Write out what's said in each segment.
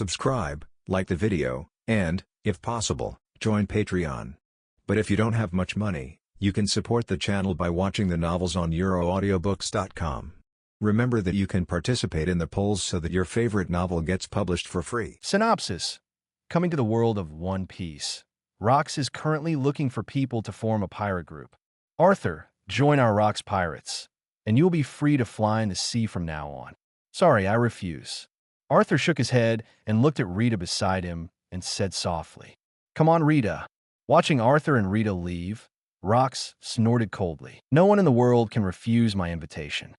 subscribe, like the video, and, if possible, join Patreon. But if you don't have much money, you can support the channel by watching the novels on euroaudiobooks.com. Remember that you can participate in the polls so that your favorite novel gets published for free. Synopsis. Coming to the world of One Piece. Rox is currently looking for people to form a pirate group. Arthur, join our Rox pirates, and you'll be free to fly in the sea from now on. Sorry, I refuse. Arthur shook his head and looked at Rita beside him and said softly, "Come on, Rita." Watching Arthur and Rita leave, Rox snorted coldly. No one in the world can refuse my invitation.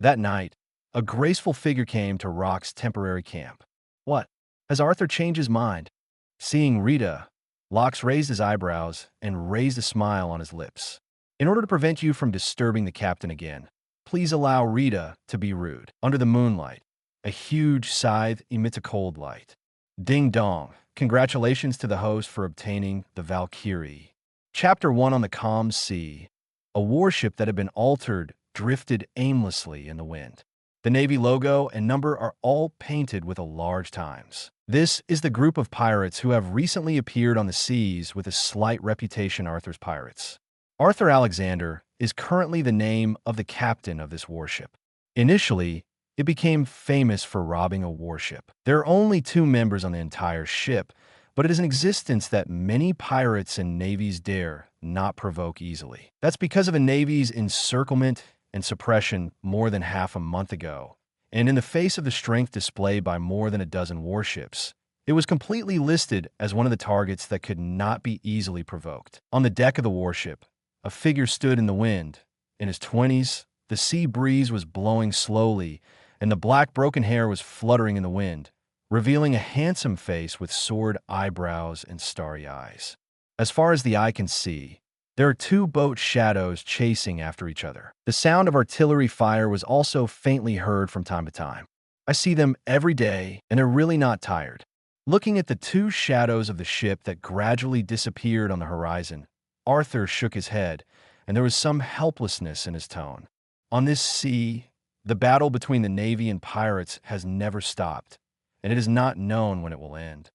That night, a graceful figure came to Rox's temporary camp. What? Has Arthur changed his mind? Seeing Rita, Rox raised his eyebrows and raised a smile on his lips. In order to prevent you from disturbing the captain again, please allow Rita to be rude. Under the moonlight, a huge scythe emits a cold light. Ding dong. Congratulations to the host for obtaining the Valkyrie. Chapter 1 on the calm sea. A warship that had been altered drifted aimlessly in the wind. The Navy logo and number are all painted with a large times. This is the group of pirates who have recently appeared on the seas with a slight reputation Arthur's pirates. Arthur Alexander is currently the name of the captain of this warship. Initially, it became famous for robbing a warship. There are only 2 members on the entire ship, but it is an existence that many pirates and navies dare not provoke easily. That's because of a navy's encirclement and suppression more than half a month ago, and in the face of the strength displayed by more than a dozen warships, it was completely listed as one of the targets that could not be easily provoked. On the deck of the warship, a figure stood in the wind. In his 20s, the sea breeze was blowing slowly, and the black broken hair was fluttering in the wind, revealing a handsome face with soared eyebrows and starry eyes. As far as the eye can see, there are 2 boat shadows chasing after each other. The sound of artillery fire was also faintly heard from time to time. I see them every day, and they're really not tired. Looking at the 2 shadows of the ship that gradually disappeared on the horizon, Arthur shook his head, and there was some helplessness in his tone. On this sea, the battle between the Navy and pirates has never stopped, and it is not known when it will end.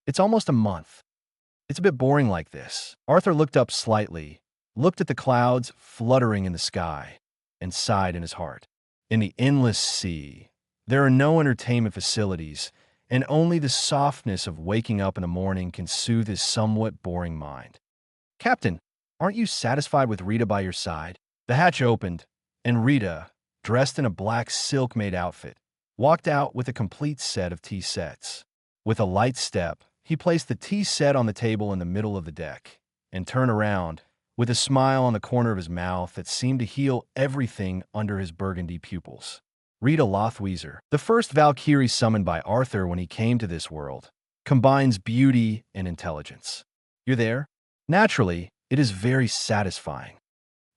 It's almost a month. It's a bit boring like this. Arthur looked up slightly, looked at the clouds fluttering in the sky, and sighed in his heart. In the endless sea, there are no entertainment facilities, and only the softness of waking up in the morning can soothe his somewhat boring mind. "Captain, aren't you satisfied with Rita by your side?" The hatch opened, and Rita, dressed in a black silk-made outfit, walked out with a complete set of tea sets. With a light step, he placed the tea set on the table in the middle of the deck, and turned around, with a smile on the corner of his mouth that seemed to heal everything under his burgundy pupils. Rita Lothweiser, the first Valkyrie summoned by Arthur when he came to this world, combines beauty and intelligence. "You're there?" Naturally, it is very satisfying.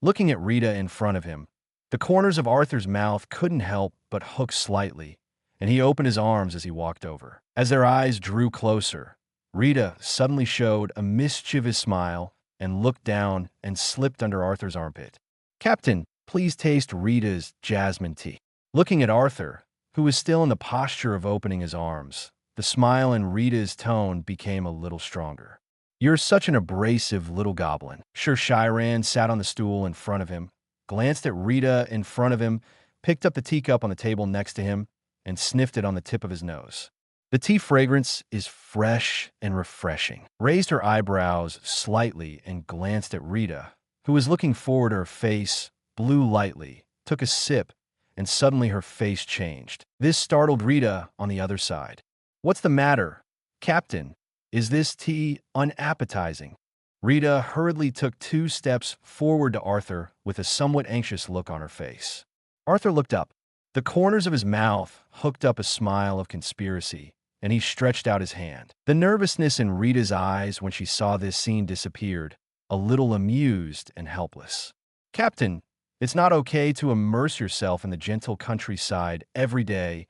Looking at Rita in front of him, the corners of Arthur's mouth couldn't help but hook slightly, and he opened his arms as he walked over. As their eyes drew closer, Rita suddenly showed a mischievous smile and looked down and slipped under Arthur's armpit. "Captain, please taste Rita's jasmine tea." Looking at Arthur, who was still in the posture of opening his arms, the smile in Rita's tone became a little stronger. "You're such an abrasive little goblin." Sir Shiran sat on the stool in front of him, glanced at Rita in front of him, picked up the teacup on the table next to him, and sniffed it on the tip of his nose. The tea fragrance is fresh and refreshing. Raised her eyebrows slightly and glanced at Rita, who was looking forward. Her face blew lightly, took a sip, and suddenly her face changed. This startled Rita on the other side. "What's the matter, Captain? Is this tea unappetizing?" Rita hurriedly took 2 steps forward to Arthur with a somewhat anxious look on her face. Arthur looked up. The corners of his mouth hooked up a smile of conspiracy, and he stretched out his hand. The nervousness in Rita's eyes when she saw this scene disappeared, a little amused and helpless. "Captain, it's not okay to immerse yourself in the gentle countryside every day.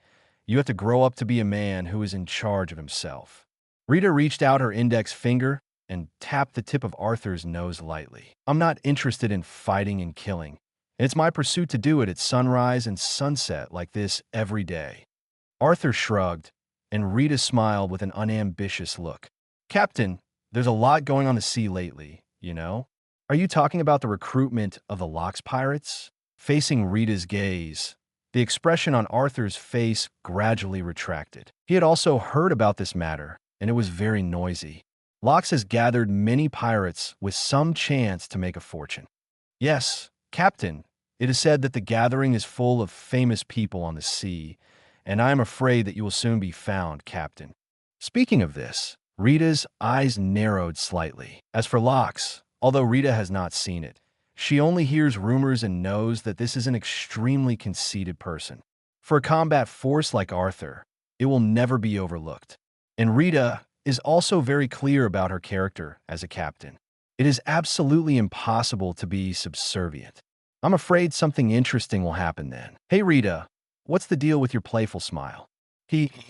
You have to grow up to be a man who is in charge of himself." Rita reached out her index finger and tapped the tip of Arthur's nose lightly. "I'm not interested in fighting and killing, and it's my pursuit to do it at sunrise and sunset like this every day." Arthur shrugged, and Rita smiled with an unambitious look. Captain, there's a lot going on the sea lately, you know? Are you talking about the recruitment of the Locks pirates? Facing Rita's gaze, the expression on Arthur's face gradually retracted. He had also heard about this matter, and it was very noisy. Locks has gathered many pirates with some chance to make a fortune. Yes, Captain, it is said that the gathering is full of famous people on the sea, and I am afraid that you will soon be found, Captain. Speaking of this, Rita's eyes narrowed slightly. As for Locks, although Rita has not seen it, she only hears rumors and knows that this is an extremely conceited person. For a combat force like Arthur, it will never be overlooked. And Rita is also very clear about her character as a captain. It is absolutely impossible to be subservient. I'm afraid something interesting will happen then. Hey Rita, what's the deal with your playful smile?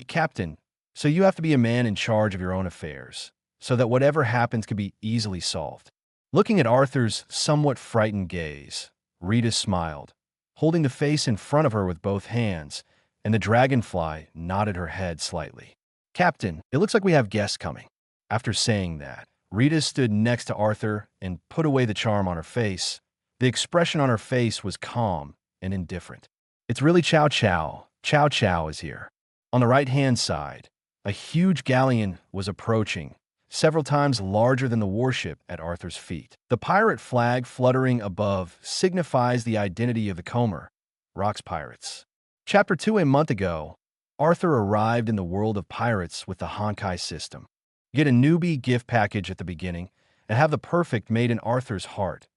Captain, so you have to be a man in charge of your own affairs, so that whatever happens can be easily solved. Looking at Arthur's somewhat frightened gaze, Rita smiled, holding the face in front of her with both hands, and the dragonfly nodded her head slightly. Captain, it looks like we have guests coming. After saying that, Rita stood next to Arthur and put away the charm on her face. The expression on her face was calm and indifferent. It's really Chow Chow. Chow Chow is here. On the right-hand side, a huge galleon was approaching, several times larger than the warship at Arthur's feet. The pirate flag fluttering above signifies the identity of the Comer, Rock's pirates. Chapter 2. A month ago, Arthur arrived in the world of pirates with the Honkai system. Get a newbie gift package at the beginning and have the perfect made in Arthur's heart,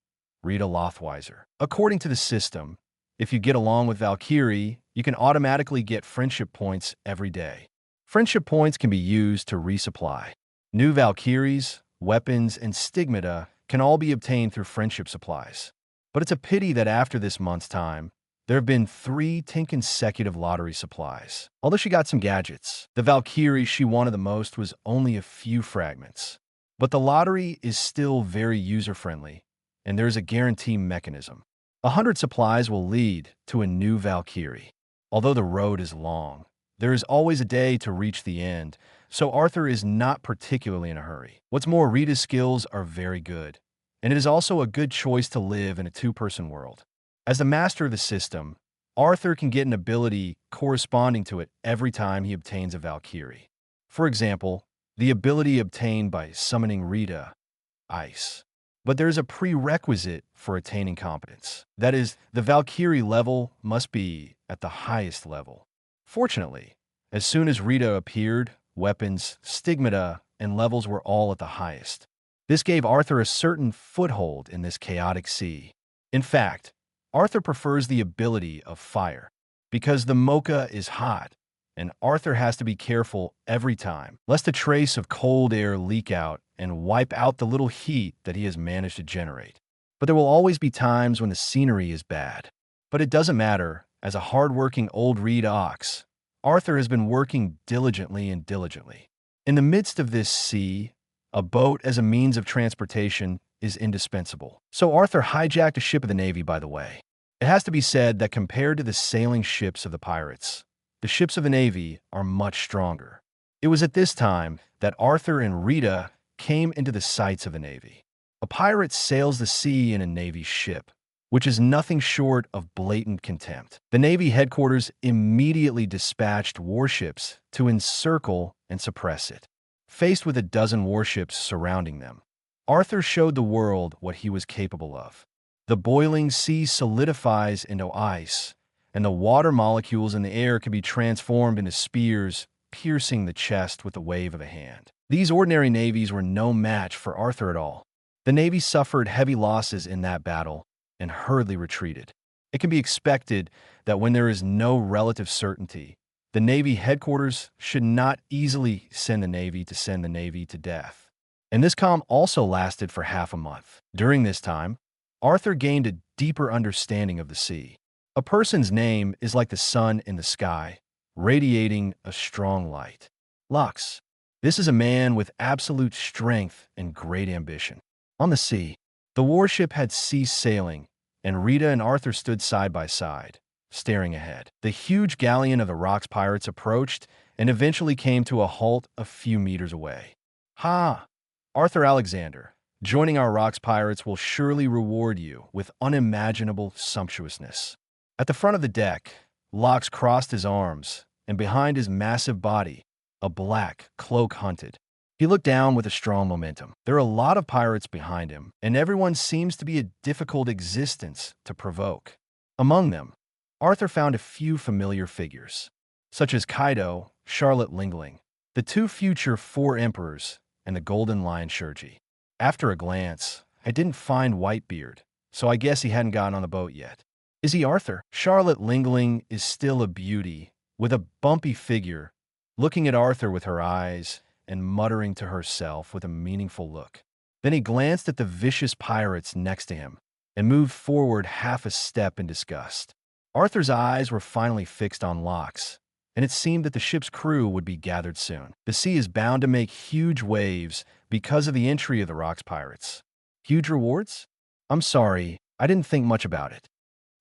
Rita Lothweiser. According to the system, if you get along with Valkyrie, you can automatically get friendship points every day. Friendship points can be used to resupply. New Valkyries, weapons, and stigmata can all be obtained through friendship supplies. But it's a pity that after this month's time, there have been 10 consecutive lottery supplies. Although she got some gadgets, the Valkyrie she wanted the most was only a few fragments. But the lottery is still very user-friendly, and there's a guarantee mechanism. 100 supplies will lead to a new Valkyrie. Although the road is long, there is always a day to reach the end, so Arthur is not particularly in a hurry. What's more, Rita's skills are very good, and it is also a good choice to live in a two-person world. As the master of the system, Arthur can get an ability corresponding to it every time he obtains a Valkyrie. For example, the ability obtained by summoning Rita, Ice. But there's a prerequisite for attaining competence. That is, the Valkyrie level must be at the highest level. Fortunately, as soon as Rita appeared, weapons, stigmata, and levels were all at the highest. This gave Arthur a certain foothold in this chaotic sea. In fact, Arthur prefers the ability of fire, because the mocha is hot, and Arthur has to be careful every time, lest a trace of cold air leak out and wipe out the little heat that he has managed to generate. But there will always be times when the scenery is bad. But it doesn't matter, as a hard-working old reed ox, Arthur has been working diligently. In the midst of this sea, a boat as a means of transportation is indispensable. So Arthur hijacked a ship of the Navy, by the way. It has to be said that compared to the sailing ships of the pirates, the ships of the Navy are much stronger. It was at this time that Arthur and Rita came into the sights of the Navy. A pirate sails the sea in a Navy ship, which is nothing short of blatant contempt. The Navy headquarters immediately dispatched warships to encircle and suppress it. Faced with a dozen warships surrounding them, Arthur showed the world what he was capable of. The boiling sea solidifies into ice, and the water molecules in the air can be transformed into spears, piercing the chest with the wave of a hand. These ordinary navies were no match for Arthur at all. The Navy suffered heavy losses in that battle and hurriedly retreated. It can be expected that when there is no relative certainty, the Navy headquarters should not easily send the Navy to death. And this calm also lasted for half a month. During this time, Arthur gained a deeper understanding of the sea. A person's name is like the sun in the sky, radiating a strong light. Lux. This is a man with absolute strength and great ambition. On the sea, the warship had ceased sailing, and Rita and Arthur stood side by side, staring ahead. The huge galleon of the Rock's pirates approached, and eventually came to a halt a few meters away. Ha! Arthur Alexander, joining our Rocks Pirates will surely reward you with unimaginable sumptuousness. At the front of the deck, Locks crossed his arms, and behind his massive body, a black cloak hunted. He looked down with a strong momentum. There are a lot of pirates behind him, and everyone seems to be a difficult existence to provoke. Among them, Arthur found a few familiar figures, such as Kaido, Charlotte Lingling, the two future four emperors, and the Golden Lion Shurji. After a glance, I didn't find Whitebeard, so I guess he hadn't gotten on the boat yet. Is he Arthur? Charlotte Lingling is still a beauty, with a bumpy figure, looking at Arthur with her eyes and muttering to herself with a meaningful look. Then he glanced at the vicious pirates next to him and moved forward half a step in disgust. Arthur's eyes were finally fixed on Locks, and it seemed that the ship's crew would be gathered soon. The sea is bound to make huge waves because of the entry of the Rocks Pirates. Huge rewards? I'm sorry, I didn't think much about it.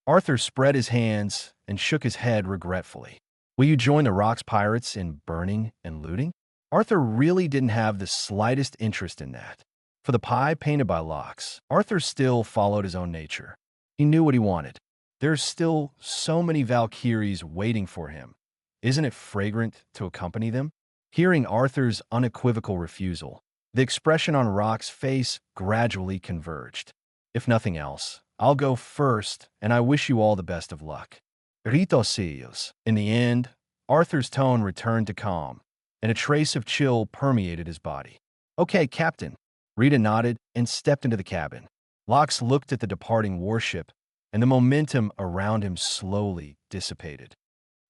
Arthur spread his hands and shook his head regretfully. Will you join the Rocks Pirates in burning and looting? Arthur really didn't have the slightest interest in that. For the pie painted by Locks, Arthur still followed his own nature. He knew what he wanted. There's still so many Valkyries waiting for him. Isn't it fragrant to accompany them? Hearing Arthur's unequivocal refusal, the expression on Rock's face gradually converged. If nothing else, I'll go first, and I wish you all the best of luck. Rito seals. In the end, Arthur's tone returned to calm, and a trace of chill permeated his body. Okay, Captain. Rita nodded and stepped into the cabin. Locks looked at the departing warship, and the momentum around him slowly dissipated.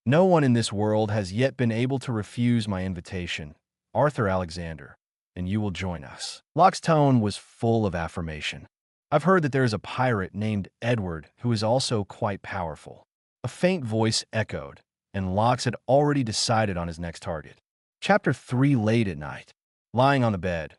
No one in this world has yet been able to refuse my invitation, Arthur Alexander, and you will join us. Locke's tone was full of affirmation. I've heard that there is a pirate named Edward who is also quite powerful. A faint voice echoed, and Locks had already decided on his next target. Chapter 3. Late at night. Lying on the bed,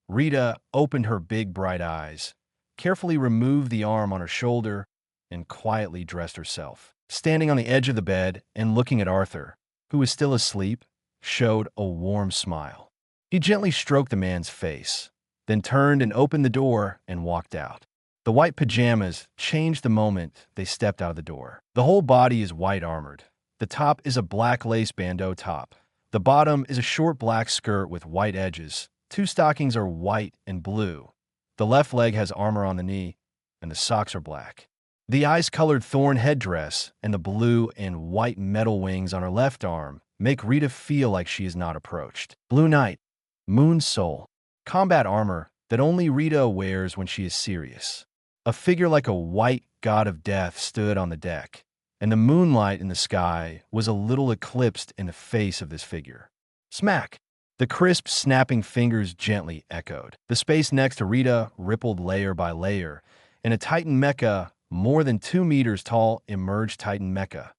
Rita opened her big bright eyes, carefully removed the arm on her shoulder, and quietly dressed herself. Standing on the edge of the bed and looking at Arthur, who was still asleep, showed a warm smile. He gently stroked the man's face, then turned and opened the door and walked out. The white pajamas changed the moment they stepped out of the door. The whole body is white armored. The top is a black lace bandeau top. The bottom is a short black skirt with white edges. Two stockings are white and blue. The left leg has armor on the knee, and the socks are black. The ice-colored thorn headdress and the blue and white metal wings on her left arm make Rita feel like she is not approached. Blue Knight, Moon Soul, combat armor that only Rita wears when she is serious. A figure like a white god of death stood on the deck, and the moonlight in the sky was a little eclipsed in the face of this figure. Smack! The crisp, snapping fingers gently echoed. The space next to Rita rippled layer by layer, and a Titan mecha more than 2 meters tall emerged. Titan mecha.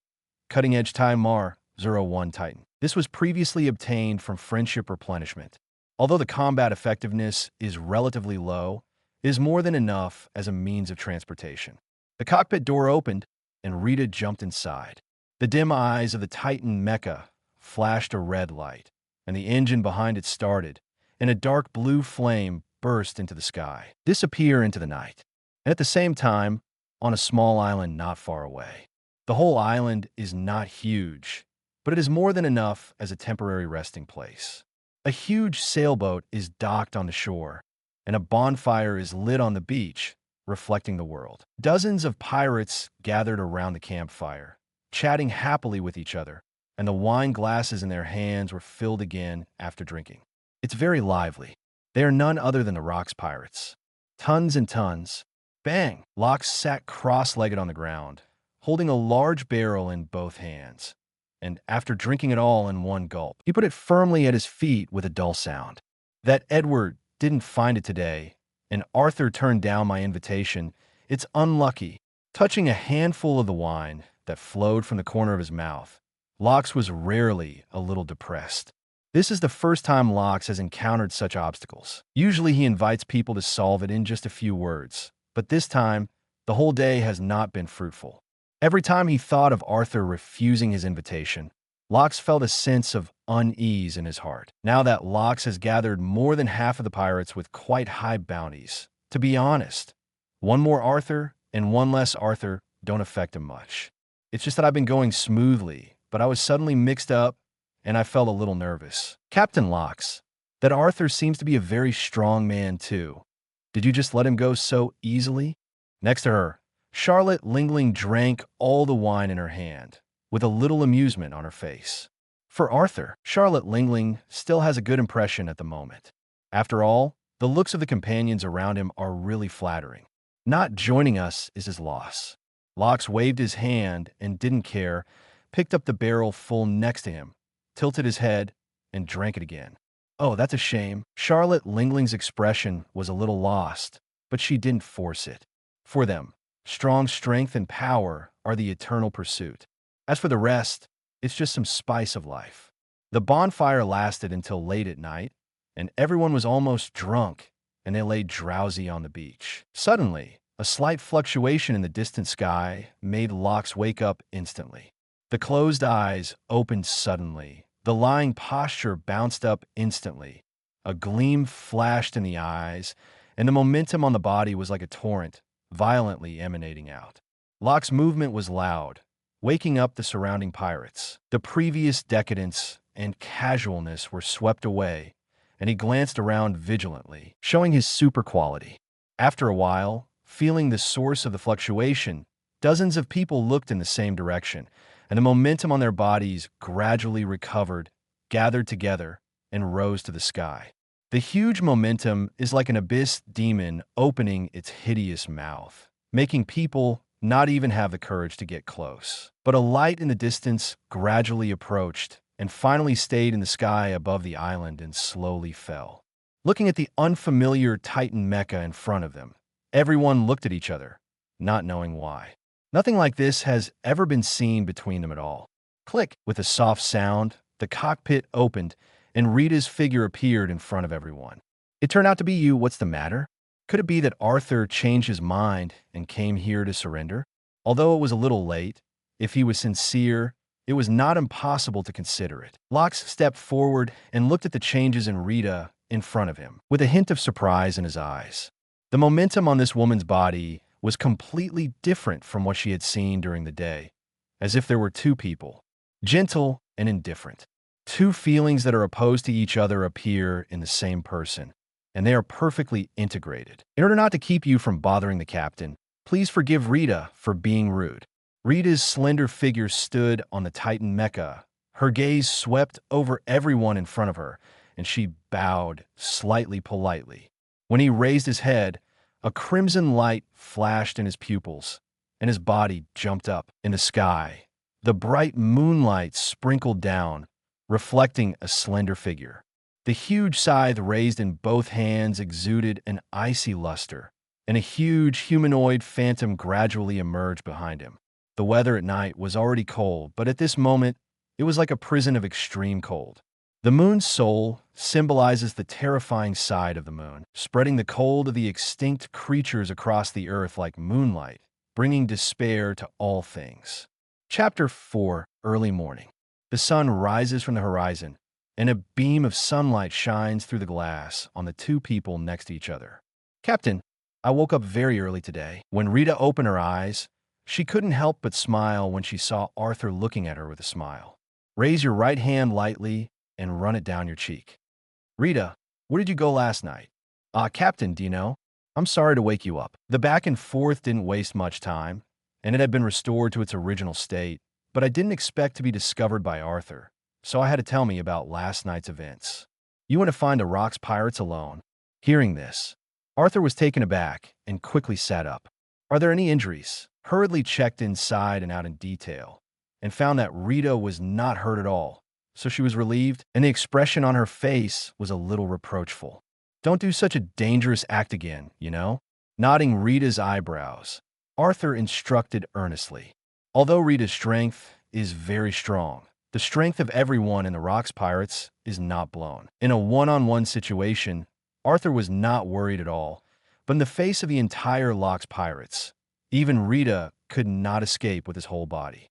Cutting-edge Time Mar 01 Titan. This was previously obtained from Friendship Replenishment. Although the combat effectiveness is relatively low, it is more than enough as a means of transportation. The cockpit door opened, and Rita jumped inside. The dim eyes of the Titan mecha flashed a red light, and the engine behind it started, and a dark blue flame burst into the sky, disappear into the night. And at the same time, on a small island not far away. The whole island is not huge, but it is more than enough as a temporary resting place. A huge sailboat is docked on the shore, and a bonfire is lit on the beach, reflecting the world. Dozens of pirates gathered around the campfire, chatting happily with each other, and the wine glasses in their hands were filled again after drinking. It's very lively. They are none other than the Rocks Pirates. Tons and tons. Bang! Locks sat cross-legged on the ground, holding a large barrel in both hands, and after drinking it all in one gulp, he put it firmly at his feet with a dull sound. That Edward didn't find it today, and Arthur turned down my invitation. It's unlucky. Touching a handful of the wine that flowed from the corner of his mouth, Locks was rarely a little depressed. This is the first time Locks has encountered such obstacles. Usually he invites people to solve it in just a few words, but this time, the whole day has not been fruitful. Every time he thought of Arthur refusing his invitation, Locks felt a sense of unease in his heart. Now that Locks has gathered more than half of the pirates with quite high bounties. To be honest, one more Arthur and one less Arthur don't affect him much. It's just that I've been going smoothly, but I was suddenly mixed up and I felt a little nervous. Captain Locks, that Arthur seems to be a very strong man too. Did you just let him go so easily? Next to her, Charlotte Lingling drank all the wine in her hand, with a little amusement on her face. For Arthur, Charlotte Lingling still has a good impression at the moment. After all, the looks of the companions around him are really flattering. Not joining us is his loss. Locks waved his hand and didn't care, picked up the barrel full next to him, tilted his head, and drank it again. Oh, that's a shame. Charlotte Lingling's expression was a little lost, but she didn't force it. For them, strong strength and power are the eternal pursuit. As for the rest, it's just some spice of life. The bonfire lasted until late at night, and everyone was almost drunk, and they lay drowsy on the beach. Suddenly, a slight fluctuation in the distant sky made Locks wake up instantly. The closed eyes opened suddenly. The lying posture bounced up instantly. A gleam flashed in the eyes, and the momentum on the body was like a torrent, violently emanating out. Locke's movement was loud, waking up the surrounding pirates. The previous decadence and casualness were swept away, and he glanced around vigilantly, showing his super quality. After a while, feeling the source of the fluctuation, dozens of people looked in the same direction, and the momentum on their bodies gradually recovered, gathered together, and rose to the sky. The huge momentum is like an abyss demon opening its hideous mouth, making people not even have the courage to get close. But a light in the distance gradually approached and finally stayed in the sky above the island and slowly fell. Looking at the unfamiliar Titan mecha in front of them, everyone looked at each other, not knowing why. Nothing like this has ever been seen between them at all. Click! With a soft sound, the cockpit opened, and Rita's figure appeared in front of everyone. It turned out to be you. What's the matter? Could it be that Arthur changed his mind and came here to surrender? Although it was a little late, if he was sincere, it was not impossible to consider it. Locks stepped forward and looked at the changes in Rita in front of him, with a hint of surprise in his eyes. The momentum on this woman's body was completely different from what she had seen during the day, as if there were two people, gentle and indifferent. Two feelings that are opposed to each other appear in the same person, and they are perfectly integrated. In order not to keep you from bothering the captain, please forgive Rita for being rude. Rita's slender figure stood on the Titan mecha. Her gaze swept over everyone in front of her, and she bowed slightly politely. When he raised his head, a crimson light flashed in his pupils, and his body jumped up in the sky. The bright moonlight sprinkled down, reflecting a slender figure. The huge scythe raised in both hands exuded an icy luster, and a huge humanoid phantom gradually emerged behind him. The weather at night was already cold, but at this moment, it was like a prison of extreme cold. The moon's soul symbolizes the terrifying side of the moon, spreading the cold of the extinct creatures across the earth like moonlight, bringing despair to all things. Chapter 4: Early Morning. The sun rises from the horizon, and a beam of sunlight shines through the glass on the two people next to each other. Captain, I woke up very early today. When Rita opened her eyes, she couldn't help but smile when she saw Arthur looking at her with a smile. Raise your right hand lightly and run it down your cheek. Rita, where did you go last night? Captain, do you know? I'm sorry to wake you up. The back and forth didn't waste much time, and it had been restored to its original state, but I didn't expect to be discovered by Arthur, so I had to tell me about last night's events. You went to find the Rock's pirates alone. Hearing this, Arthur was taken aback and quickly sat up. Are there any injuries? Hurriedly checked inside and out in detail, and found that Rita was not hurt at all. So she was relieved, and the expression on her face was a little reproachful. Don't do such a dangerous act again, you know? Nodding Rita's eyebrows, Arthur instructed earnestly. Although Rita's strength is very strong, the strength of everyone in the Rock's pirates is not blown. In a one-on-one situation, Arthur was not worried at all, but in the face of the entire Rock's pirates, even Rita could not escape with his whole body.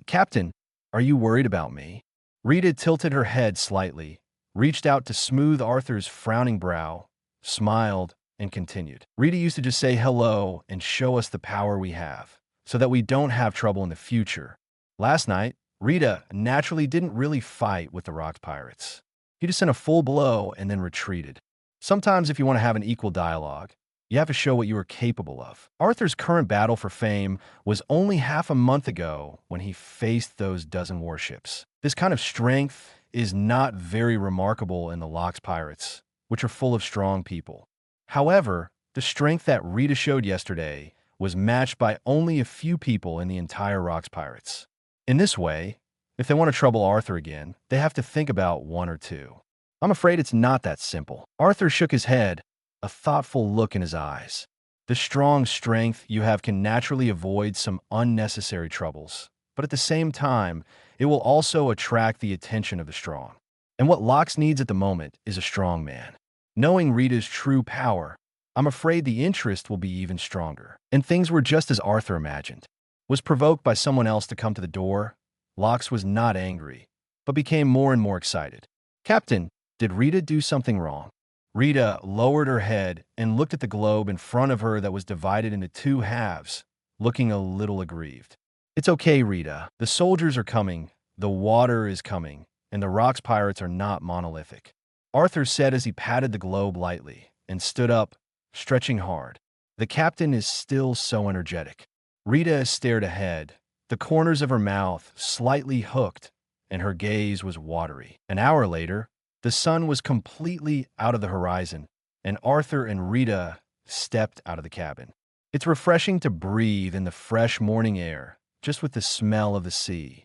Captain, are you worried about me? Rita tilted her head slightly, reached out to smooth Arthur's frowning brow, smiled, and continued. Rita used to just say hello and show us the power we have, so that we don't have trouble in the future. Last night, Rita naturally didn't really fight with the Rock Pirates. He just sent a full blow and then retreated. Sometimes if you want to have an equal dialogue, you have to show what you are capable of. Arthur's current battle for fame was only half a month ago when he faced those dozen warships. This kind of strength is not very remarkable in the Locks Pirates, which are full of strong people. However, the strength that Rita showed yesterday was matched by only a few people in the entire Rocks Pirates. In this way, if they want to trouble Arthur again, they have to think about one or two. I'm afraid it's not that simple. Arthur shook his head, a thoughtful look in his eyes. The strong strength you have can naturally avoid some unnecessary troubles, but at the same time, it will also attract the attention of the strong. And what Locks needs at the moment is a strong man. Knowing Rita's true power, I'm afraid the interest will be even stronger. And things were just as Arthur imagined. Was provoked by someone else to come to the door, Locks was not angry, but became more and more excited. Captain, did Rita do something wrong? Rita lowered her head and looked at the globe in front of her that was divided into two halves, looking a little aggrieved. It's okay, Rita. The soldiers are coming, the water is coming, and the Rocks Pirates are not monolithic. Arthur said as he patted the globe lightly and stood up, stretching hard. The captain is still so energetic. Rita stared ahead, the corners of her mouth slightly hooked, and her gaze was watery. An hour later, the sun was completely out of the horizon, and Arthur and Rita stepped out of the cabin. It's refreshing to breathe in the fresh morning air, just with the smell of the sea.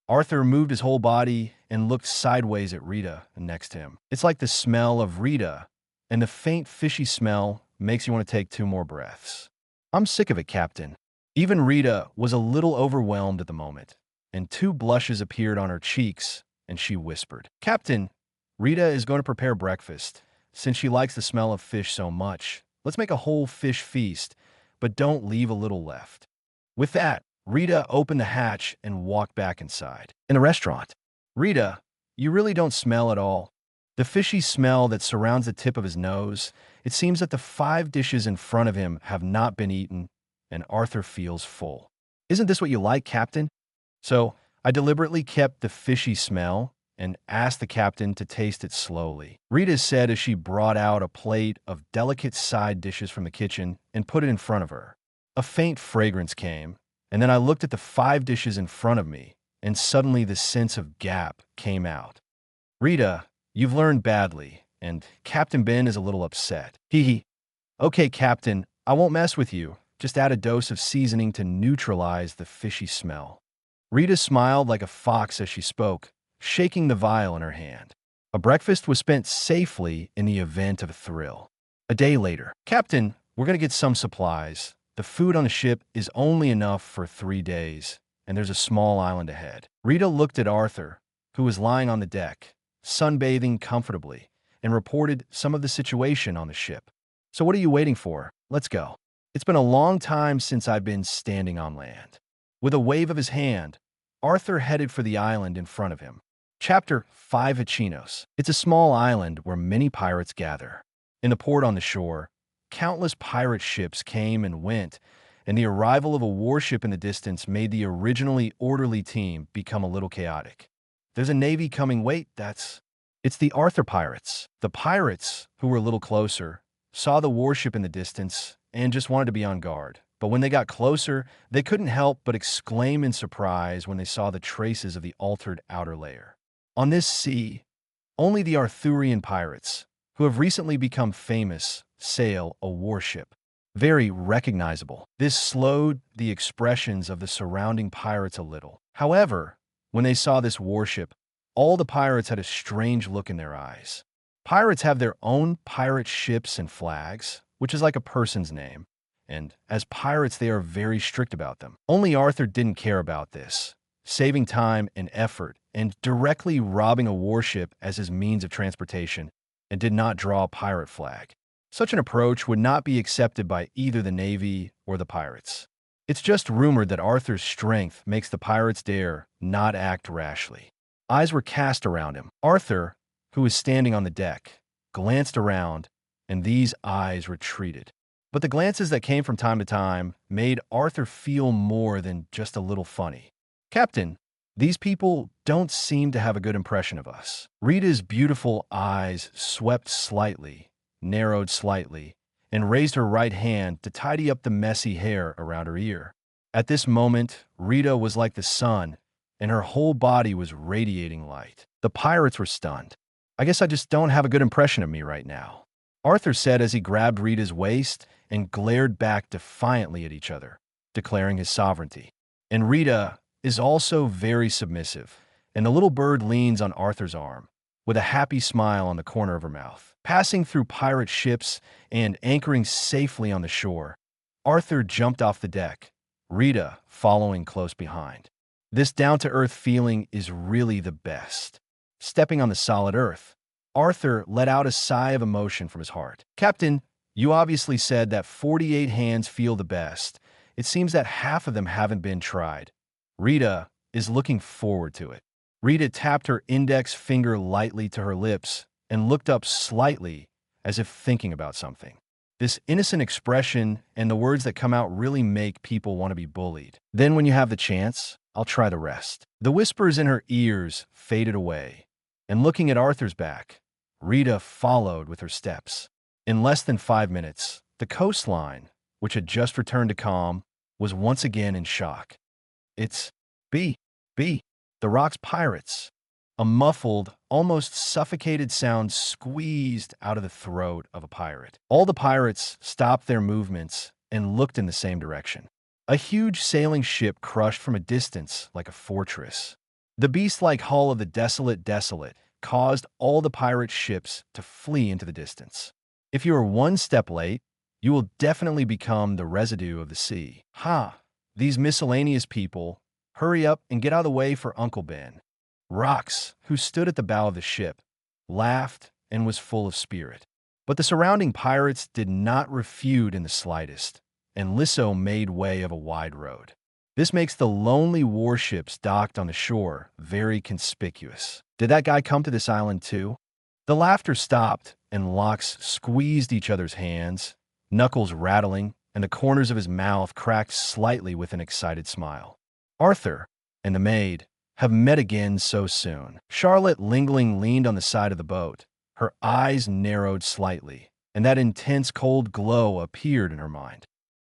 Arthur moved his whole body and looked sideways at Rita next to him. It's like the smell of Rita, and the faint fishy smell makes you want to take 2 more breaths. I'm sick of it, Captain. Even Rita was a little overwhelmed at the moment, and 2 blushes appeared on her cheeks, and she whispered, Captain, Rita is going to prepare breakfast. Since she likes the smell of fish so much, let's make a whole fish feast, but don't leave a little left. With that, Rita opened the hatch and walked back inside. In the restaurant, Rita, you really don't smell at all. The fishy smell that surrounds the tip of his nose, it seems that the 5 dishes in front of him have not been eaten, and Arthur feels full. Isn't this what you like, Captain? So, I deliberately kept the fishy smell and asked the captain to taste it slowly. Rita said as she brought out a plate of delicate side dishes from the kitchen and put it in front of her. A faint fragrance came, and then I looked at the 5 dishes in front of me, and suddenly the sense of gap came out. Rita, you've learned badly, and Captain Ben is a little upset. Hee. Okay, Captain, I won't mess with you. Just add a dose of seasoning to neutralize the fishy smell. Rita smiled like a fox as she spoke, shaking the vial in her hand. A breakfast was spent safely in the event of a thrill. A day later, Captain, we're going to get some supplies. The food on the ship is only enough for 3 days, and there's a small island ahead. Rita looked at Arthur, who was lying on the deck, sunbathing comfortably, and reported some of the situation on the ship. So what are you waiting for? Let's go. It's been a long time since I've been standing on land. With a wave of his hand, Arthur headed for the island in front of him. Chapter 5 Hachinos. It's a small island where many pirates gather. In the port on the shore, countless pirate ships came and went, and the arrival of a warship in the distance made the originally orderly team become a little chaotic. There's a navy coming. Wait, it's the Arthur pirates. The pirates, who were a little closer, saw the warship in the distance and just wanted to be on guard. But when they got closer, they couldn't help but exclaim in surprise when they saw the traces of the altered outer layer. On this sea, only the Arthurian pirates, who have recently become famous, sail a warship. Very recognizable. This slowed the expressions of the surrounding pirates a little. However, when they saw this warship, all the pirates had a strange look in their eyes. Pirates have their own pirate ships and flags, which is like a person's name, and as pirates they are very strict about them. Only Arthur didn't care about this, saving time and effort and directly robbing a warship as his means of transportation, and did not draw a pirate flag. Such an approach would not be accepted by either the Navy or the pirates. It's just rumored that Arthur's strength makes the pirates dare not act rashly. Eyes were cast around him. Arthur, who was standing on the deck, glanced around, and these eyes retreated. But the glances that came from time to time made Arthur feel more than just a little funny. "Captain, these people don't seem to have a good impression of us." Rita's beautiful eyes swept slightly, narrowed slightly, and raised her right hand to tidy up the messy hair around her ear. At this moment, Rita was like the sun, and her whole body was radiating light. The pirates were stunned. "I guess I just don't have a good impression of me right now," Arthur said as he grabbed Rita's waist and glared back defiantly at each other, declaring his sovereignty. And Rita is also very submissive, and the little bird leans on Arthur's arm, with a happy smile on the corner of her mouth. Passing through pirate ships and anchoring safely on the shore, Arthur jumped off the deck, Rita following close behind. This down-to-earth feeling is really the best. Stepping on the solid earth, Arthur let out a sigh of emotion from his heart. "Captain, you obviously said that 48 hands feel the best. It seems that half of them haven't been tried. Rita is looking forward to it." Rita tapped her index finger lightly to her lips and looked up slightly as if thinking about something. This innocent expression and the words that come out really make people want to be bullied. "Then when you have the chance, I'll try the rest." The whispers in her ears faded away, and looking at Arthur's back, Rita followed with her steps. In less than 5 minutes, the coastline, which had just returned to calm, was once again in shock. "It's B. The Rock's pirates." A muffled, almost suffocated sound squeezed out of the throat of a pirate. All the pirates stopped their movements and looked in the same direction. A huge sailing ship crushed from a distance like a fortress. The beast-like hull of the Desolate caused all the pirate ships to flee into the distance. If you are one step late, you will definitely become the residue of the sea. "Ha! These miscellaneous people, hurry up and get out of the way for Uncle Ben." Rox, who stood at the bow of the ship, laughed and was full of spirit. But the surrounding pirates did not refute in the slightest, and Lisso made way of a wide road. This makes the lonely warships docked on the shore very conspicuous. Did that guy come to this island too? The laughter stopped, and Lox squeezed each other's hands, knuckles rattling, and the corners of his mouth cracked slightly with an excited smile. Arthur and the maid have met again so soon. Charlotte Lingling leaned on the side of the boat. Her eyes narrowed slightly, and that intense cold glow appeared in her mind.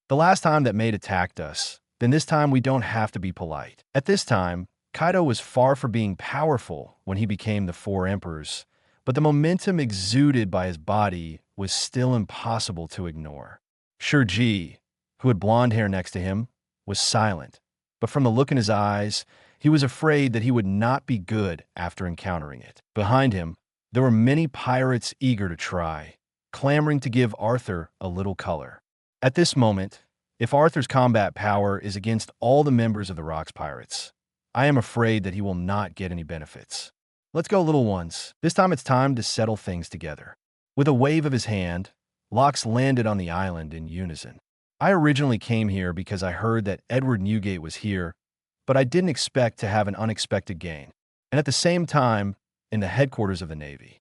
"The last time that maid attacked us, then this time we don't have to be polite." At this time, Kaido was far from being powerful when he became the Four Emperors, but the momentum exuded by his body was still impossible to ignore. Shurji, who had blonde hair next to him, was silent, but from the look in his eyes, he was afraid that he would not be good after encountering it. Behind him, there were many pirates eager to try, clamoring to give Arthur a little color. At this moment, if Arthur's combat power is against all the members of the Rock's Pirates, I am afraid that he will not get any benefits. "Let's go, little ones. This time it's time to settle things together." With a wave of his hand, Lox landed on the island in unison. "I originally came here because I heard that Edward Newgate was here, but I didn't expect to have an unexpected gain. And at the same time, in the headquarters of the Navy.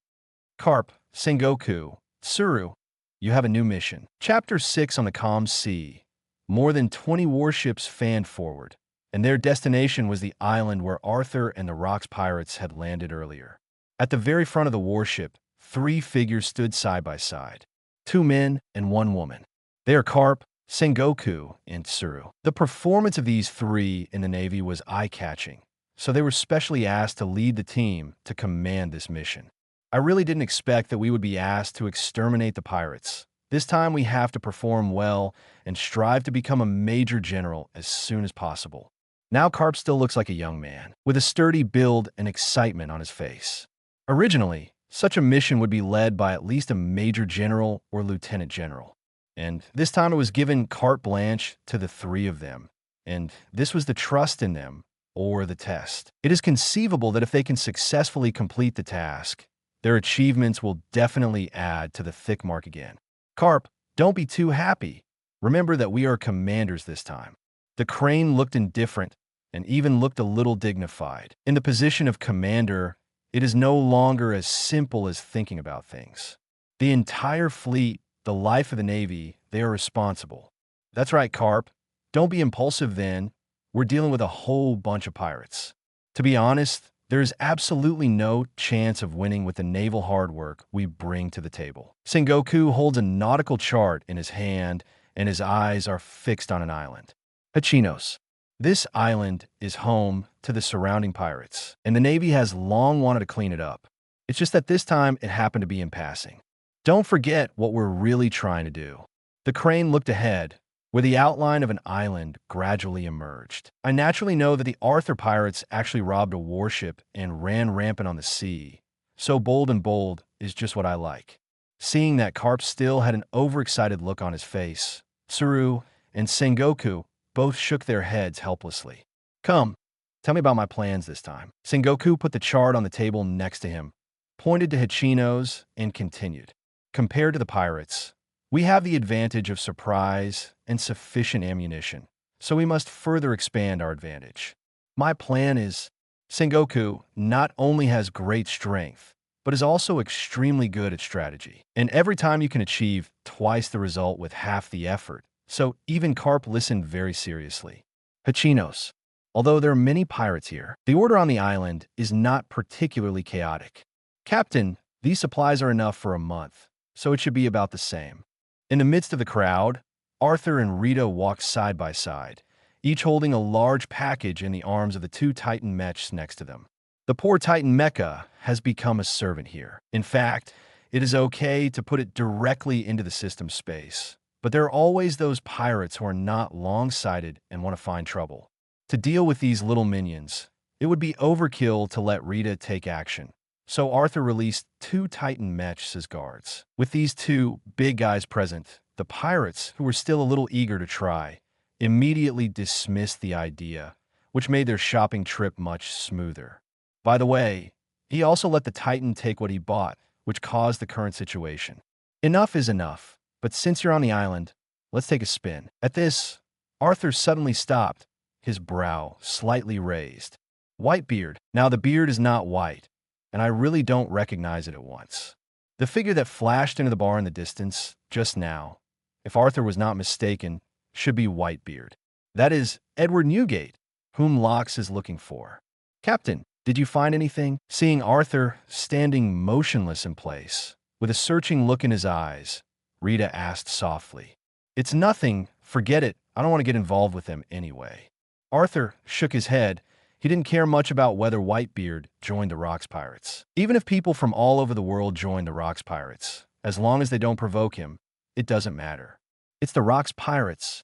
Carp, Sengoku, Tsuru, you have a new mission." Chapter 6 on the calm sea. More than 20 warships fanned forward, and their destination was the island where Arthur and the Rock's pirates had landed earlier. At the very front of the warship, 3 figures stood side by side, 2 men and 1 woman. They are Carp, Sengoku, and Tsuru. The performance of these 3 in the Navy was eye-catching, so they were specially asked to lead the team to command this mission. I really didn't expect that we would be asked to exterminate the pirates. This time we have to perform well and strive to become a major general as soon as possible. Now Carp still looks like a young man, with a sturdy build and excitement on his face. Originally, such a mission would be led by at least a major general or lieutenant general. And this time it was given carte blanche to the 3 of them. And this was the trust in them, or the test. It is conceivable that if they can successfully complete the task, their achievements will definitely add to the thick mark again. "Carp, don't be too happy. Remember that we are commanders this time." The crane looked indifferent, and even looked a little dignified. In the position of commander, it is no longer as simple as thinking about things. The entire fleet, the life of the Navy, they are responsible. That's right, Carp. Don't be impulsive then. We're dealing with a whole bunch of pirates. To be honest, there is absolutely no chance of winning with the naval hard work we bring to the table. Sengoku holds a nautical chart in his hand, and his eyes are fixed on an island. Hachinos. This island is home to the surrounding pirates, and the Navy has long wanted to clean it up. It's just that this time it happened to be in passing. Don't forget what we're really trying to do. The crane looked ahead, where the outline of an island gradually emerged. I naturally know that the Arthur pirates actually robbed a warship and ran rampant on the sea. So bold and bold is just what I like. Seeing that Carp still had an overexcited look on his face, Tsuru and Sengoku both shook their heads helplessly. Come, tell me about my plans this time. Sengoku put the chart on the table next to him, pointed to Hachinos, and continued. Compared to the pirates, we have the advantage of surprise and sufficient ammunition, so we must further expand our advantage. My plan is, Sengoku not only has great strength, but is also extremely good at strategy. And every time you can achieve twice the result with half the effort, so even Carp listened very seriously. Hachinos. Although there are many pirates here, the order on the island is not particularly chaotic. Captain, these supplies are enough for a month, so it should be about the same. In the midst of the crowd, Arthur and Rita walked side by side, each holding a large package in the arms of the two Titan mechs next to them. The poor Titan mecha has become a servant here. In fact, it is okay to put it directly into the system space, but there are always those pirates who are not long-sighted and want to find trouble. To deal with these little minions, it would be overkill to let Rita take action. So Arthur released two Titan mechs as guards. With these two big guys present, the pirates, who were still a little eager to try, immediately dismissed the idea, which made their shopping trip much smoother. By the way, he also let the Titan take what he bought, which caused the current situation. Enough is enough, but since you're on the island, let's take a spin. At this, Arthur suddenly stopped, his brow slightly raised. Whitebeard. Now the beard is not white, and I really don't recognize it at once. The figure that flashed into the bar in the distance, just now, if Arthur was not mistaken, should be Whitebeard. That is Edward Newgate, whom Lox is looking for. Captain, did you find anything? Seeing Arthur standing motionless in place, with a searching look in his eyes, Rita asked softly. It's nothing, forget it, I don't want to get involved with them anyway. Arthur shook his head. He didn't care much about whether Whitebeard joined the Rocks Pirates. Even if people from all over the world join the Rocks Pirates, as long as they don't provoke him, it doesn't matter. It's the Rocks Pirates.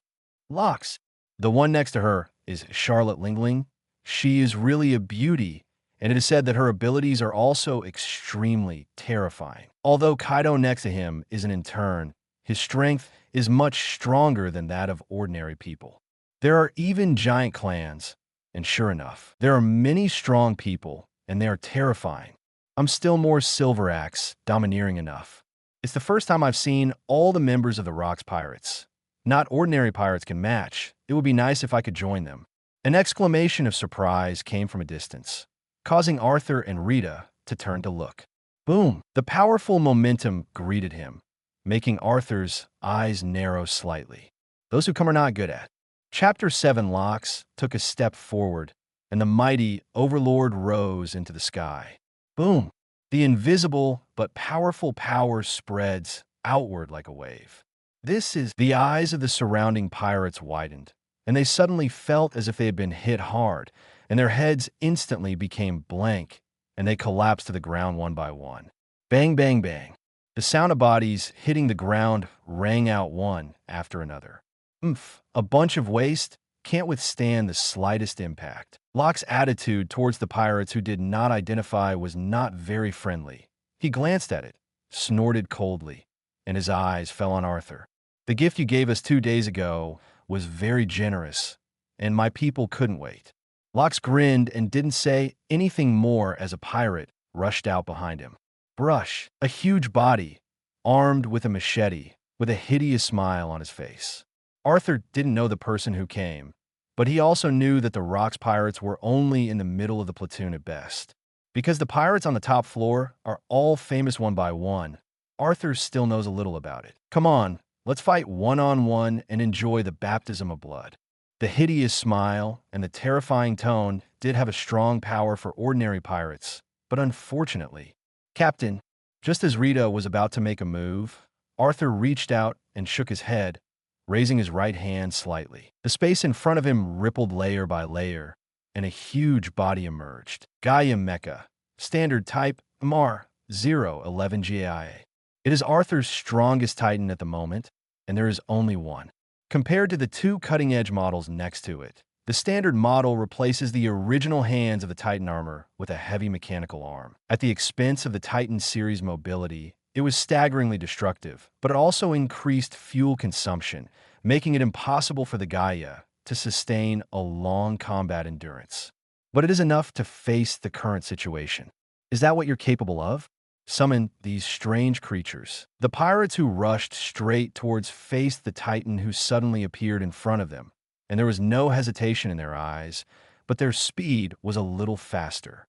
Lox. The one next to her is Charlotte Lingling. She is really a beauty, and it is said that her abilities are also extremely terrifying. Although Kaido next to him is an intern, his strength is much stronger than that of ordinary people. There are even giant clans, and sure enough, there are many strong people, and they are terrifying. I'm still more Silver Axe, domineering enough. It's the first time I've seen all the members of the Rocks Pirates. Not ordinary pirates can match. It would be nice if I could join them. An exclamation of surprise came from a distance, causing Arthur and Rita to turn to look. Boom! The powerful momentum greeted him, making Arthur's eyes narrow slightly. Those who come are not good at. Chapter 7 Lox took a step forward, and the mighty Overlord rose into the sky. Boom! The invisible but powerful power spreads outward like a wave. The eyes of the surrounding pirates widened, and they suddenly felt as if they had been hit hard, and their heads instantly became blank, and they collapsed to the ground one by one. Bang, bang, bang. The sound of bodies hitting the ground rang out one after another. A bunch of waste can't withstand the slightest impact. Locke's attitude towards the pirates who did not identify was not very friendly. He glanced at it, snorted coldly, and his eyes fell on Arthur. The gift you gave us 2 days ago was very generous, and my people couldn't wait. Lox grinned and didn't say anything more as a pirate rushed out behind him. Brush, a huge body, armed with a machete, with a hideous smile on his face. Arthur didn't know the person who came, But he also knew that the Rocks pirates were only in the middle of the platoon at best. Because the pirates on the top floor are all famous one by one, Arthur still knows a little about it. Come on, let's fight one-on-one and enjoy the baptism of blood. The hideous smile and the terrifying tone did have a strong power for ordinary pirates, but unfortunately, Captain, just as Rita was about to make a move, Arthur reached out and shook his head, raising his right hand slightly. The space in front of him rippled layer by layer, and a huge body emerged. Gaia Mecha, standard type MR 011 GIA. It is Arthur's strongest Titan at the moment, and there is only one. Compared to the two cutting-edge models next to it, the standard model replaces the original hands of the Titan armor with a heavy mechanical arm. At the expense of the Titan series mobility, it was staggeringly destructive, but it also increased fuel consumption, making it impossible for the Gaia to sustain a long combat endurance. But it is enough to face the current situation. Is that what you're capable of? Summon these strange creatures. The pirates who rushed straight towards faced the Titan who suddenly appeared in front of them, and there was no hesitation in their eyes, but their speed was a little faster.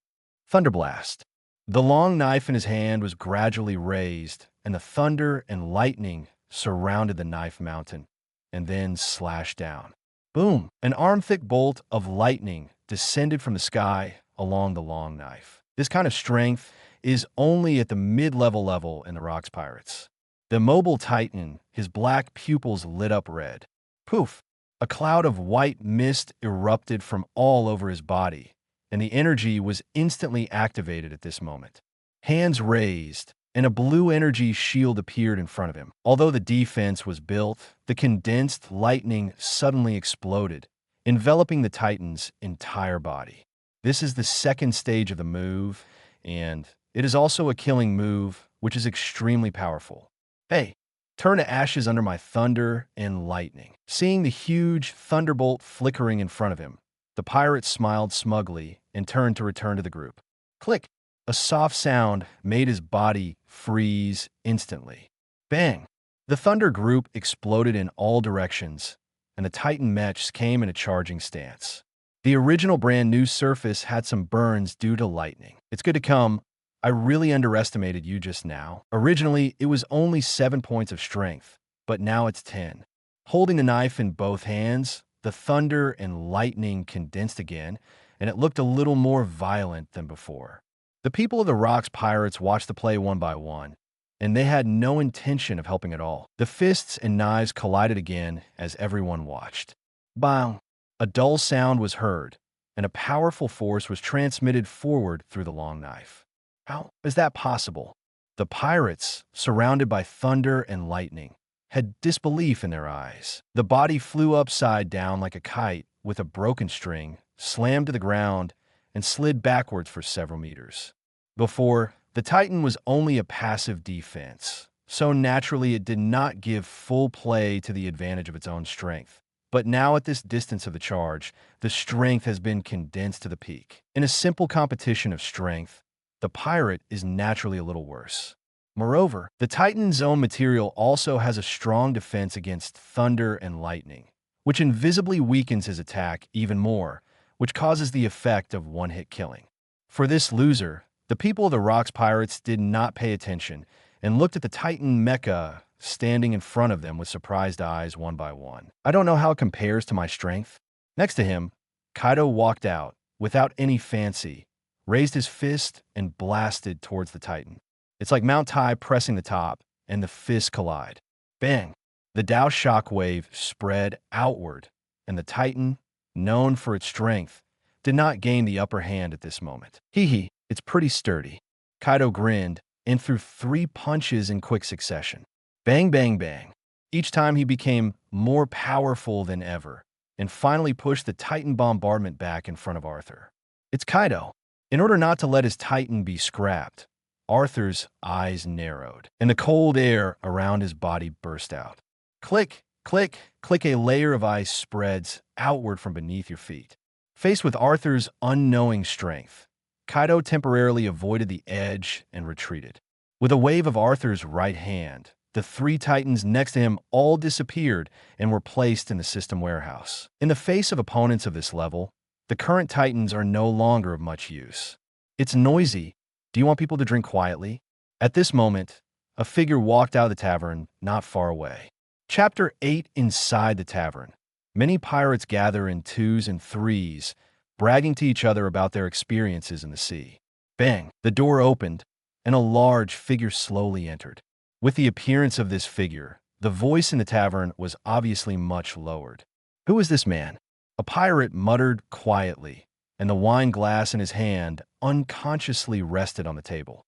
Thunderblast. The long knife in his hand was gradually raised, and the thunder and lightning surrounded the knife mountain, and then slashed down. Boom! An arm-thick bolt of lightning descended from the sky along the long knife. This kind of strength is only at the mid-level level in the Rocks Pirates. The mobile Titan, his black pupils lit up red. Poof! A cloud of white mist erupted from all over his body, and the energy was instantly activated at this moment. Hands raised, and a blue energy shield appeared in front of him. Although the defense was built, the condensed lightning suddenly exploded, enveloping the Titan's entire body. This is the second stage of the move, and it is also a killing move, which is extremely powerful. Hey, turn to ashes under my thunder and lightning. Seeing the huge thunderbolt flickering in front of him, the pirate smiled smugly and turned to return to the group. Click! A soft sound made his body freeze instantly. Bang! The thunder group exploded in all directions, and the Titan mechs came in a charging stance. The original brand new surface had some burns due to lightning. It's good to come. I really underestimated you just now. Originally, it was only 7 points of strength, but now it's 10. Holding the knife in both hands, the thunder and lightning condensed again, and it looked a little more violent than before. The people of the Rocks Pirates watched the play one by one, and they had no intention of helping at all. The fists and knives collided again as everyone watched. Bang! A dull sound was heard, and a powerful force was transmitted forward through the long knife. How is that possible? The pirates, surrounded by thunder and lightning, had disbelief in their eyes. The body flew upside down like a kite with a broken string, slammed to the ground, and slid backwards for several meters. Before, the Titan was only a passive defense, so naturally it did not give full play to the advantage of its own strength. But now at this distance of the charge, the strength has been condensed to the peak. In a simple competition of strength, the pirate is naturally a little worse. Moreover, the Titan's own material also has a strong defense against thunder and lightning, which invisibly weakens his attack even more, which causes the effect of one-hit killing. For this loser, the people of the Rocks Pirates did not pay attention and looked at the Titan mecha standing in front of them with surprised eyes one by one. I don't know how it compares to my strength. Next to him, Kaido walked out without any fancy, raised his fist and blasted towards the Titan. It's like Mount Tai pressing the top, and the fists collide. Bang! The Tao shockwave spread outward, and the Titan, known for its strength, did not gain the upper hand at this moment. Hee, it's pretty sturdy. Kaido grinned and threw 3 punches in quick succession. Bang, bang, bang. Each time he became more powerful than ever, and finally pushed the Titan bombardment back in front of Arthur. It's Kaido. In order not to let his Titan be scrapped, Arthur's eyes narrowed, and the cold air around his body burst out. Click, click, click. A layer of ice spreads outward from beneath your feet. Faced with Arthur's unknowing strength, Kaido temporarily avoided the edge and retreated. With a wave of Arthur's right hand, The 3 titans next to him all disappeared and were placed in the system warehouse. In the face of opponents of this level, the current titans are no longer of much use. It's noisy. Do you want people to drink quietly? At this moment, a figure walked out of the tavern not far away. Chapter 8. Inside the tavern. Many pirates gather in 2s and 3s, bragging to each other about their experiences in the sea. Bang! The door opened, and a large figure slowly entered. With the appearance of this figure, the voice in the tavern was obviously much lowered. Who is this man? A pirate muttered quietly, and the wine glass in his hand unconsciously rested on the table.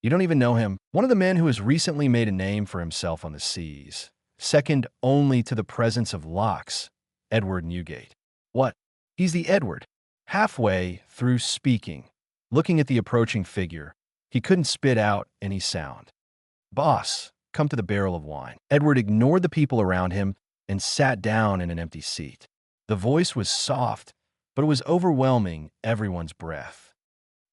You don't even know him. One of the men who has recently made a name for himself on the seas, second only to the presence of Locks, Edward Newgate. What? He's the Edward. Halfway through speaking, looking at the approaching figure, he couldn't spit out any sound. Boss, come to the barrel of wine. Edward ignored the people around him and sat down in an empty seat. The voice was soft, but it was overwhelming everyone's breath.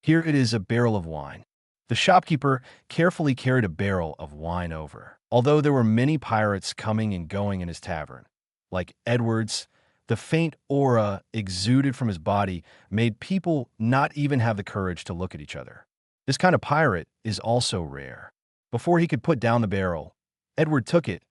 Here it is, a barrel of wine. The shopkeeper carefully carried a barrel of wine over. Although there were many pirates coming and going in his tavern, like Edward's, the faint aura exuded from his body made people not even have the courage to look at each other. This kind of pirate is also rare. Before he could put down the barrel, Edward took it,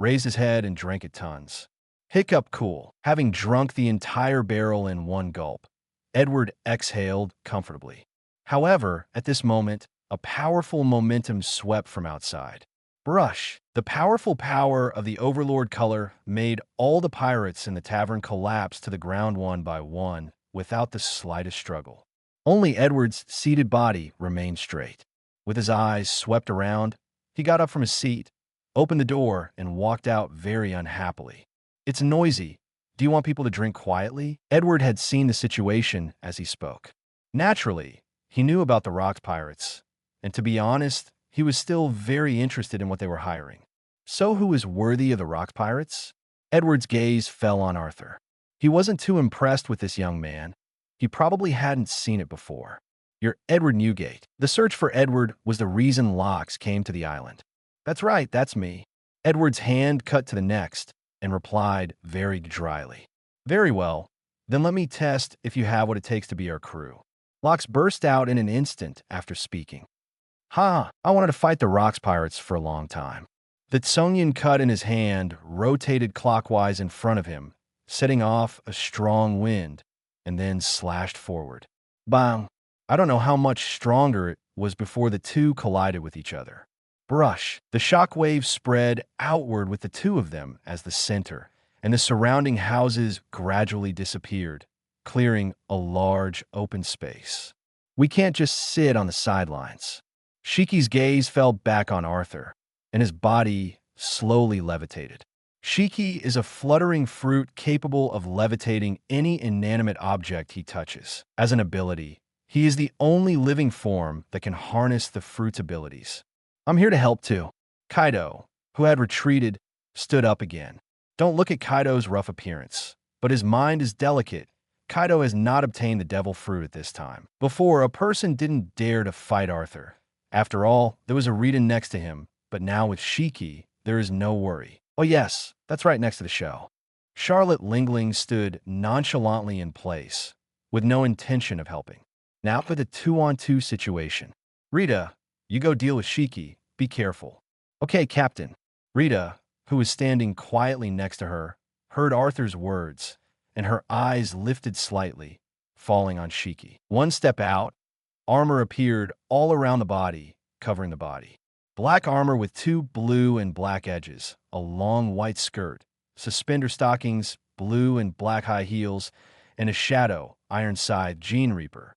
raised his head, and drank it tons. Hiccup cool. Having drunk the entire barrel in one gulp, Edward exhaled comfortably. However, at this moment, a powerful momentum swept from outside. Brush. The powerful power of the Overlord color made all the pirates in the tavern collapse to the ground one by one without the slightest struggle. Only Edward's seated body remained straight. With his eyes swept around, he got up from his seat, opened the door, and walked out very unhappily. It's noisy. Do you want people to drink quietly? Edward had seen the situation as he spoke. Naturally, he knew about the Rocks pirates, and to be honest, he was still very interested in what they were hiring. So who is worthy of the Rocks pirates? Edward's gaze fell on Arthur. He wasn't too impressed with this young man. He probably hadn't seen it before. You're Edward Newgate. The search for Edward was the reason Locks came to the island. That's right, that's me. Edward's hand cut to the next and replied very dryly. Very well, then let me test if you have what it takes to be our crew. Locks burst out in an instant after speaking. I wanted to fight the Rocks pirates for a long time. The Tsongyun cut in his hand rotated clockwise in front of him, setting off a strong wind, and then slashed forward. Bang! I don't know how much stronger it was before the two collided with each other. Brush. The shockwave spread outward with the two of them as the center, and the surrounding houses gradually disappeared, clearing a large open space. We can't just sit on the sidelines. Shiki's gaze fell back on Arthur, and his body slowly levitated. Shiki is a fluttering fruit capable of levitating any inanimate object he touches. As an ability, he is the only living form that can harness the fruit's abilities. I'm here to help too. Kaido, who had retreated, stood up again. Don't look at Kaido's rough appearance, but his mind is delicate. Kaido has not obtained the devil fruit at this time. Before, a person didn't dare to fight Arthur. After all, there was a Rita next to him, but now with Shiki, there is no worry. Oh yes, that's right next to the show. Charlotte Lingling stood nonchalantly in place, with no intention of helping. Now for the 2-on-2 situation. Rita, you go deal with Shiki. Be careful. Okay, Captain. Rita, who was standing quietly next to her, heard Arthur's words, and her eyes lifted slightly, falling on Shiki. One step out, armor appeared all around the body, covering the body. Black armor with 2 blue and black edges, a long white skirt, suspender stockings, blue and black high heels, and a shadow, iron scythe, Gene Reaper.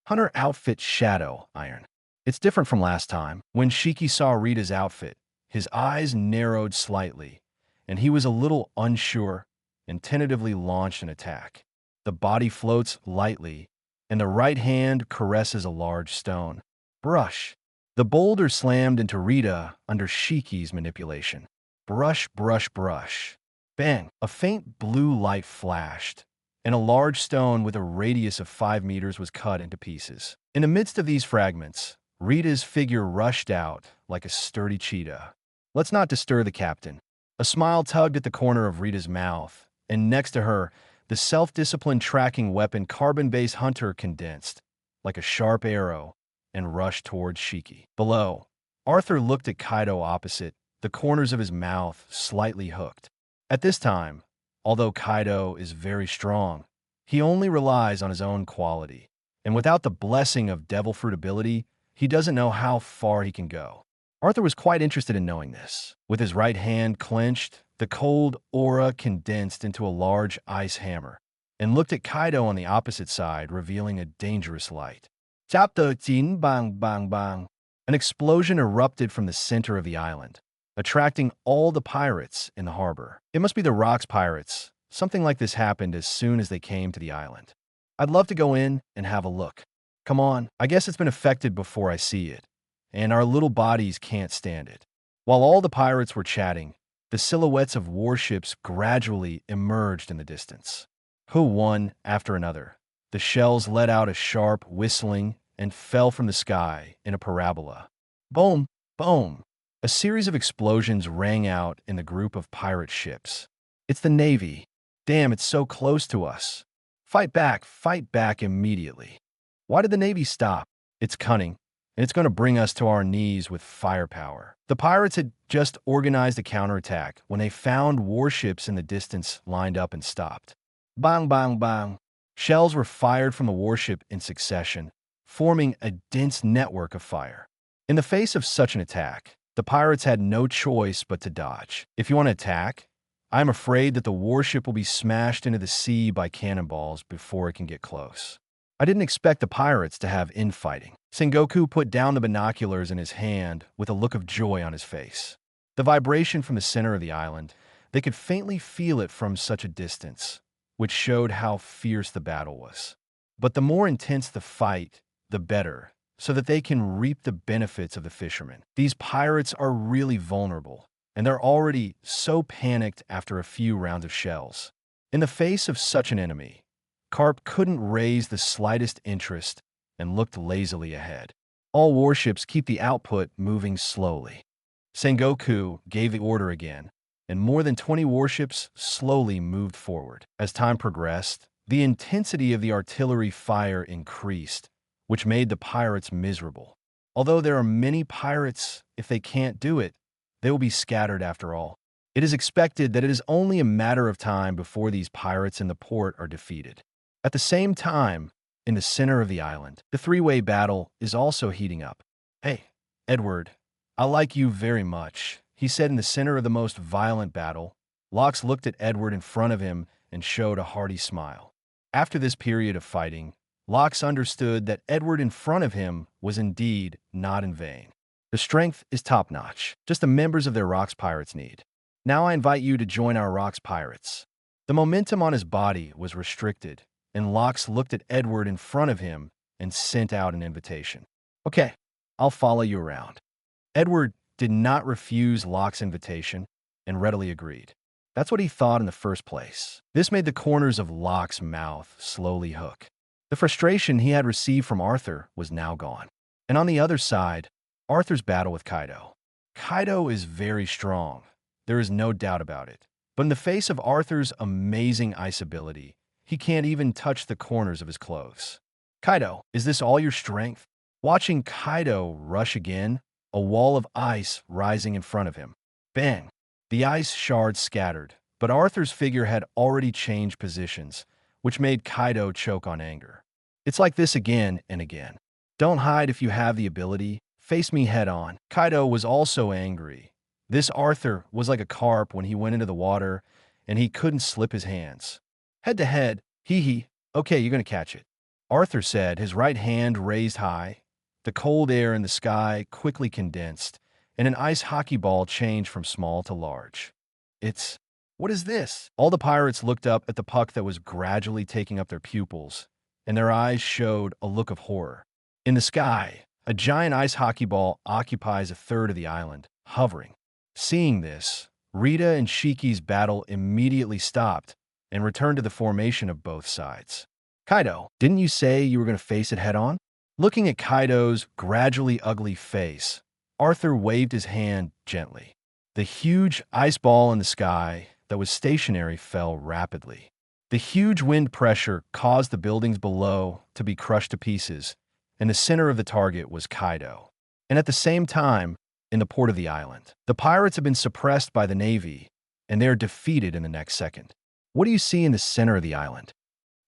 Hunter outfit shadow, iron. It's different from last time. When Shiki saw Rita's outfit, his eyes narrowed slightly, and he was a little unsure and tentatively launched an attack. The body floats lightly, and the right hand caresses a large stone. Brush. The boulder slammed into Rita under Shiki's manipulation. Brush, brush, brush. Bang! A faint blue light flashed, and a large stone with a radius of 5 meters was cut into pieces. In the midst of these fragments, Rita's figure rushed out like a sturdy cheetah. Let's not disturb the captain. A smile tugged at the corner of Rita's mouth, and next to her, the self-disciplined tracking weapon carbon-based hunter condensed, like a sharp arrow, and rushed towards Shiki. Below, Arthur looked at Kaido opposite, the corners of his mouth slightly hooked. At this time, although Kaido is very strong, he only relies on his own quality, and without the blessing of devil fruit ability, he doesn't know how far he can go. Arthur was quite interested in knowing this. With his right hand clenched, the cold aura condensed into a large ice hammer, and looked at Kaido on the opposite side, revealing a dangerous light. Chapter 13, bang, bang, bang. An explosion erupted from the center of the island, attracting all the pirates in the harbor. It must be the Rocks pirates. Something like this happened as soon as they came to the island. I'd love to go in and have a look. Come on, I guess it's been affected before I see it, and our little bodies can't stand it. While all the pirates were chatting, the silhouettes of warships gradually emerged in the distance. One after another, the shells let out a sharp whistling and fell from the sky in a parabola. Boom, boom. A series of explosions rang out in the group of pirate ships. It's the Navy. Damn, it's so close to us. Fight back immediately. Why did the Navy stop? It's cunning, and it's going to bring us to our knees with firepower. The pirates had just organized a counterattack when they found warships in the distance lined up and stopped. Bang, bang, bang. Shells were fired from the warship in succession, forming a dense network of fire. In the face of such an attack, the pirates had no choice but to dodge. If you want to attack, I'm afraid that the warship will be smashed into the sea by cannonballs before it can get close. I didn't expect the pirates to have infighting. Sengoku put down the binoculars in his hand with a look of joy on his face. The vibration from the center of the island, they could faintly feel it from such a distance, which showed how fierce the battle was. But the more intense the fight, the better, so that they can reap the benefits of the fishermen. These pirates are really vulnerable, and they're already so panicked after a few rounds of shells. In the face of such an enemy, Carp couldn't raise the slightest interest and looked lazily ahead. All warships keep the output moving slowly. Sengoku gave the order again, and more than 20 warships slowly moved forward. As time progressed, the intensity of the artillery fire increased, which made the pirates miserable. Although there are many pirates, if they can't do it, they will be scattered after all. It is expected that it is only a matter of time before these pirates in the port are defeated. At the same time, in the center of the island, the three-way battle is also heating up. Hey, Edward, I like you very much, he said in the center of the most violent battle. Locke looked at Edward in front of him and showed a hearty smile. After this period of fighting, Locke understood that Edward in front of him was indeed not in vain. The strength is top-notch, just the members of their Rocks Pirates need. Now I invite you to join our Rocks Pirates. The momentum on his body was restricted, and Locke looked at Edward in front of him and sent out an invitation. Okay, I'll follow you around. Edward did not refuse Locke's invitation and readily agreed. That's what he thought in the first place. This made the corners of Locke's mouth slowly hook. The frustration he had received from Arthur was now gone. And on the other side, Arthur's battle with Kaido. Kaido is very strong. There is no doubt about it. But in the face of Arthur's amazing ice ability, he can't even touch the corners of his clothes. Kaido, is this all your strength? Watching Kaido rush again, a wall of ice rising in front of him. Bang! The ice shards scattered, but Arthur's figure had already changed positions, which made Kaido choke on anger. It's like this again and again. Don't hide if you have the ability. Face me head on. Kaido was also angry. This Arthur was like a carp when he went into the water, and he couldn't slip his hands. Head to head, hee. Okay, you're gonna catch it. Arthur said, his right hand raised high. The cold air in the sky quickly condensed, and an ice hockey ball changed from small to large. What is this? All the pirates looked up at the puck that was gradually taking up their pupils, and their eyes showed a look of horror. In the sky, a giant ice hockey ball occupies a third of the island, hovering. Seeing this, Rita and Shiki's battle immediately stopped and returned to the formation of both sides. Kaido, didn't you say you were going to face it head-on? Looking at Kaido's gradually ugly face, Arthur waved his hand gently. The huge ice ball in the sky that was stationary fell rapidly. The huge wind pressure caused the buildings below to be crushed to pieces, and the center of the target was Kaido. And at the same time, in the port of the island, the pirates have been suppressed by the Navy, and they are defeated in the next second. What do you see in the center of the island?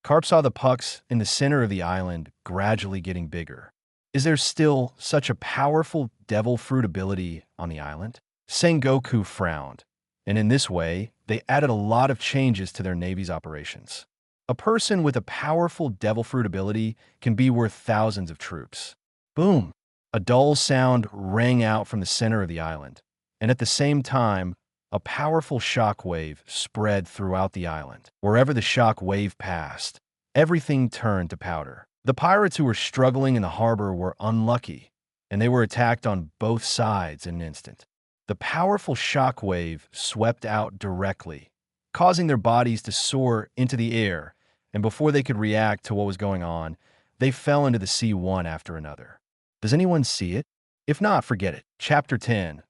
Carp saw the pucks in the center of the island gradually getting bigger. Is there still such a powerful devil fruit ability on the island? Sengoku frowned, and in this way, they added a lot of changes to their Navy's operations. A person with a powerful devil fruit ability can be worth thousands of troops. Boom! A dull sound rang out from the center of the island, and at the same time, a powerful shock wave spread throughout the island. Wherever the shock wave passed, everything turned to powder. The pirates who were struggling in the harbor were unlucky, and they were attacked on both sides in an instant. The powerful shock wave swept out directly, causing their bodies to soar into the air, and before they could react to what was going on, they fell into the sea one after another. Does anyone see it? If not, forget it. Chapter 10.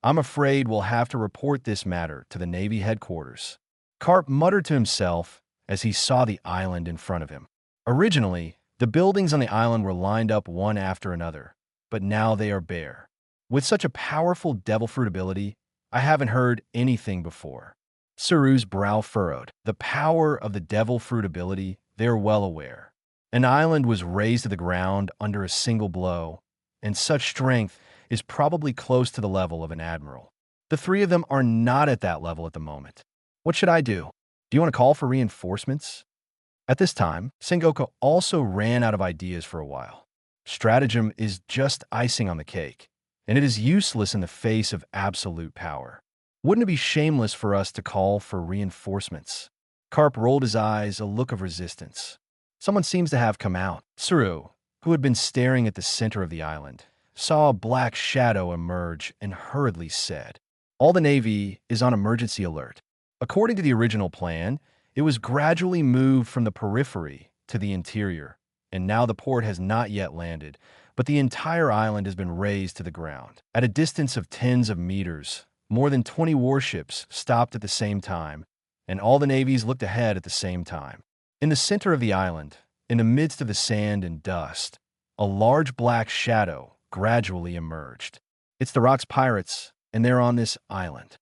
I'm afraid we'll have to report this matter to the Navy headquarters. Carp muttered to himself as he saw the island in front of him. Originally, the buildings on the island were lined up one after another, but now they are bare. With such a powerful devil fruit ability, I haven't heard anything before. Tsuru's brow furrowed. The power of the devil fruit ability, they're well aware. An island was razed to the ground under a single blow, and such strength is probably close to the level of an admiral. The three of them are not at that level at the moment. What should I do? Do you want to call for reinforcements? At this time, Sengoku also ran out of ideas for a while. Stratagem is just icing on the cake, and it is useless in the face of absolute power. Wouldn't it be shameless for us to call for reinforcements? Carp rolled his eyes, a look of resistance. Someone seems to have come out. Tsuru, who had been staring at the center of the island, saw a black shadow emerge and hurriedly said, "All the Navy is on emergency alert." According to the original plan, it was gradually moved from the periphery to the interior, and now the port has not yet landed, but the entire island has been razed to the ground. At a distance of tens of meters, more than 20 warships stopped at the same time, and all the navies looked ahead at the same time. In the center of the island, in the midst of the sand and dust, a large black shadow gradually emerged. It's the Rock's pirates, and they're on this island.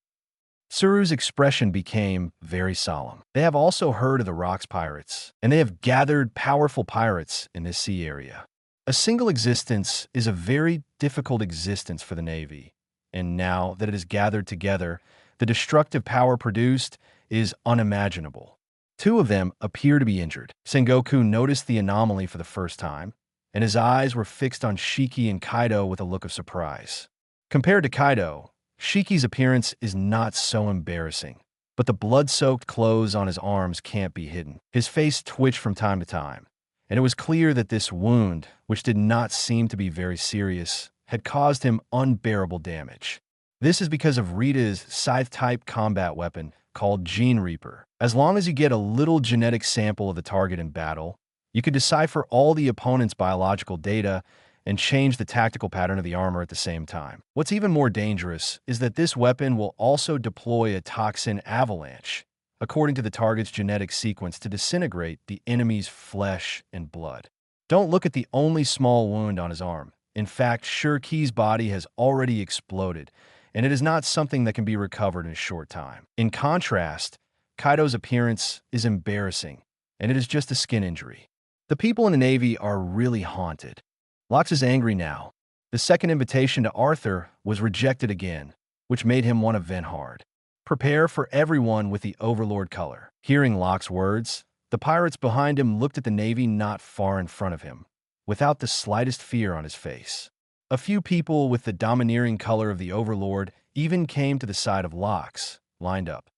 Tsuru's expression became very solemn. They have also heard of the Rock's pirates, and they have gathered powerful pirates in this sea area. A single existence is a very difficult existence for the Navy, and now that it is gathered together, the destructive power produced is unimaginable. Two of them appear to be injured. Sengoku noticed the anomaly for the first time, and his eyes were fixed on Shiki and Kaido with a look of surprise. Compared to Kaido, Shiki's appearance is not so embarrassing, but the blood-soaked clothes on his arms can't be hidden. His face twitched from time to time, and it was clear that this wound, which did not seem to be very serious, had caused him unbearable damage. This is because of Rita's scythe-type combat weapon called Gene Reaper. As long as you get a little genetic sample of the target in battle, you can decipher all the opponent's biological data and change the tactical pattern of the armor at the same time. What's even more dangerous is that this weapon will also deploy a toxin avalanche, according to the target's genetic sequence, to disintegrate the enemy's flesh and blood. Don't look at the only small wound on his arm. In fact, Shirki's body has already exploded, and it is not something that can be recovered in a short time. In contrast, Kaido's appearance is embarrassing, and it is just a skin injury. The people in the Navy are really haunted. Locks is angry now. The second invitation to Arthur was rejected again, which made him want to vent hard. Prepare for everyone with the Overlord color. Hearing Locke's words, the pirates behind him looked at the Navy not far in front of him, without the slightest fear on his face. A few people with the domineering color of the Overlord even came to the side of Locke's, lined up.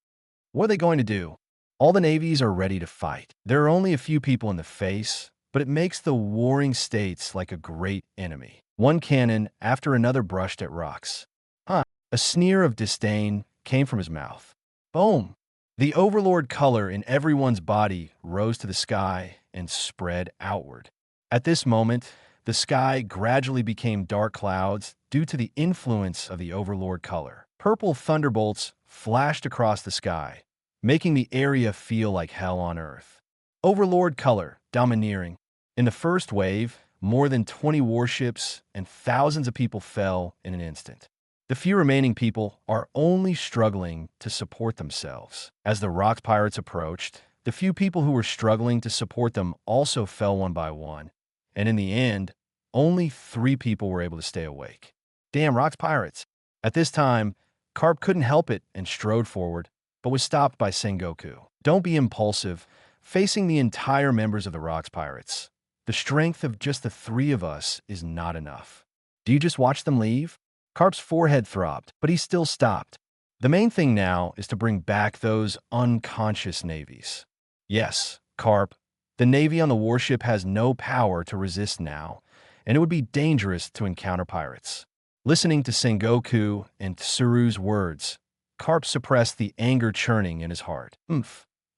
What are they going to do? All the navies are ready to fight. There are only a few people in the face, but it makes the warring states like a great enemy. One cannon after another brushed at Rocks. A sneer of disdain came from his mouth. Boom! The Overlord color in everyone's body rose to the sky and spread outward. At this moment, the sky gradually became dark clouds due to the influence of the Overlord color. Purple thunderbolts flashed across the sky, making the area feel like hell on Earth. Overlord color, domineering. In the first wave, more than 20 warships and thousands of people fell in an instant. The few remaining people are only struggling to support themselves. As the Rocks pirates approached, the few people who were struggling to support them also fell one by one, and in the end, only 3 people were able to stay awake. Damn Rocks pirates! At this time, Carp couldn't help it and strode forward, but was stopped by Sengoku. Don't be impulsive, facing the entire members of the Rocks pirates. The strength of just the 3 of us is not enough. Do you just watch them leave? Carp's forehead throbbed, but he still stopped. The main thing now is to bring back those unconscious navies. Yes, Carp, the navy on the warship has no power to resist now, and it would be dangerous to encounter pirates. Listening to Sengoku and Tsuru's words, Carp suppressed the anger churning in his heart.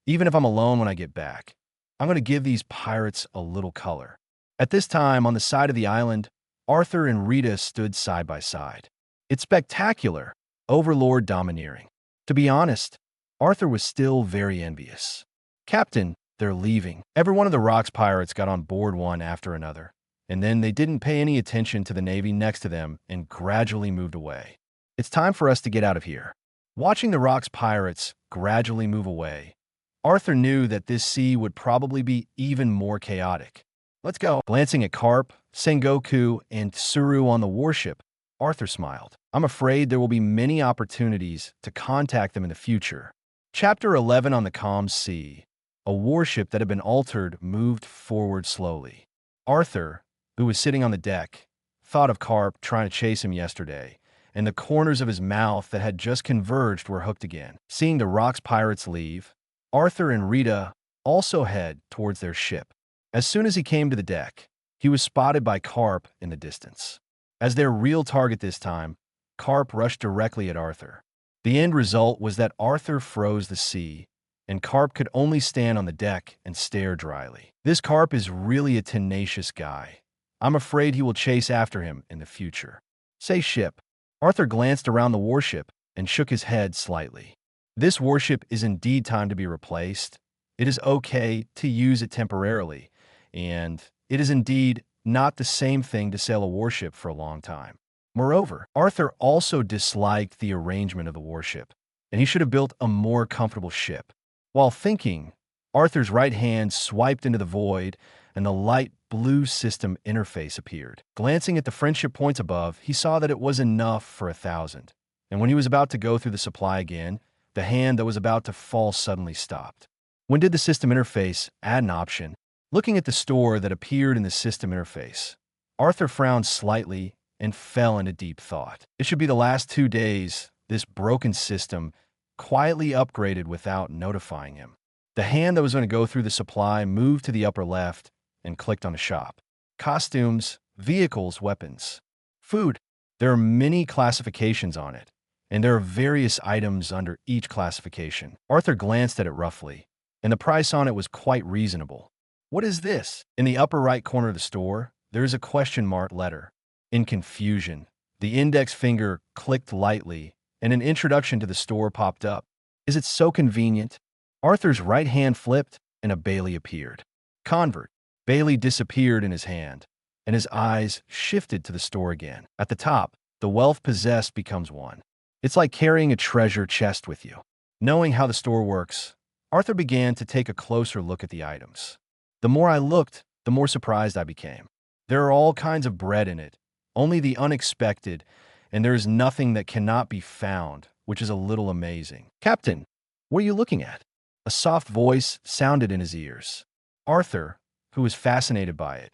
Even if I'm alone when I get back, I'm going to give these pirates a little color. At this time, on the side of the island, Arthur and Rita stood side by side. It's spectacular, Overlord domineering. To be honest, Arthur was still very envious. Captain, they're leaving. Every one of the Rocks pirates got on board one after another, and then they didn't pay any attention to the navy next to them and gradually moved away. It's time for us to get out of here. Watching the Rocks pirates gradually move away, Arthur knew that this sea would probably be even more chaotic. Let's go. Glancing at Carp, Sengoku, and Tsuru on the warship, Arthur smiled. I'm afraid there will be many opportunities to contact them in the future. Chapter 11 on the calm sea. A warship that had been altered moved forward slowly. Arthur, who was sitting on the deck, thought of Carp trying to chase him yesterday, and the corners of his mouth that had just converged were hooked again. Seeing the Rocks pirates leave, Arthur and Rita also head towards their ship. As soon as he came to the deck, he was spotted by Carp in the distance. As their real target this time, Carp rushed directly at Arthur. The end result was that Arthur froze the sea, and Carp could only stand on the deck and stare dryly. This Carp is really a tenacious guy. I'm afraid he will chase after him in the future. Say ship. Arthur glanced around the warship and shook his head slightly. This warship is indeed time to be replaced. It is okay to use it temporarily, and it is indeed not the same thing to sail a warship for a long time. Moreover, Arthur also disliked the arrangement of the warship, and he should have built a more comfortable ship. While thinking, Arthur's right hand swiped into the void, and the light blue system interface appeared. Glancing at the friendship points above, he saw that it was enough for 1,000. And when he was about to go through the supply again, the hand that was about to fall suddenly stopped. When did the system interface add an option? Looking at the store that appeared in the system interface, Arthur frowned slightly and fell into deep thought. It should be the last 2 days this broken system quietly upgraded without notifying him. The hand that was going to go through the supply moved to the upper left and clicked on a shop. Costumes, vehicles, weapons, food. There are many classifications on it, and there are various items under each classification. Arthur glanced at it roughly, and the price on it was quite reasonable. What is this? In the upper right corner of the store, there is a question mark letter. In confusion, the index finger clicked lightly, and an introduction to the store popped up. Is it so convenient? Arthur's right hand flipped, and a Bailey appeared. Convert. Bailey disappeared in his hand, and his eyes shifted to the store again. At the top, the wealth possessed becomes 1. It's like carrying a treasure chest with you. Knowing how the store works, Arthur began to take a closer look at the items. The more I looked, the more surprised I became. There are all kinds of bread in it, only the unexpected, and there is nothing that cannot be found, which is a little amazing. Captain, what are you looking at? A soft voice sounded in his ears. Arthur, who was fascinated by it,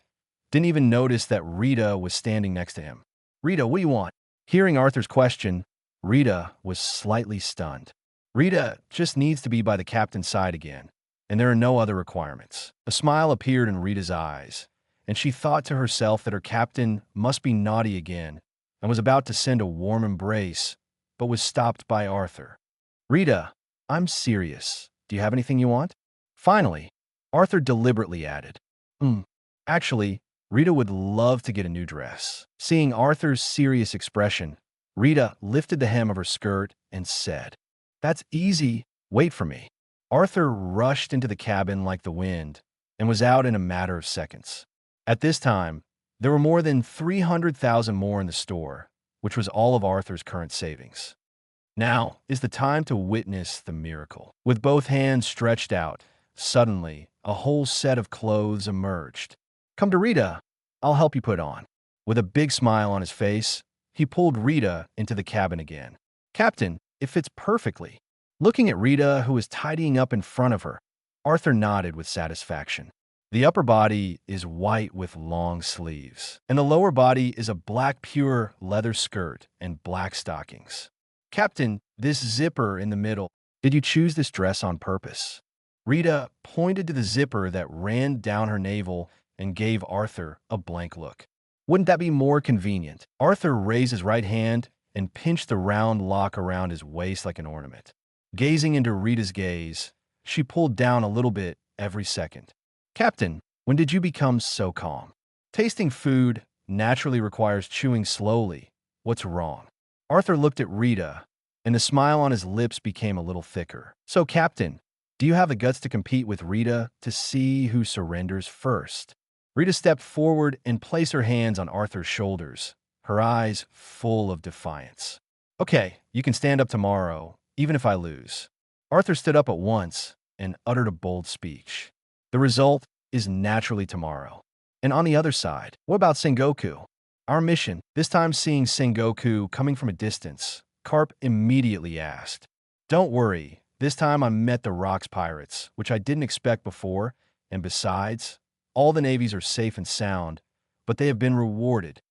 didn't even notice that Rita was standing next to him. Rita, what do you want? Hearing Arthur's question, Rita was slightly stunned. Rita just needs to be by the captain's side again, and there are no other requirements. A smile appeared in Rita's eyes, and she thought to herself that her captain must be naughty again and was about to send a warm embrace, but was stopped by Arthur. Rita, I'm serious. Do you have anything you want? Finally, Arthur deliberately added, Actually, Rita would love to get a new dress. Seeing Arthur's serious expression, Rita lifted the hem of her skirt and said, "That's easy. Wait for me." Arthur rushed into the cabin like the wind and was out in a matter of seconds. At this time, there were more than 300,000 more in the store, which was all of Arthur's current savings. Now is the time to witness the miracle. With both hands stretched out, suddenly, a whole set of clothes emerged. "Come to Rita. I'll help you put on." With a big smile on his face, he pulled Rita into the cabin again. "Captain, it fits perfectly." Looking at Rita, who was tidying up in front of her, Arthur nodded with satisfaction. The upper body is white with long sleeves, and the lower body is a black pure leather skirt and black stockings. "Captain, this zipper in the middle, did you choose this dress on purpose?" Rita pointed to the zipper that ran down her navel and gave Arthur a blank look. "Wouldn't that be more convenient?" Arthur raised his right hand and pinched the round lock around his waist like an ornament. Gazing into Rita's gaze, she pulled down a little bit every second. "Captain, when did you become so calm?" "Tasting food naturally requires chewing slowly. What's wrong?" Arthur looked at Rita, and the smile on his lips became a little thicker. "So, Captain, do you have the guts to compete with Rita to see who surrenders first?" Rita stepped forward and placed her hands on Arthur's shoulders, her eyes full of defiance. "Okay, you can stand up tomorrow, even if I lose." Arthur stood up at once and uttered a bold speech. "The result is naturally tomorrow." And on the other side, what about Sengoku? Our mission, this time seeing Sengoku coming from a distance, Carp immediately asked. "Don't worry, this time I met the Rocks pirates, which I didn't expect before, and besides, all the navies are safe and sound, but they have been rewarded.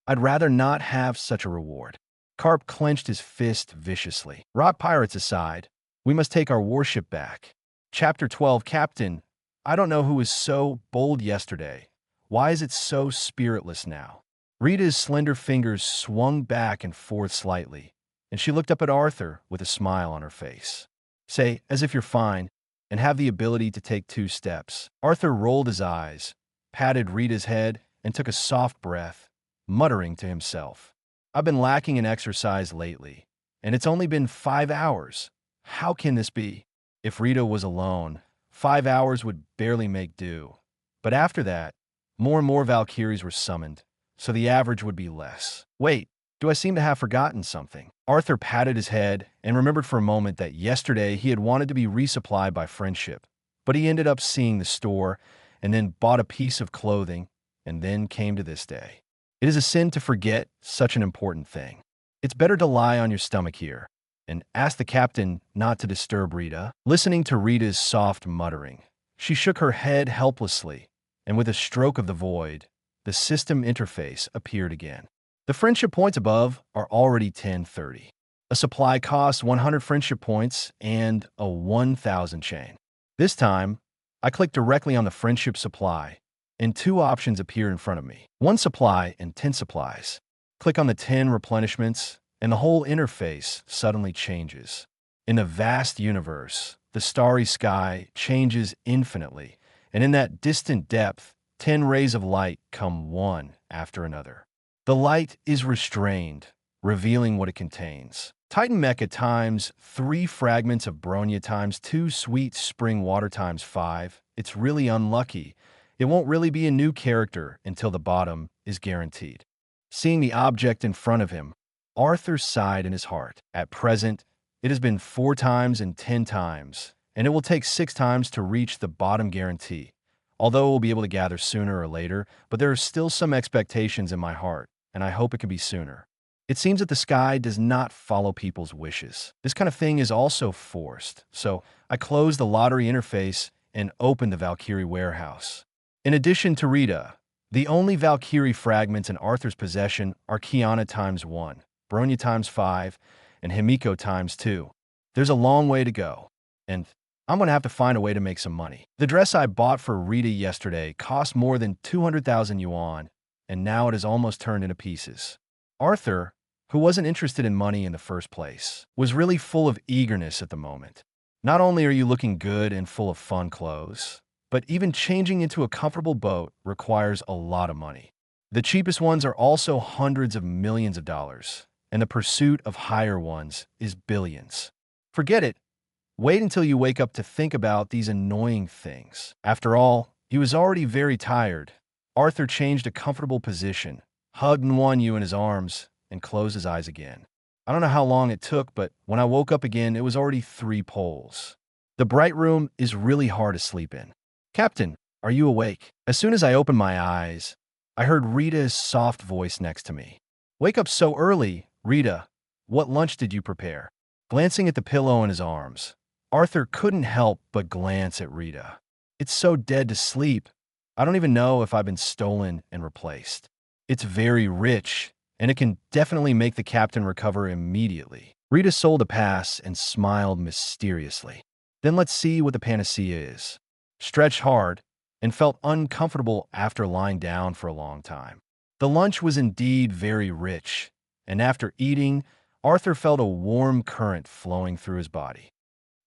I'd rather not have such a reward." Carp clenched his fist viciously. "Rock pirates aside, we must take our warship back." Chapter 12. Captain, I don't know who was so bold yesterday. Why is it so spiritless now? Rita's slender fingers swung back and forth slightly, and she looked up at Arthur with a smile on her face. "Say, as if you're fine, and have the ability to take 2 steps." Arthur rolled his eyes, patted Rita's head, and took a soft breath, muttering to himself. "I've been lacking in exercise lately, and it's only been 5 hours. How can this be?" If Rita was alone, 5 hours would barely make do. But after that, more and more Valkyries were summoned, so the average would be less. "Wait, do I seem to have forgotten something?" Arthur patted his head and remembered for a moment that yesterday he had wanted to be resupplied by friendship, but he ended up seeing the store and then bought a piece of clothing and then came to this day. It is a sin to forget such an important thing. It's better to lie on your stomach here and ask the captain not to disturb Rita. Listening to Rita's soft muttering, she shook her head helplessly, and with a stroke of the void, the system interface appeared again. The friendship points above are already 1030. A supply costs 100 friendship points and a 1,000 chain. This time, I click directly on the friendship supply, and 2 options appear in front of me. 1 supply and 10 supplies. Click on the 10 replenishments, and the whole interface suddenly changes. In the vast universe, the starry sky changes infinitely, and in that distant depth, 10 rays of light come one after another. The light is restrained, revealing what it contains. Titan Mecha times 3 fragments of Bronya times 2 sweet spring water times 5. It's really unlucky. It won't really be a new character until the bottom is guaranteed. Seeing the object in front of him, Arthur sighed in his heart. At present, it has been 4 times and 10 times, and it will take 6 times to reach the bottom guarantee. Although we'll be able to gather sooner or later, but there are still some expectations in my heart, and I hope it can be sooner. It seems that the sky does not follow people's wishes. This kind of thing is also forced, so I close the lottery interface and open the Valkyrie warehouse. In addition to Rita, the only Valkyrie fragments in Arthur's possession are Kiana times 1, Bronya times 5, and Himiko times 2. There's a long way to go, and I'm going to have to find a way to make some money. The dress I bought for Rita yesterday cost more than 200,000 yuan, and now it is almost turned into pieces. Arthur, who wasn't interested in money in the first place, was really full of eagerness at the moment. Not only are you looking good and full of fun clothes, but even changing into a comfortable boat requires a lot of money. The cheapest ones are also hundreds of millions of dollars, and the pursuit of higher ones is billions. Forget it. Wait until you wake up to think about these annoying things. After all, he was already very tired. Arthur changed a comfortable position, hugged and won you in his arms, and closed his eyes again. I don't know how long it took, but when I woke up again, it was already 3 poles. The bright room is really hard to sleep in. Captain, are you awake? As soon as I opened my eyes, I heard Rita's soft voice next to me. Wake up so early, Rita. What lunch did you prepare? Glancing at the pillow in his arms, Arthur couldn't help but glance at Rita. It's so dead to sleep. I don't even know if I've been stolen and replaced. It's very rich, and it can definitely make the captain recover immediately. Rita sold a pass and smiled mysteriously. Then let's see what the panacea is. Stretched hard and felt uncomfortable after lying down for a long time. The lunch was indeed very rich, and after eating, Arthur felt a warm current flowing through his body.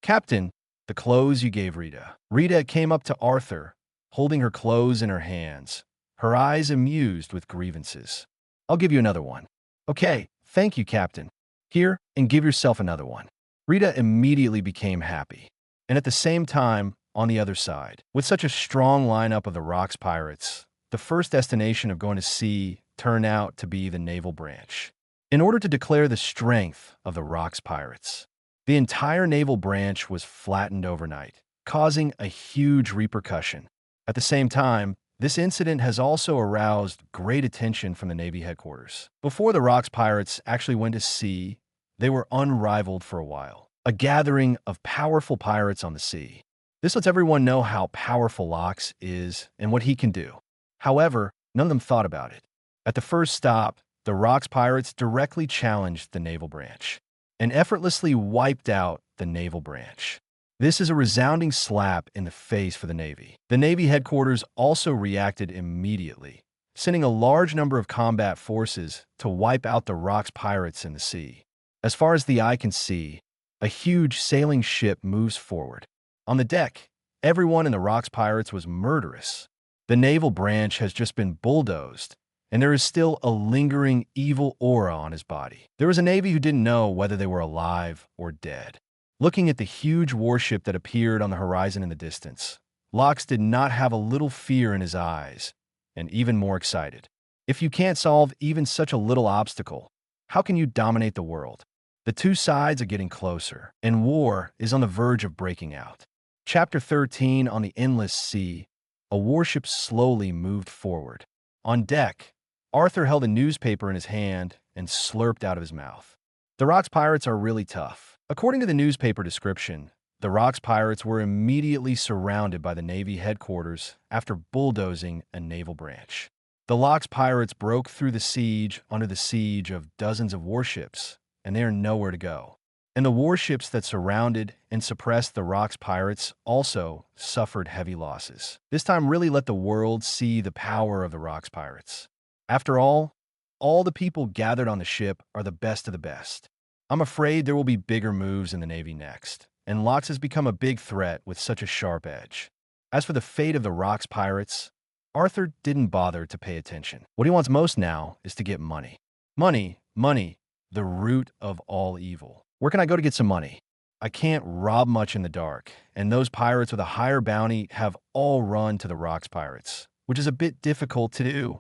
Captain, the clothes you gave Rita. Rita came up to Arthur, holding her clothes in her hands, her eyes amused with grievances. I'll give you another one. Okay, thank you, Captain. Here, and give yourself another one. Rita immediately became happy. And at the same time, on the other side, with such a strong lineup of the Rocks pirates, the first destination of going to sea turned out to be the naval branch. In order to declare the strength of the Rocks pirates, the entire naval branch was flattened overnight, causing a huge repercussion. At the same time, this incident has also aroused great attention from the Navy headquarters. Before the Rocks pirates actually went to sea, they were unrivaled for a while, a gathering of powerful pirates on the sea. This lets everyone know how powerful Locks is and what he can do. However, none of them thought about it. At the first stop, the Rocks pirates directly challenged the naval branch and effortlessly wiped out the naval branch. This is a resounding slap in the face for the Navy. The Navy headquarters also reacted immediately, sending a large number of combat forces to wipe out the Rocks pirates in the sea. As far as the eye can see, a huge sailing ship moves forward. On the deck, everyone in the Rocks pirates was murderous. The naval branch has just been bulldozed, and there is still a lingering evil aura on his body. There was a Navy who didn't know whether they were alive or dead. Looking at the huge warship that appeared on the horizon in the distance, Locks did not have a little fear in his eyes, and even more excited. If you can't solve even such a little obstacle, how can you dominate the world? The two sides are getting closer, and war is on the verge of breaking out. Chapter 13 on the Endless Sea, a warship slowly moved forward. On deck, Arthur held a newspaper in his hand and slurped out of his mouth. The Rocks pirates are really tough. According to the newspaper description, the Rocks pirates were immediately surrounded by the Navy headquarters after bulldozing a naval branch. The Rocks pirates broke through the siege under the siege of dozens of warships, and they are nowhere to go. And the warships that surrounded and suppressed the Rocks pirates also suffered heavy losses. This time really let the world see the power of the Rocks pirates. After all the people gathered on the ship are the best of the best. I'm afraid there will be bigger moves in the Navy next, and Locks has become a big threat with such a sharp edge. As for the fate of the Rocks pirates, Arthur didn't bother to pay attention. What he wants most now is to get money. Money, money, the root of all evil. Where can I go to get some money? I can't rob much in the dark, and those pirates with a higher bounty have all run to the Rocks pirates, which is a bit difficult to do.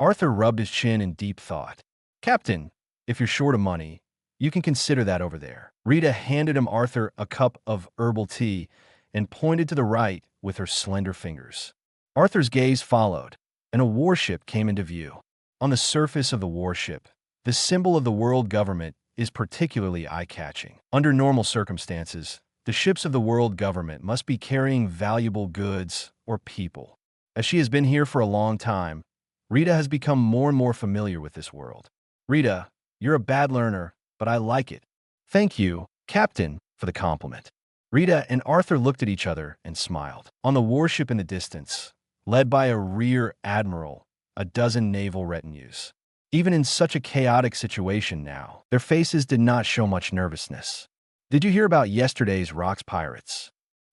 Arthur rubbed his chin in deep thought. Captain, if you're short of money, you can consider that over there. Rita handed Arthur a cup of herbal tea and pointed to the right with her slender fingers. Arthur's gaze followed, and a warship came into view. On the surface of the warship, the symbol of the world government is particularly eye-catching. Under normal circumstances, the ships of the world government must be carrying valuable goods or people. As she has been here for a long time, Rita has become more and more familiar with this world. Rita, you're a bad learner, but I like it. Thank you, Captain, for the compliment. Rita and Arthur looked at each other and smiled. On the warship in the distance, led by a rear admiral, a dozen naval retinues. Even in such a chaotic situation now, their faces did not show much nervousness. Did you hear about yesterday's Rocks pirates?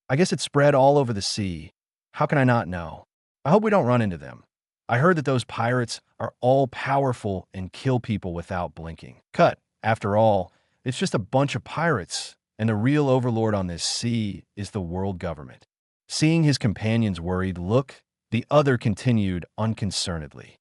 I guess it spread all over the sea. How can I not know? I hope we don't run into them. I heard that those pirates are all powerful and kill people without blinking. Cut. After all, it's just a bunch of pirates, and the real overlord on this sea is the world government. Seeing his companion's worried look, the other continued unconcernedly.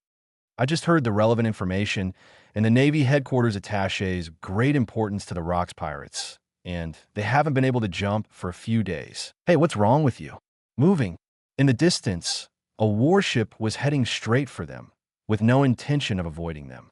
I just heard the relevant information, and the Navy headquarters attache's great importance to the Rocks pirates, and they haven't been able to jump for a few days. Hey, what's wrong with you? Moving. In the distance, a warship was heading straight for them, with no intention of avoiding them.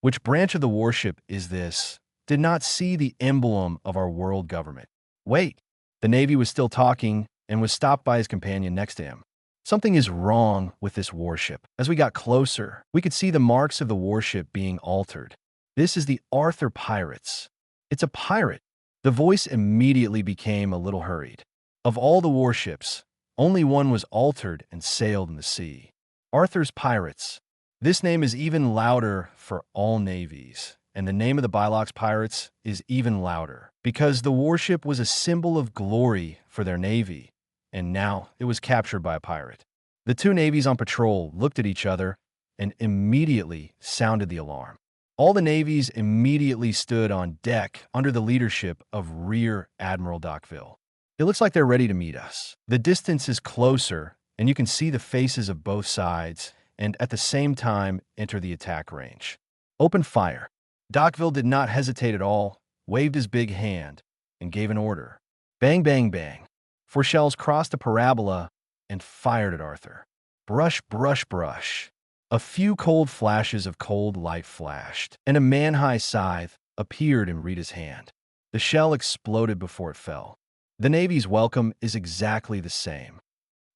Which branch of the warship is this? Did not see the emblem of our world government. Wait. The Navy was still talking and was stopped by his companion next to him. Something is wrong with this warship. As we got closer, we could see the marks of the warship being altered. This is the Arthur pirates. It's a pirate. The voice immediately became a little hurried. Of all the warships, only one was altered and sailed in the sea. Arthur's pirates. This name is even louder for all navies, and the name of the Bilox pirates is even louder, because the warship was a symbol of glory for their navy, and now it was captured by a pirate. The two navies on patrol looked at each other and immediately sounded the alarm. All the navies immediately stood on deck under the leadership of Rear Admiral Dockville. It looks like they're ready to meet us. The distance is closer, and you can see the faces of both sides, and at the same time enter the attack range. Open fire. Dockville did not hesitate at all, waved his big hand, and gave an order. Bang, bang, bang. 4 shells crossed a parabola and fired at Arthur. Brush, brush, brush. A few cold flashes of cold light flashed, and a man-high scythe appeared in Rita's hand. The shell exploded before it fell. The Navy's welcome is exactly the same.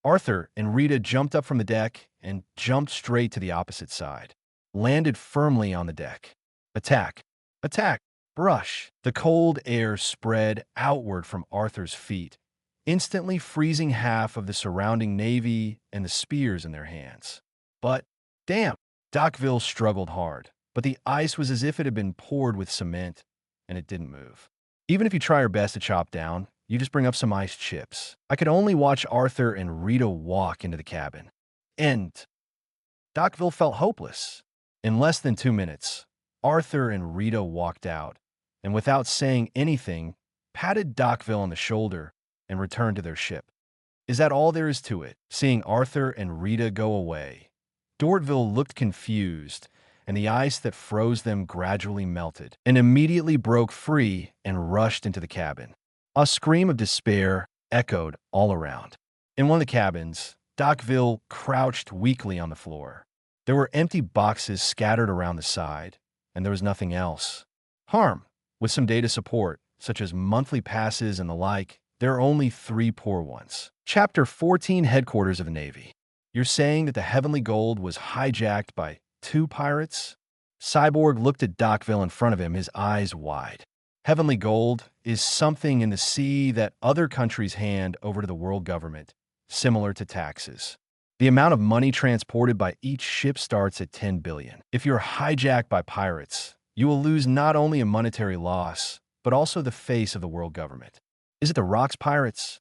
Arthur and Rita jumped up from the deck and jumped straight to the opposite side, landed firmly on the deck. Attack! Attack! Brush! The cold air spread outward from Arthur's feet, instantly freezing half of the surrounding navy and the spears in their hands. But, damn! Dockville struggled hard, but the ice was as if it had been poured with cement, and it didn't move. Even if you try your best to chop down, you just bring up some ice chips. I could only watch Arthur and Rita walk into the cabin. End. Dockville felt hopeless. In less than 2 minutes, Arthur and Rita walked out, and without saying anything, patted Dockville on the shoulder and returned to their ship. Is that all there is to it? Seeing Arthur and Rita go away, Dortville looked confused, and the ice that froze them gradually melted and immediately broke free and rushed into the cabin. A scream of despair echoed all around. In one of the cabins, Dockville crouched weakly on the floor. There were empty boxes scattered around the side, and there was nothing else. Harm, with some data support, such as monthly passes and the like, there are only 3 poor ones. Chapter 14, Headquarters of the Navy. You're saying that the Heavenly Gold was hijacked by 2 pirates? Cyborg looked at Dockville in front of him, his eyes wide. Heavenly Gold is something in the sea that other countries hand over to the world government, similar to taxes. The amount of money transported by each ship starts at 10 billion. If you're hijacked by pirates, you will lose not only a monetary loss, but also the face of the world government. Is it the Rocks pirates?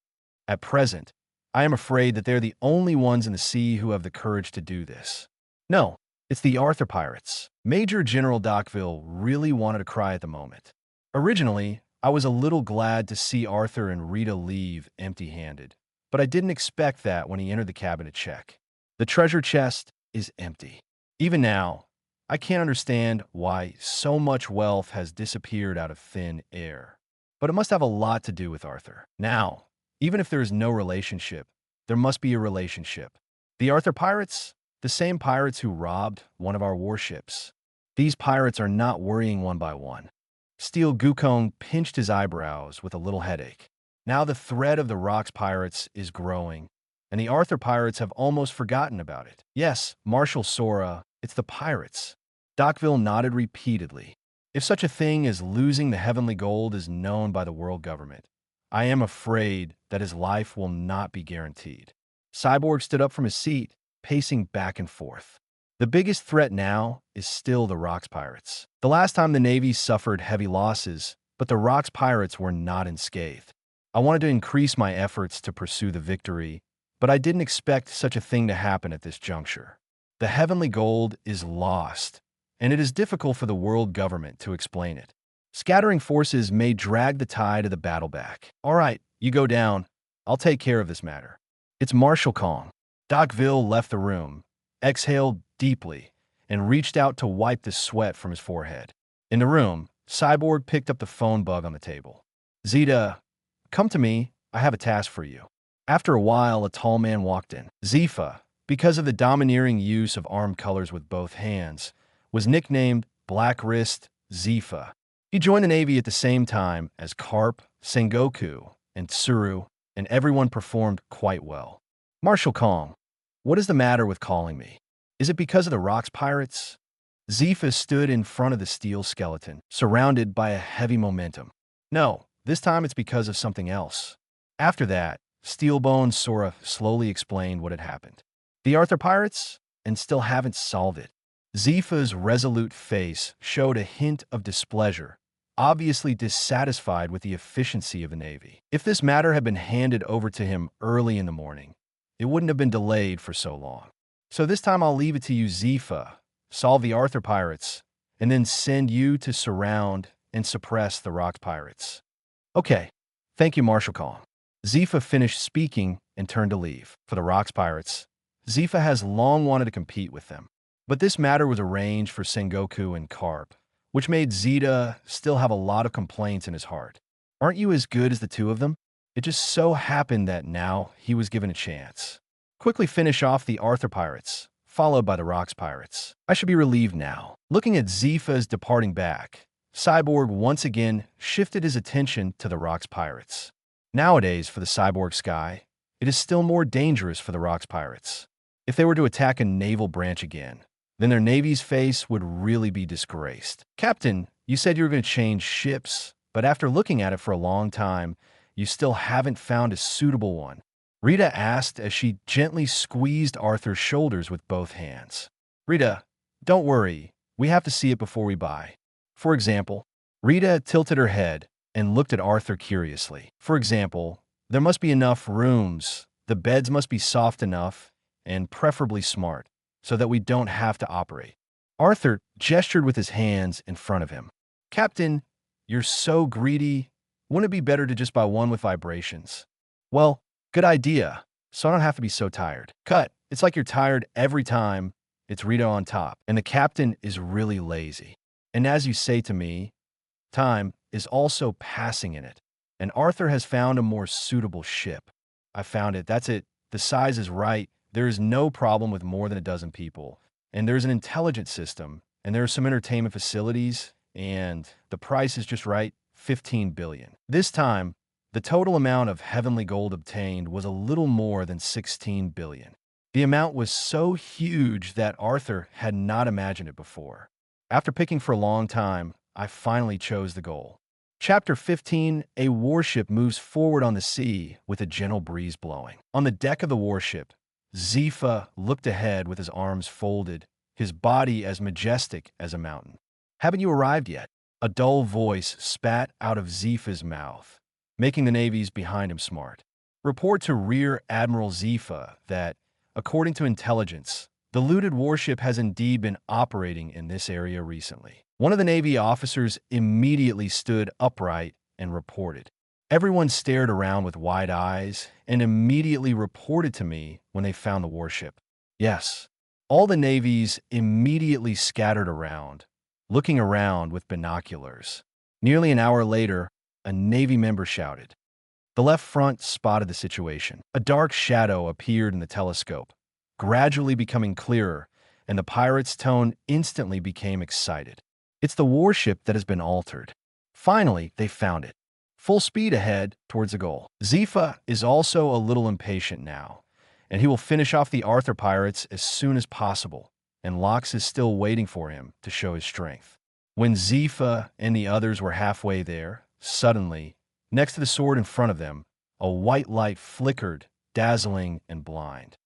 At present, I am afraid that they're the only ones in the sea who have the courage to do this. No, it's the Arthur pirates. Major General Dockville really wanted to cry at the moment. Originally, I was a little glad to see Arthur and Rita leave empty-handed, but I didn't expect that when he entered the cabin to check. The treasure chest is empty. Even now, I can't understand why so much wealth has disappeared out of thin air. But it must have a lot to do with Arthur. Now, even if there is no relationship, there must be a relationship. The Arthur pirates? The same pirates who robbed one of our warships. These pirates are not worrying one by one. Steel Gukong pinched his eyebrows with a little headache. Now the threat of the Rocks pirates is growing, and the Arthur pirates have almost forgotten about it. Yes, Marshal Sora, it's the pirates. Dockville nodded repeatedly. If such a thing as losing the Heavenly Gold is known by the world government, I am afraid that his life will not be guaranteed. Cyborg stood up from his seat, pacing back and forth. The biggest threat now is still the Rocks pirates. The last time the Navy suffered heavy losses, but the Rocks pirates were not unscathed. I wanted to increase my efforts to pursue the victory, but I didn't expect such a thing to happen at this juncture. The Heavenly Gold is lost, and it is difficult for the world government to explain it. Scattering forces may drag the tide of the battle back. All right, you go down. I'll take care of this matter. It's Marshal Kong. Docville left the room, exhaled deeply, and reached out to wipe the sweat from his forehead. In the room, Cyborg picked up the phone bug on the table. Zeta, come to me. I have a task for you. After a while, a tall man walked in. Zifa, because of the domineering use of arm colors with both hands, was nicknamed Black Wrist Zifa. He joined the Navy at the same time as Karp, Sengoku, and Tsuru, and everyone performed quite well. Marshal Kong, what is the matter with calling me? Is it because of the Rocks pirates? Zifa stood in front of the steel skeleton, surrounded by a heavy momentum. No, this time it's because of something else. After that, Steelbone Sora slowly explained what had happened. The Arthur pirates? And still haven't solved it. Zifa's resolute face showed a hint of displeasure, obviously dissatisfied with the efficiency of the Navy. If this matter had been handed over to him early in the morning, it wouldn't have been delayed for so long. So this time I'll leave it to you, Zifa. Solve the Arthur pirates, and then send you to surround and suppress the Rock pirates. Okay, thank you, Marshal Kong. Zifa finished speaking and turned to leave. For the Rocks pirates, Zifa has long wanted to compete with them. But this matter was arranged for Sengoku and Karp, which made Zeta still have a lot of complaints in his heart. Aren't you as good as the two of them? It just so happened that now he was given a chance. Quickly finish off the Arthur pirates, followed by the Rocks pirates. I should be relieved now. Looking at Zifa's departing back, Cyborg once again shifted his attention to the Rocks pirates. Nowadays, for the Cyborg Sky, it is still more dangerous for the Rocks pirates. If they were to attack a naval branch again, then their Navy's face would really be disgraced. Captain, you said you were going to change ships, but after looking at it for a long time, you still haven't found a suitable one. Rita asked as she gently squeezed Arthur's shoulders with both hands. Rita, don't worry. We have to see it before we buy. For example, Rita tilted her head and looked at Arthur curiously. For example, there must be enough rooms, the beds must be soft enough, and preferably smart, so that we don't have to operate. Arthur gestured with his hands in front of him. Captain, you're so greedy. Wouldn't it be better to just buy one with vibrations? Well, good idea, so I don't have to be so tired. Cut. It's like you're tired every time it's Rita on top, and the captain is really lazy. And as you say to me, time is also passing in it, and Arthur has found a more suitable ship. I found it. That's it. The size is right. There is no problem with more than a dozen people, and there's an intelligent system, and there are some entertainment facilities, and the price is just right, 15 billion. This time, the total amount of heavenly gold obtained was a little more than 16 billion. The amount was so huge that Arthur had not imagined it before. After picking for a long time, I finally chose the goal. Chapter 15, a warship moves forward on the sea with a gentle breeze blowing. On the deck of the warship, Zifa looked ahead with his arms folded, his body as majestic as a mountain. Haven't you arrived yet? A dull voice spat out of Zifa's mouth, making the navies behind him smart. Report to Rear Admiral Zifa that, according to intelligence, the looted warship has indeed been operating in this area recently. One of the Navy officers immediately stood upright and reported. Everyone stared around with wide eyes and immediately reported to me when they found the warship. Yes, all the navies immediately scattered around, looking around with binoculars. Nearly an hour later, a Navy member shouted. The left front spotted the situation. A dark shadow appeared in the telescope, gradually becoming clearer, and the pirate's tone instantly became excited. It's the warship that has been altered. Finally, they found it. Full speed ahead towards the goal. Zifa is also a little impatient now, and he will finish off the Arthur pirates as soon as possible, and Lox is still waiting for him to show his strength. When Zifa and the others were halfway there, suddenly, next to the sword in front of them, a white light flickered, dazzling and blind.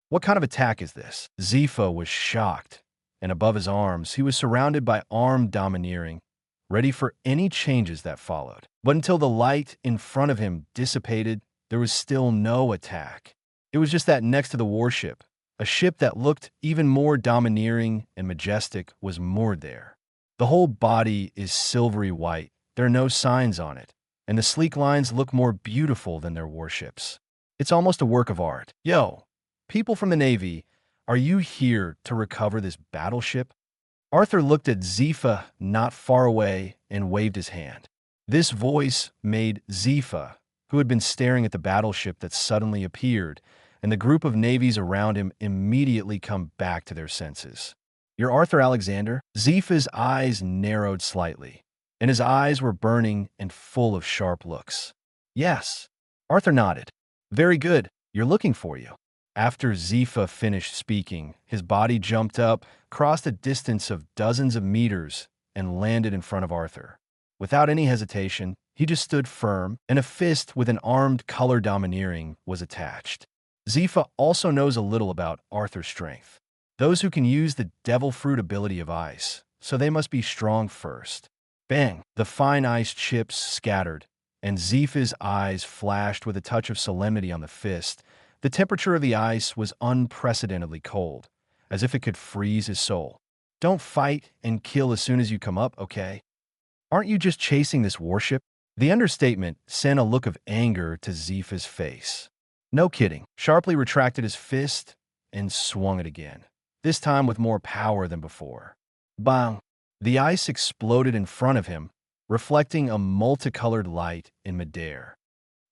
What kind of attack is this? Zifa was shocked, and above his arms, he was surrounded by armed domineering, ready for any changes that followed. But until the light in front of him dissipated, there was still no attack. It was just that next to the warship, a ship that looked even more domineering and majestic was moored there. The whole body is silvery white, There are no signs on it, and the sleek lines look more beautiful than their warships. It's almost a work of art. Yo, people from the Navy, are you here to recover this battleship? Arthur looked at Scythe not far away and waved his hand. This voice made Scythe, who had been staring at the battleship that suddenly appeared, and the group of navies around him immediately come back to their senses. You're Arthur Alexander? Scythe's eyes narrowed slightly, and his eyes were burning and full of sharp looks. Yes. Arthur nodded. Very good. You're looking for you. After Scythe finished speaking, his body jumped up, crossed a distance of dozens of meters, and landed in front of Arthur. Without any hesitation, he just stood firm, and a fist with an armed color domineering was attached. Scythe also knows a little about Arthur's strength. Those who can use the devil fruit ability of ice, so they must be strong first. Bang! The fine ice chips scattered, and Scythe's eyes flashed with a touch of solemnity on the fist. The temperature of the ice was unprecedentedly cold, as if it could freeze his soul. Don't fight and kill as soon as you come up, okay? Aren't you just chasing this warship? The understatement sent a look of anger to Scythe's face. No kidding. Sharply retracted his fist and swung it again, this time with more power than before. Bang! The ice exploded in front of him, reflecting a multicolored light in midair.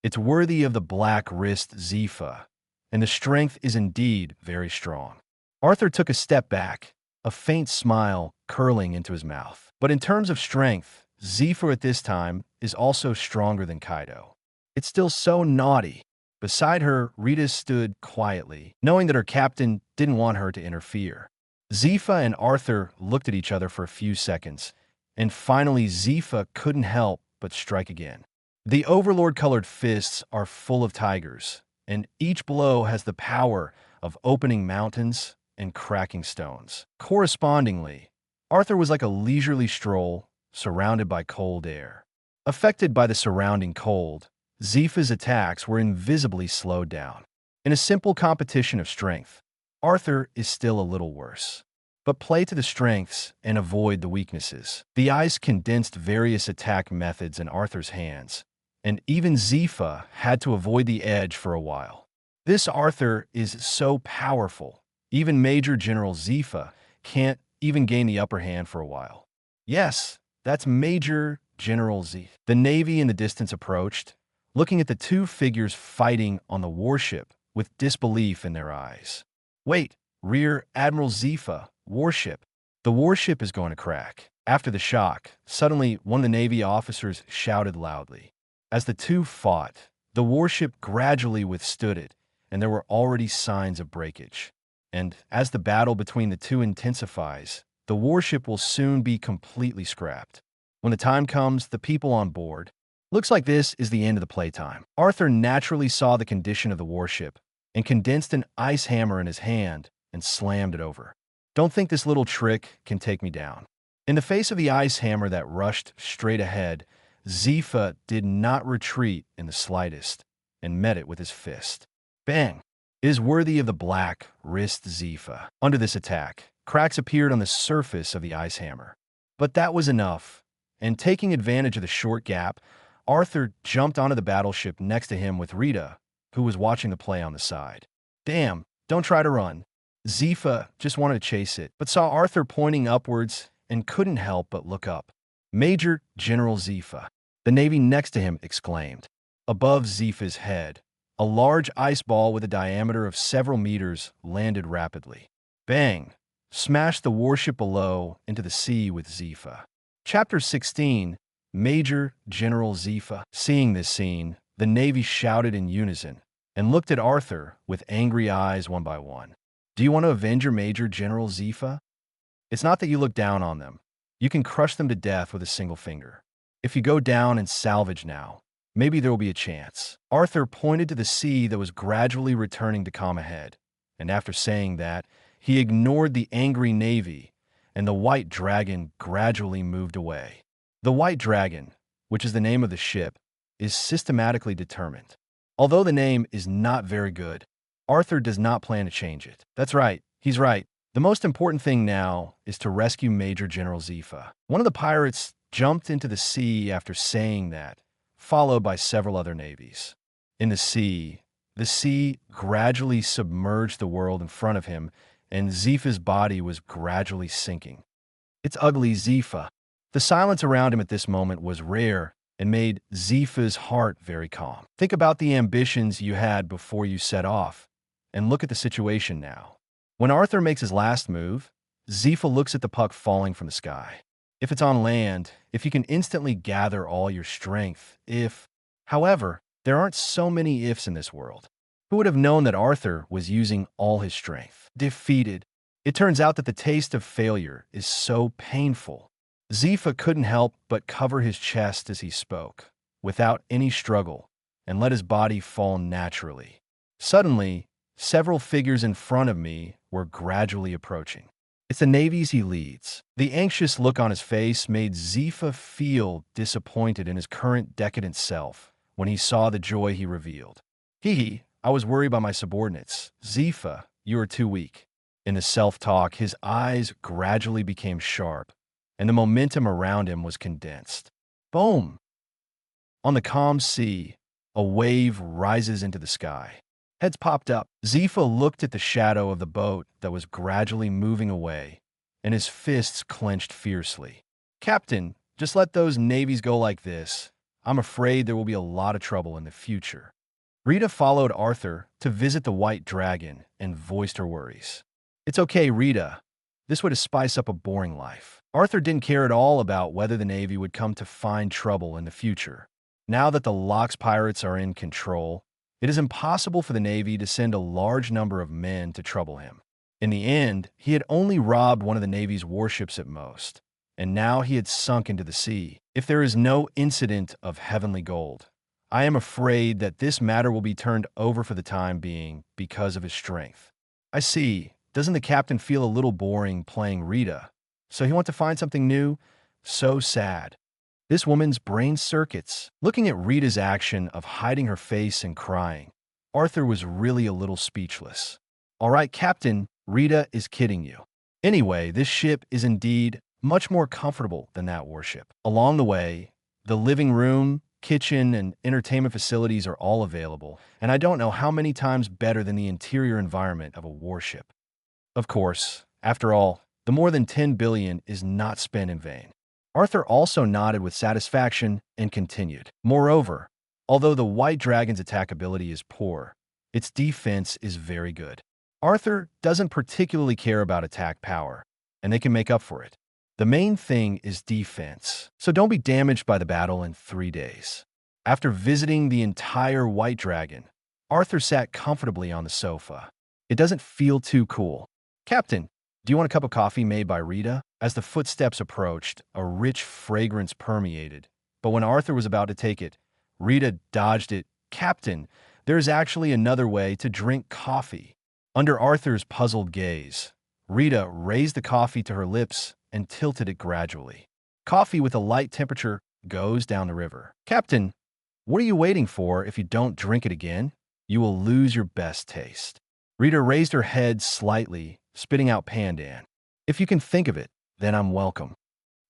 It's worthy of the black wrist Scythe, and the strength is indeed very strong. Arthur took a step back, a faint smile curling into his mouth. But in terms of strength, Scythe at this time is also stronger than Kaido. It's still so naughty. Beside her, Rita stood quietly, knowing that her captain didn't want her to interfere. Scythe and Arthur looked at each other for a few seconds, and finally Scythe couldn't help but strike again. The overlord-colored fists are full of tigers, and each blow has the power of opening mountains and cracking stones. Correspondingly, Arthur was like a leisurely stroll surrounded by cold air. Affected by the surrounding cold, Scythe's attacks were invisibly slowed down. In a simple competition of strength, Arthur is still a little worse. But play to the strengths and avoid the weaknesses. The ice condensed various attack methods in Arthur's hands, and even Scythe had to avoid the edge for a while. This Arthur is so powerful, even Major General Scythe can't even gain the upper hand for a while. Yes, that's Major General Scythe. The Navy in the distance approached, looking at the two figures fighting on the warship with disbelief in their eyes. Wait, Rear Admiral Scythe, warship. The warship is going to crack. After the shock, suddenly one of the Navy officers shouted loudly. As the two fought, the warship gradually withstood it, and there were already signs of breakage. And as the battle between the two intensifies, the warship will soon be completely scrapped. When the time comes, the people on board. Looks like this is the end of the playtime. Arthur naturally saw the condition of the warship and condensed an ice hammer in his hand and slammed it over. Don't think this little trick can take me down. In the face of the ice hammer that rushed straight ahead, Scythe did not retreat in the slightest and met it with his fist. Bang! It is worthy of the black wrist Scythe. Under this attack, cracks appeared on the surface of the ice hammer. But that was enough, and taking advantage of the short gap, Arthur jumped onto the battleship next to him with Rita, who was watching the play on the side. Damn, don't try to run. Scythe just wanted to chase it, but saw Arthur pointing upwards and couldn't help but look up. Major General Scythe. The Navy next to him exclaimed. Above Scythe's head, a large ice ball with a diameter of several meters landed rapidly. Bang! Smashed the warship below into the sea with Scythe. Chapter 16, Major General Scythe. Seeing this scene, the Navy shouted in unison and looked at Arthur with angry eyes one by one. Do you want to avenge your Major General Scythe? It's not that you look down on them. You can crush them to death with a single finger. If you go down and salvage now, maybe there will be a chance. Arthur pointed to the sea that was gradually returning to calm ahead, and after saying that, he ignored the angry Navy, and the White Dragon gradually moved away. The White Dragon, which is the name of the ship, is systematically determined. Although the name is not very good, Arthur does not plan to change it. That's right, he's right. The most important thing now is to rescue Major General Scythe. One of the pirates jumped into the sea after saying that, followed by several other navies. In the sea gradually submerged the world in front of him, and Zepha's body was gradually sinking. It's ugly, Zepha. The silence around him at this moment was rare and made Zepha's heart very calm. Think about the ambitions you had before you set off, and look at the situation now. When Arthur makes his last move, Zepha looks at the puck falling from the sky. If it's on land, if you can instantly gather all your strength, however, there aren't so many ifs in this world. Who would have known that Arthur was using all his strength? Defeated. It turns out that the taste of failure is so painful. Zepha couldn't help but cover his chest as he spoke, without any struggle, and let his body fall naturally. Suddenly, several figures in front of me were gradually approaching. It's the navies he leads. The anxious look on his face made Zepha feel disappointed in his current decadent self when he saw the joy he revealed. I was worried by my subordinates. Zepha, you are too weak. In the self-talk, his eyes gradually became sharp, and the momentum around him was condensed. Boom! On the calm sea, a wave rises into the sky. Heads popped up. Zepha looked at the shadow of the boat that was gradually moving away, and his fists clenched fiercely. Captain, just let those navies go like this. I'm afraid there will be a lot of trouble in the future. Rita followed Arthur to visit the White Dragon and voiced her worries. It's okay, Rita. This would spice up a boring life. Arthur didn't care at all about whether the Navy would come to find trouble in the future. Now that the Locks pirates are in control, it is impossible for the Navy to send a large number of men to trouble him. In the end, he had only robbed one of the Navy's warships at most, and now he had sunk into the sea. If there is no incident of heavenly gold, I am afraid that this matter will be turned over for the time being because of his strength. I see. Doesn't the captain feel a little boring playing Rita? So he wants to find something new? So sad. This woman's brain circuits. Looking at Rita's action of hiding her face and crying, Arthur was really a little speechless. All right, Captain, Rita is kidding you. Anyway, this ship is indeed much more comfortable than that warship. Along the way, the living room, kitchen, and entertainment facilities are all available, and I don't know how many times better than the interior environment of a warship. Of course, after all, the more than 10 billion is not spent in vain. Arthur also nodded with satisfaction and continued. Moreover, although the White Dragon's attack ability is poor, its defense is very good. Arthur doesn't particularly care about attack power, and they can make up for it. The main thing is defense, so don't be damaged by the battle in 3 days. After visiting the entire White Dragon, Arthur sat comfortably on the sofa. It doesn't feel too cool. Captain, do you want a cup of coffee made by Rita? As the footsteps approached, a rich fragrance permeated, but when Arthur was about to take it, Rita dodged it. Captain, there's actually another way to drink coffee. Under Arthur's puzzled gaze, Rita raised the coffee to her lips and tilted it gradually. Coffee with a light temperature goes down the river. Captain, what are you waiting for? If you don't drink it again, you will lose your best taste. Rita raised her head slightly, spitting out pandan. If you can think of it, then I'm welcome.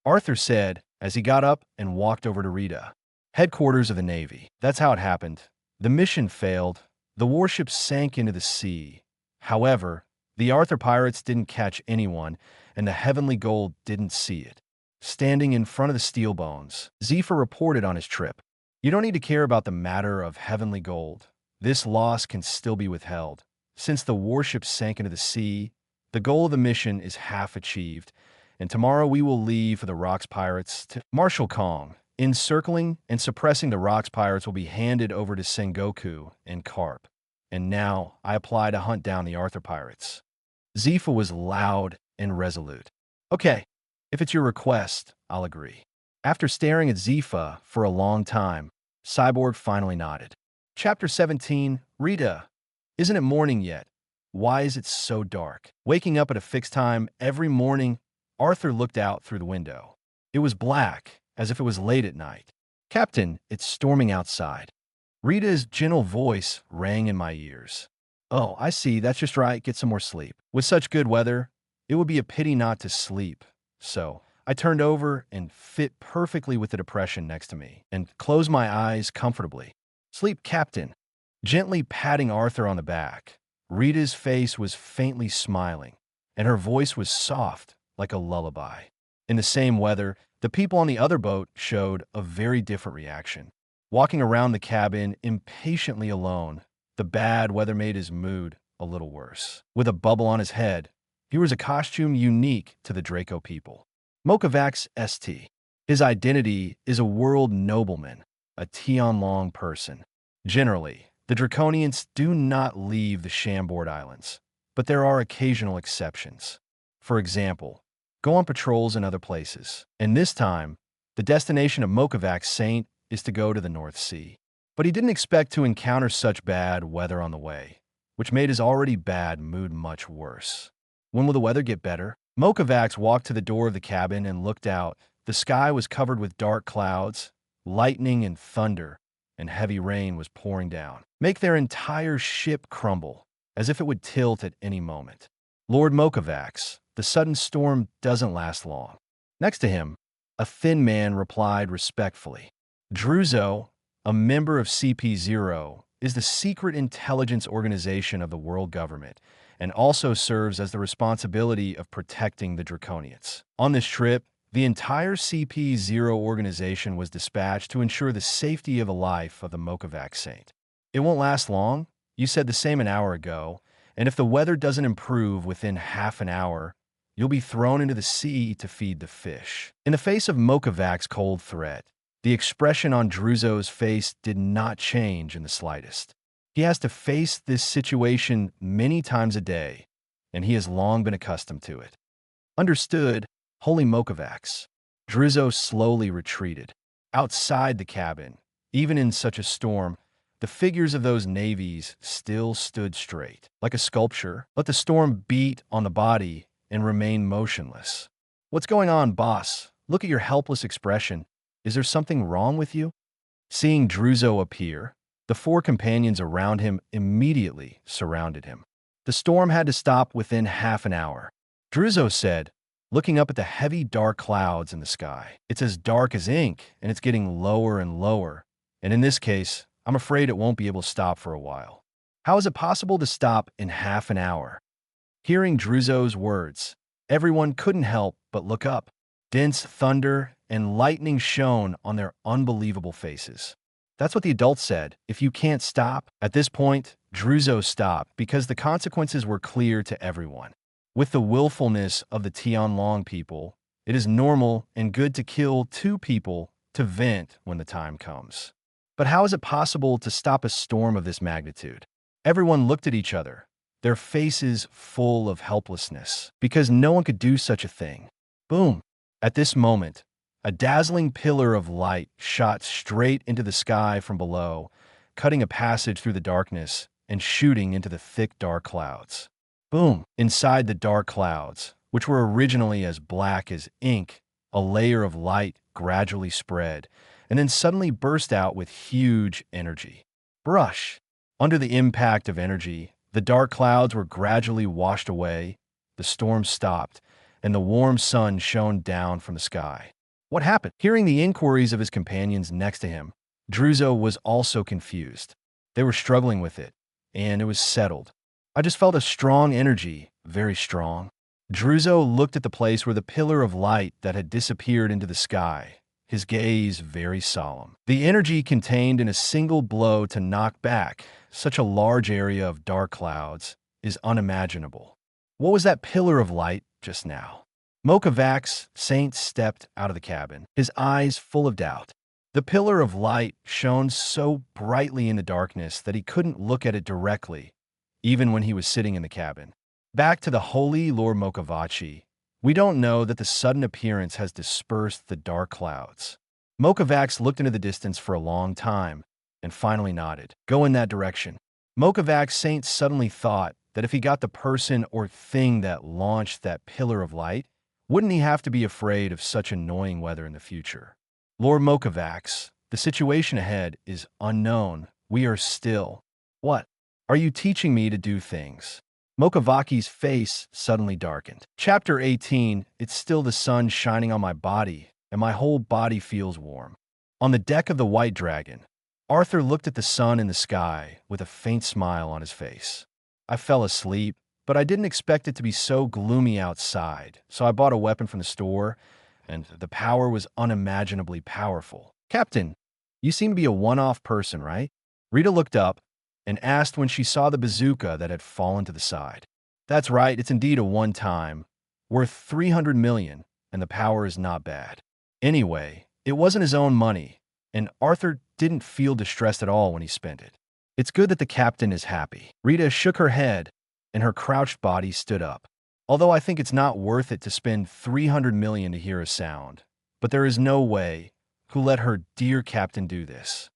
Arthur said as he got up and walked over to Rita. Headquarters of the Navy. That's how it happened. The mission failed. The warship sank into the sea. However, the Arthur pirates didn't catch anyone, and the heavenly gold didn't see it. Standing in front of the steel bones, Zepha reported on his trip. You don't need to care about the matter of heavenly gold. This loss can still be withheld. Since the warship sank into the sea, the goal of the mission is half achieved, and tomorrow we will leave for the Rocks pirates to Marshal Kong. Encircling and suppressing the Rocks pirates will be handed over to Sengoku and Karp. And now I apply to hunt down the Arthur pirates. Zepha was loud and resolute. Okay, if it's your request, I'll agree. After staring at Zepha for a long time, Cyborg finally nodded. Chapter 17, Rita. Isn't it morning yet? Why is it so dark? Waking up at a fixed time every morning, Arthur looked out through the window. It was black, as if it was late at night. Captain, it's storming outside. Rita's gentle voice rang in my ears. Oh, I see, that's just right, get some more sleep. With such good weather, it would be a pity not to sleep. So, I turned over and fit perfectly with the depression next to me and closed my eyes comfortably. Sleep, Captain. Gently patting Arthur on the back, Rita's face was faintly smiling, and her voice was soft like a lullaby. In the same weather, the people on the other boat showed a very different reaction. Walking around the cabin impatiently alone, the bad weather made his mood a little worse. With a bubble on his head, he wears a costume unique to the Draco people. Mokavax St. His identity is a world nobleman, a Tianlong person. Generally, the Draconians do not leave the Chambord Islands, but there are occasional exceptions. For example, go on patrols in other places. And this time, the destination of Mokavax St. is to go to the North Sea. But he didn't expect to encounter such bad weather on the way, which made his already bad mood much worse. When will the weather get better? Mokavax walked to the door of the cabin and looked out. The sky was covered with dark clouds, lightning and thunder, and heavy rain was pouring down. Make their entire ship crumble, as if it would tilt at any moment. Lord Mokavax, the sudden storm doesn't last long. Next to him, a thin man replied respectfully. Druzo, a member of CP0, is the secret intelligence organization of the world government, and also serves as the responsibility of protecting the Draconians. On this trip, the entire CP0 organization was dispatched to ensure the safety of the life of the Mokavax Saint. It won't last long. You said the same an hour ago, and if the weather doesn't improve within half an hour, you'll be thrown into the sea to feed the fish. In the face of Mokavac's cold threat, the expression on Druzo's face did not change in the slightest. He has to face this situation many times a day, and he has long been accustomed to it. Understood, Holy Mokavax. Druzo slowly retreated. Outside the cabin, even in such a storm, the figures of those navies still stood straight. Like a sculpture, let the storm beat on the body and remain motionless. What's going on, boss? Look at your helpless expression. Is there something wrong with you? Seeing Druzo appear, the four companions around him immediately surrounded him. The storm had to stop within half an hour. Druzo said, looking up at the heavy dark clouds in the sky. It's as dark as ink, and it's getting lower and lower. And in this case, I'm afraid it won't be able to stop for a while. How is it possible to stop in half an hour? Hearing Druzo's words, everyone couldn't help but look up. Dense thunder and lightning shone on their unbelievable faces. That's what the adults said. If you can't stop, at this point, Druzo stopped because the consequences were clear to everyone. With the willfulness of the Tianlong people, it is normal and good to kill two people to vent when the time comes. But how is it possible to stop a storm of this magnitude? Everyone looked at each other, their faces full of helplessness, because no one could do such a thing. Boom! At this moment, a dazzling pillar of light shot straight into the sky from below, cutting a passage through the darkness and shooting into the thick dark clouds. Boom! Inside the dark clouds, which were originally as black as ink, a layer of light gradually spread, and then suddenly burst out with huge energy. Brush! Under the impact of energy, the dark clouds were gradually washed away, the storm stopped, and the warm sun shone down from the sky. What happened? Hearing the inquiries of his companions next to him, Druzo was also confused. They were struggling with it, and it was settled. I just felt a strong energy, very strong. Druzo looked at the place where the pillar of light that had disappeared into the sky, his gaze very solemn. The energy contained in a single blow to knock back such a large area of dark clouds is unimaginable. What was that pillar of light just now? Mokavax Saint stepped out of the cabin, his eyes full of doubt. The pillar of light shone so brightly in the darkness that he couldn't look at it directly, even when he was sitting in the cabin. Back to the holy Lord Mokavachi, we don't know that the sudden appearance has dispersed the dark clouds. Mokavax looked into the distance for a long time and finally nodded. Go in that direction. Mokavax Saint suddenly thought that if he got the person or thing that launched that pillar of light, wouldn't he have to be afraid of such annoying weather in the future? Lord Mokavax, the situation ahead is unknown. We are still. What? Are you teaching me to do things? Mokavaki's face suddenly darkened. Chapter 18, it's still the sun shining on my body, and my whole body feels warm. On the deck of the White Dragon, Arthur looked at the sun in the sky with a faint smile on his face. I fell asleep, but I didn't expect it to be so gloomy outside, so I bought a weapon from the store, and the power was unimaginably powerful. Captain, you seem to be a one-off person, right? Rita looked up and asked when she saw the bazooka that had fallen to the side. That's right, it's indeed a one-time, worth 300 million, and the power is not bad. Anyway, it wasn't his own money, and Arthur didn't feel distressed at all when he spent it. It's good that the captain is happy. Rita shook her head, and her crouched body stood up. Although I think it's not worth it to spend 300 million to hear a sound, but there is no way who let her dear captain do this.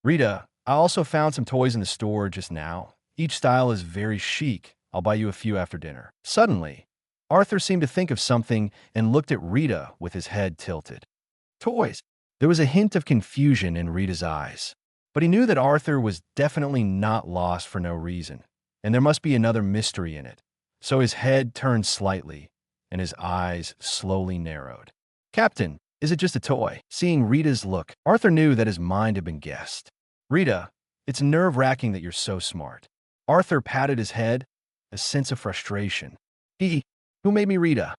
Rita, I also found some toys in the store just now. Each style is very chic. I'll buy you a few after dinner. Suddenly, Arthur seemed to think of something and looked at Rita with his head tilted. Toys. There was a hint of confusion in Rita's eyes, but he knew that Arthur was definitely not lost for no reason, and there must be another mystery in it. So his head turned slightly, and his eyes slowly narrowed. Captain, is it just a toy? Seeing Rita's look, Arthur knew that his mind had been guessed. Rita, it's nerve-wracking that you're so smart. Arthur patted his head, a sense of frustration. Who made me Rita?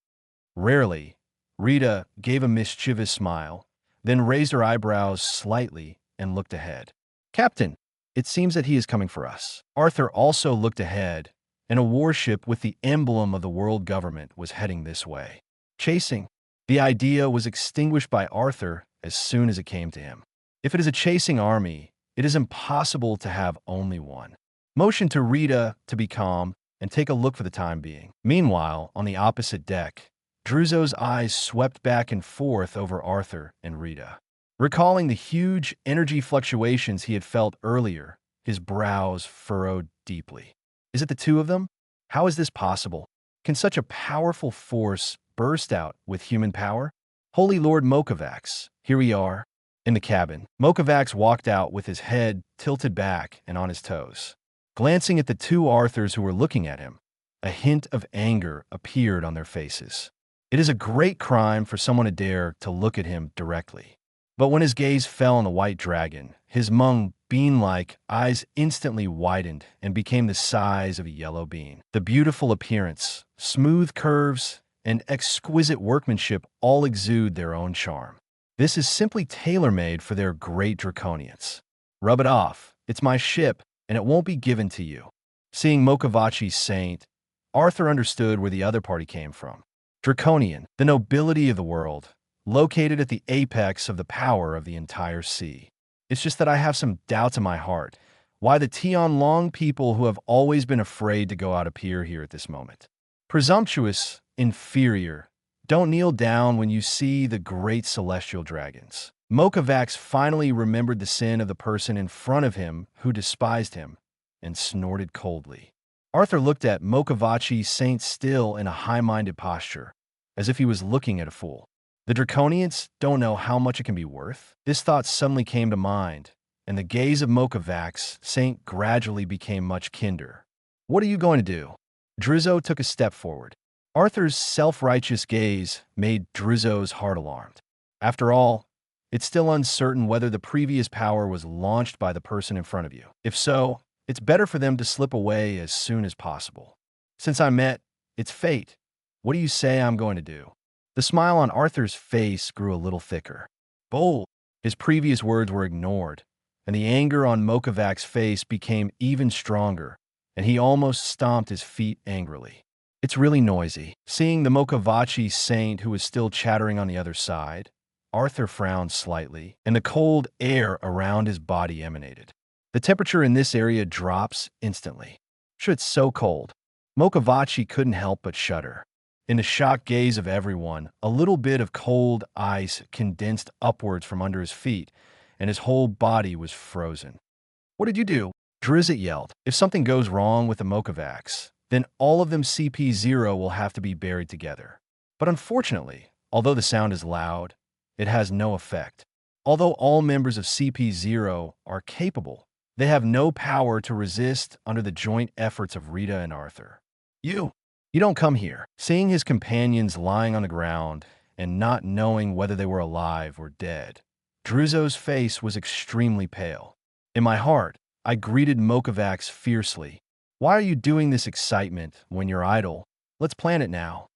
Rarely, Rita gave a mischievous smile, then raised her eyebrows slightly and looked ahead. Captain, it seems that he is coming for us. Arthur also looked ahead, and a warship with the emblem of the world government was heading this way. Chasing. The idea was extinguished by Arthur as soon as it came to him. If it is a chasing army, it is impossible to have only one. Motion to Rita to be calm and take a look for the time being. Meanwhile, on the opposite deck, Druzo's eyes swept back and forth over Arthur and Rita. Recalling the huge energy fluctuations he had felt earlier, his brows furrowed deeply. Is it the two of them? How is this possible? Can such a powerful force burst out with human power? Holy Lord Mokavax, here we are. In the cabin, Mokavax walked out with his head tilted back and on his toes. Glancing at the two Arthurs who were looking at him, a hint of anger appeared on their faces. It is a great crime for someone to dare to look at him directly. But when his gaze fell on the White Dragon, his mung bean-like eyes instantly widened and became the size of a yellow bean. The beautiful appearance, smooth curves, and exquisite workmanship all exude their own charm. This is simply tailor-made for their great draconians. Rub it off. It's my ship, and it won't be given to you. Seeing Mokavachi's saint, Arthur understood where the other party came from. Draconian, the nobility of the world, located at the apex of the power of the entire sea. It's just that I have some doubts in my heart why the Tianlong people who have always been afraid to go out appear here at this moment. Presumptuous, inferior, don't kneel down when you see the great celestial dragons. Mokavax finally remembered the sin of the person in front of him who despised him and snorted coldly. Arthur looked at Mokavachi's saint still in a high-minded posture, as if he was looking at a fool. The Draconians don't know how much it can be worth. This thought suddenly came to mind, and the gaze of Mokavax saint gradually became much kinder. What are you going to do? Druzo took a step forward. Arthur's self-righteous gaze made Druzo's heart alarmed. After all, it's still uncertain whether the previous power was launched by the person in front of you. If so, it's better for them to slip away as soon as possible. Since I met, it's fate. What do you say I'm going to do? The smile on Arthur's face grew a little thicker. Bold. His previous words were ignored, and the anger on Mokavac's face became even stronger, and he almost stomped his feet angrily. It's really noisy. Seeing the Mokavachi saint who was still chattering on the other side, Arthur frowned slightly, and the cold air around his body emanated. The temperature in this area drops instantly. Sure, it's so cold. Mokavachi couldn't help but shudder. In the shocked gaze of everyone, a little bit of cold ice condensed upwards from under his feet, and his whole body was frozen. What did you do? Drizzt yelled. If something goes wrong with the Mokavax, then all of them CP0 will have to be buried together. But unfortunately, although the sound is loud, it has no effect. Although all members of CP0 are capable, they have no power to resist under the joint efforts of Rita and Arthur. You! You don't come here. Seeing his companions lying on the ground and not knowing whether they were alive or dead, Druzo's face was extremely pale. In my heart, I greeted Mokavax fiercely. Why are you doing this excitement when you're idle? Let's plan it now.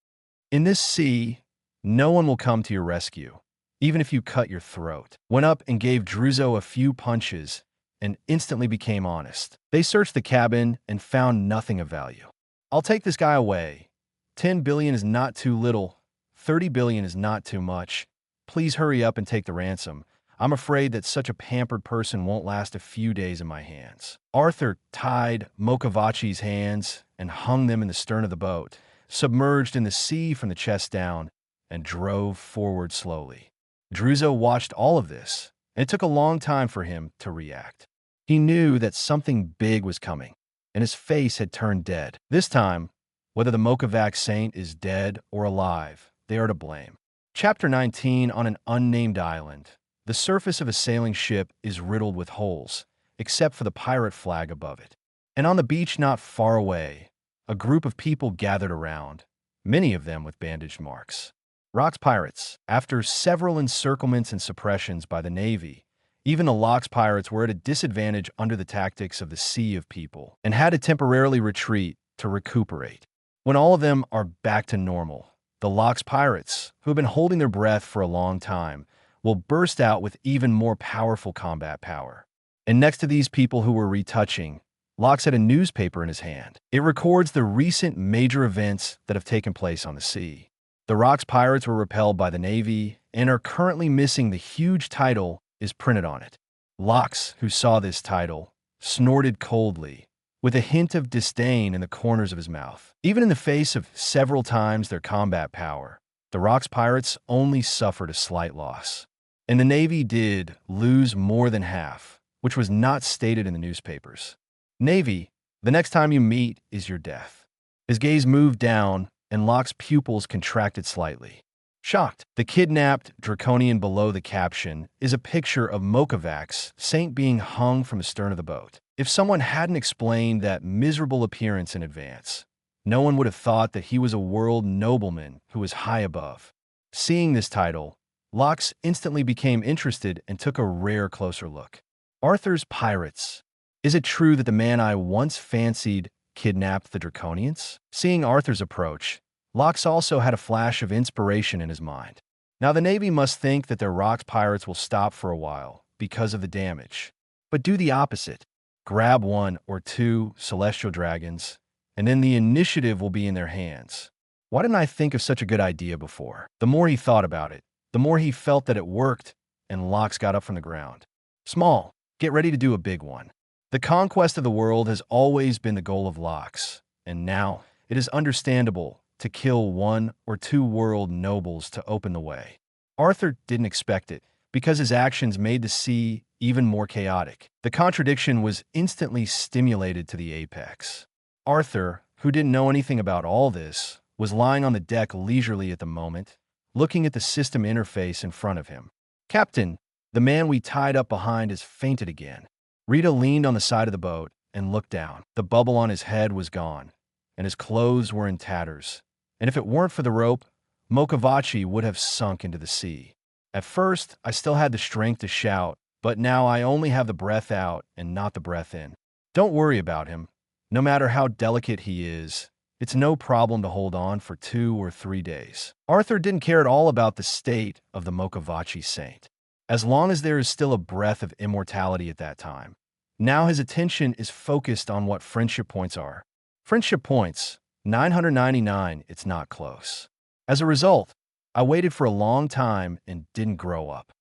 In this sea, no one will come to your rescue, even if you cut your throat. Went up and gave Druzo a few punches and instantly became honest. They searched the cabin and found nothing of value. I'll take this guy away. 10 billion is not too little. 30 billion is not too much. Please hurry up and take the ransom. I'm afraid that such a pampered person won't last a few days in my hands. Arthur tied Mokavachi's hands and hung them in the stern of the boat, submerged in the sea from the chest down, and drove forward slowly. Druzo watched all of this, and it took a long time for him to react. He knew that something big was coming, and his face had turned dead. This time, whether the Mokavax saint is dead or alive, they are to blame. Chapter 19. On an unnamed island, the surface of a sailing ship is riddled with holes, except for the pirate flag above it. And on the beach not far away, a group of people gathered around, many of them with bandaged marks. Rock's pirates. After several encirclements and suppressions by the Navy, even the Locks pirates were at a disadvantage under the tactics of the sea of people and had to temporarily retreat to recuperate. When all of them are back to normal, the Locks pirates, who have been holding their breath for a long time, will burst out with even more powerful combat power. And next to these people who were retouching, Locks had a newspaper in his hand. It records the recent major events that have taken place on the sea. The Rocks pirates were repelled by the Navy and are currently missing the huge title is printed on it. Locks, who saw this title, snorted coldly, with a hint of disdain in the corners of his mouth. Even in the face of several times their combat power, the Rocks pirates only suffered a slight loss. And the Navy did lose more than half, which was not stated in the newspapers. Navy, the next time you meet is your death. His gaze moved down, and Locke's pupils contracted slightly. Shocked, the kidnapped draconian below the caption is a picture of Mokavax, saint being hung from the stern of the boat. If someone hadn't explained that miserable appearance in advance, no one would have thought that he was a world nobleman who was high above. Seeing this title, Locks instantly became interested and took a rare closer look. Arthur's pirates. Is it true that the man I once fancied kidnapped the Draconians? Seeing Arthur's approach, Locks also had a flash of inspiration in his mind. Now the Navy must think that their Rocks pirates will stop for a while because of the damage. But do the opposite. Grab one or two celestial dragons, and then the initiative will be in their hands. Why didn't I think of such a good idea before? The more he thought about it, the more he felt that it worked, and Locks got up from the ground. Small, get ready to do a big one. The conquest of the world has always been the goal of Locks, and now it is understandable to kill one or two world nobles to open the way. Arthur didn't expect it, because his actions made the sea even more chaotic. The contradiction was instantly stimulated to the apex. Arthur, who didn't know anything about all this, was lying on the deck leisurely at the moment, looking at the system interface in front of him. Captain, the man we tied up behind has fainted again. Rita leaned on the side of the boat and looked down. The bubble on his head was gone, and his clothes were in tatters. And if it weren't for the rope, Mokavachi would have sunk into the sea. At first, I still had the strength to shout, but now I only have the breath out and not the breath in. Don't worry about him. No matter how delicate he is, it's no problem to hold on for 2 or 3 days. Arthur didn't care at all about the state of the Mokavachi saint, as long as there is still a breath of immortality at that time. Now his attention is focused on what friendship points are. Friendship points, 999, it's not close. As a result, I waited for a long time and didn't grow up.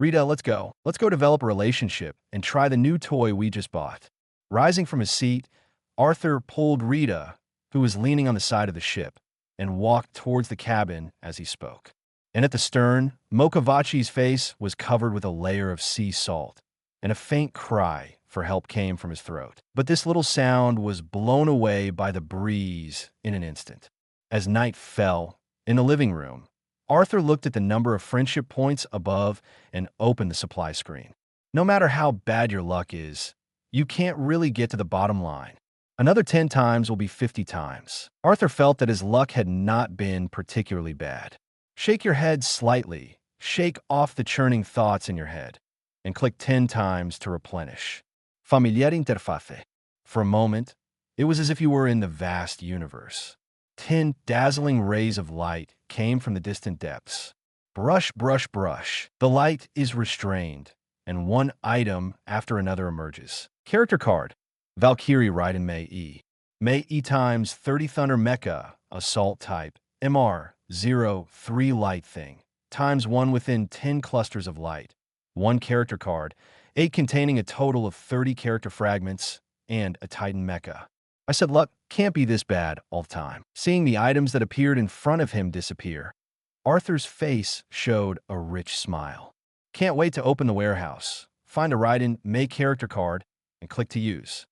Rita, let's go. Let's go develop a relationship and try the new toy we just bought. Rising from his seat, Arthur pulled Rita, who was leaning on the side of the ship, and walked towards the cabin as he spoke. And at the stern, Mokavachi's face was covered with a layer of sea salt, and a faint cry for help came from his throat. But this little sound was blown away by the breeze in an instant. As night fell, in the living room, Arthur looked at the number of friendship points above and opened the supply screen. No matter how bad your luck is, you can't really get to the bottom line. Another 10 times will be 50 times. Arthur felt that his luck had not been particularly bad. Shake your head slightly. Shake off the churning thoughts in your head. And click 10 times to replenish. Familiar interface. For a moment, it was as if you were in the vast universe. 10 dazzling rays of light came from the distant depths. Brush, brush, brush. The light is restrained, and one item after another emerges. Character card. Valkyrie Rita May E. May E times 30 Thunder Mecha, Assault type, MR03 Light Thing, times 1 within 10 clusters of light. 1 character card, 8 containing a total of 30 character fragments, and a Titan Mecha. I said luck can't be this bad all the time. Seeing the items that appeared in front of him disappear, Arthur's face showed a rich smile. Can't wait to open the warehouse. Find a Raiden May character card and click to use.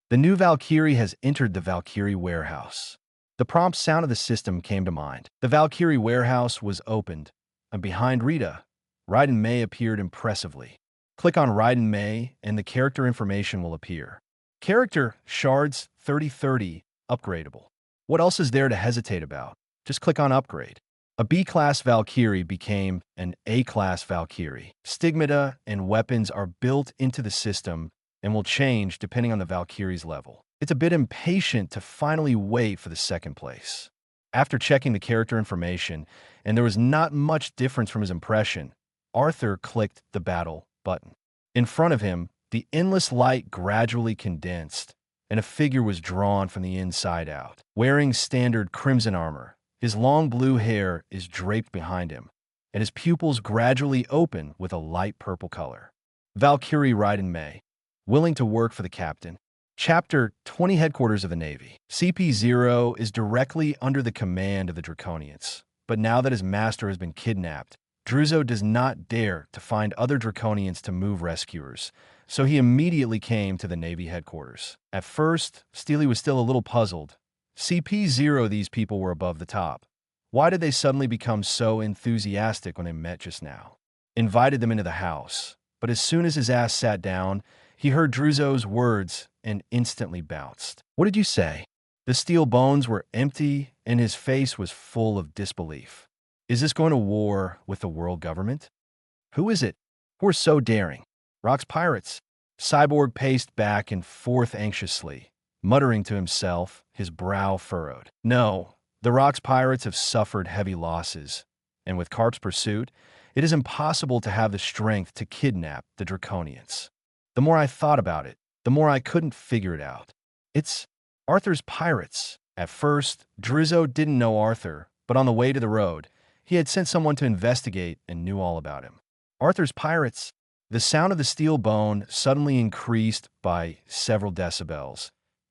The new Valkyrie has entered the Valkyrie warehouse. The prompt sound of the system came to mind. The Valkyrie warehouse was opened, and behind Rita, Raiden May appeared impressively. Click on Raiden May and the character information will appear. Character Shards 3030 Upgradable. What else is there to hesitate about? Just click on Upgrade. A B-class Valkyrie became an A-class Valkyrie. Stigmata and weapons are built into the system and will change depending on the Valkyrie's level. It's a bit impatient to finally wait for the second place. After checking the character information, and there was not much difference from his impression, Arthur clicked the Battle button. In front of him, the endless light gradually condensed, and a figure was drawn from the inside out. Wearing standard crimson armor, his long blue hair is draped behind him, and his pupils gradually open with a light purple color. Valkyrie Raiden May. Willing to work for the captain. Chapter 20 Headquarters of the Navy. CP0 is directly under the command of the Draconians, but now that his master has been kidnapped, Druzo does not dare to find other Draconians to move rescuers, so he immediately came to the Navy headquarters. At first, Steely was still a little puzzled. CP0, these people were above the top. Why did they suddenly become so enthusiastic when they met just now? Invited them into the house, but as soon as his ass sat down, he heard Druzo's words and instantly bounced. What did you say? The steel bones were empty and his face was full of disbelief. Is this going to war with the world government? Who is it? Who are so daring? Rock's pirates. Cyborg paced back and forth anxiously, muttering to himself, his brow furrowed. No, the Rock's pirates have suffered heavy losses, and with Carp's pursuit, it is impossible to have the strength to kidnap the Draconians. The more I thought about it, the more I couldn't figure it out. It's Arthur's pirates. At first, Druzo didn't know Arthur, but on the way to the road, he had sent someone to investigate and knew all about him. Arthur's pirates. The sound of the steel bone suddenly increased by several decibels,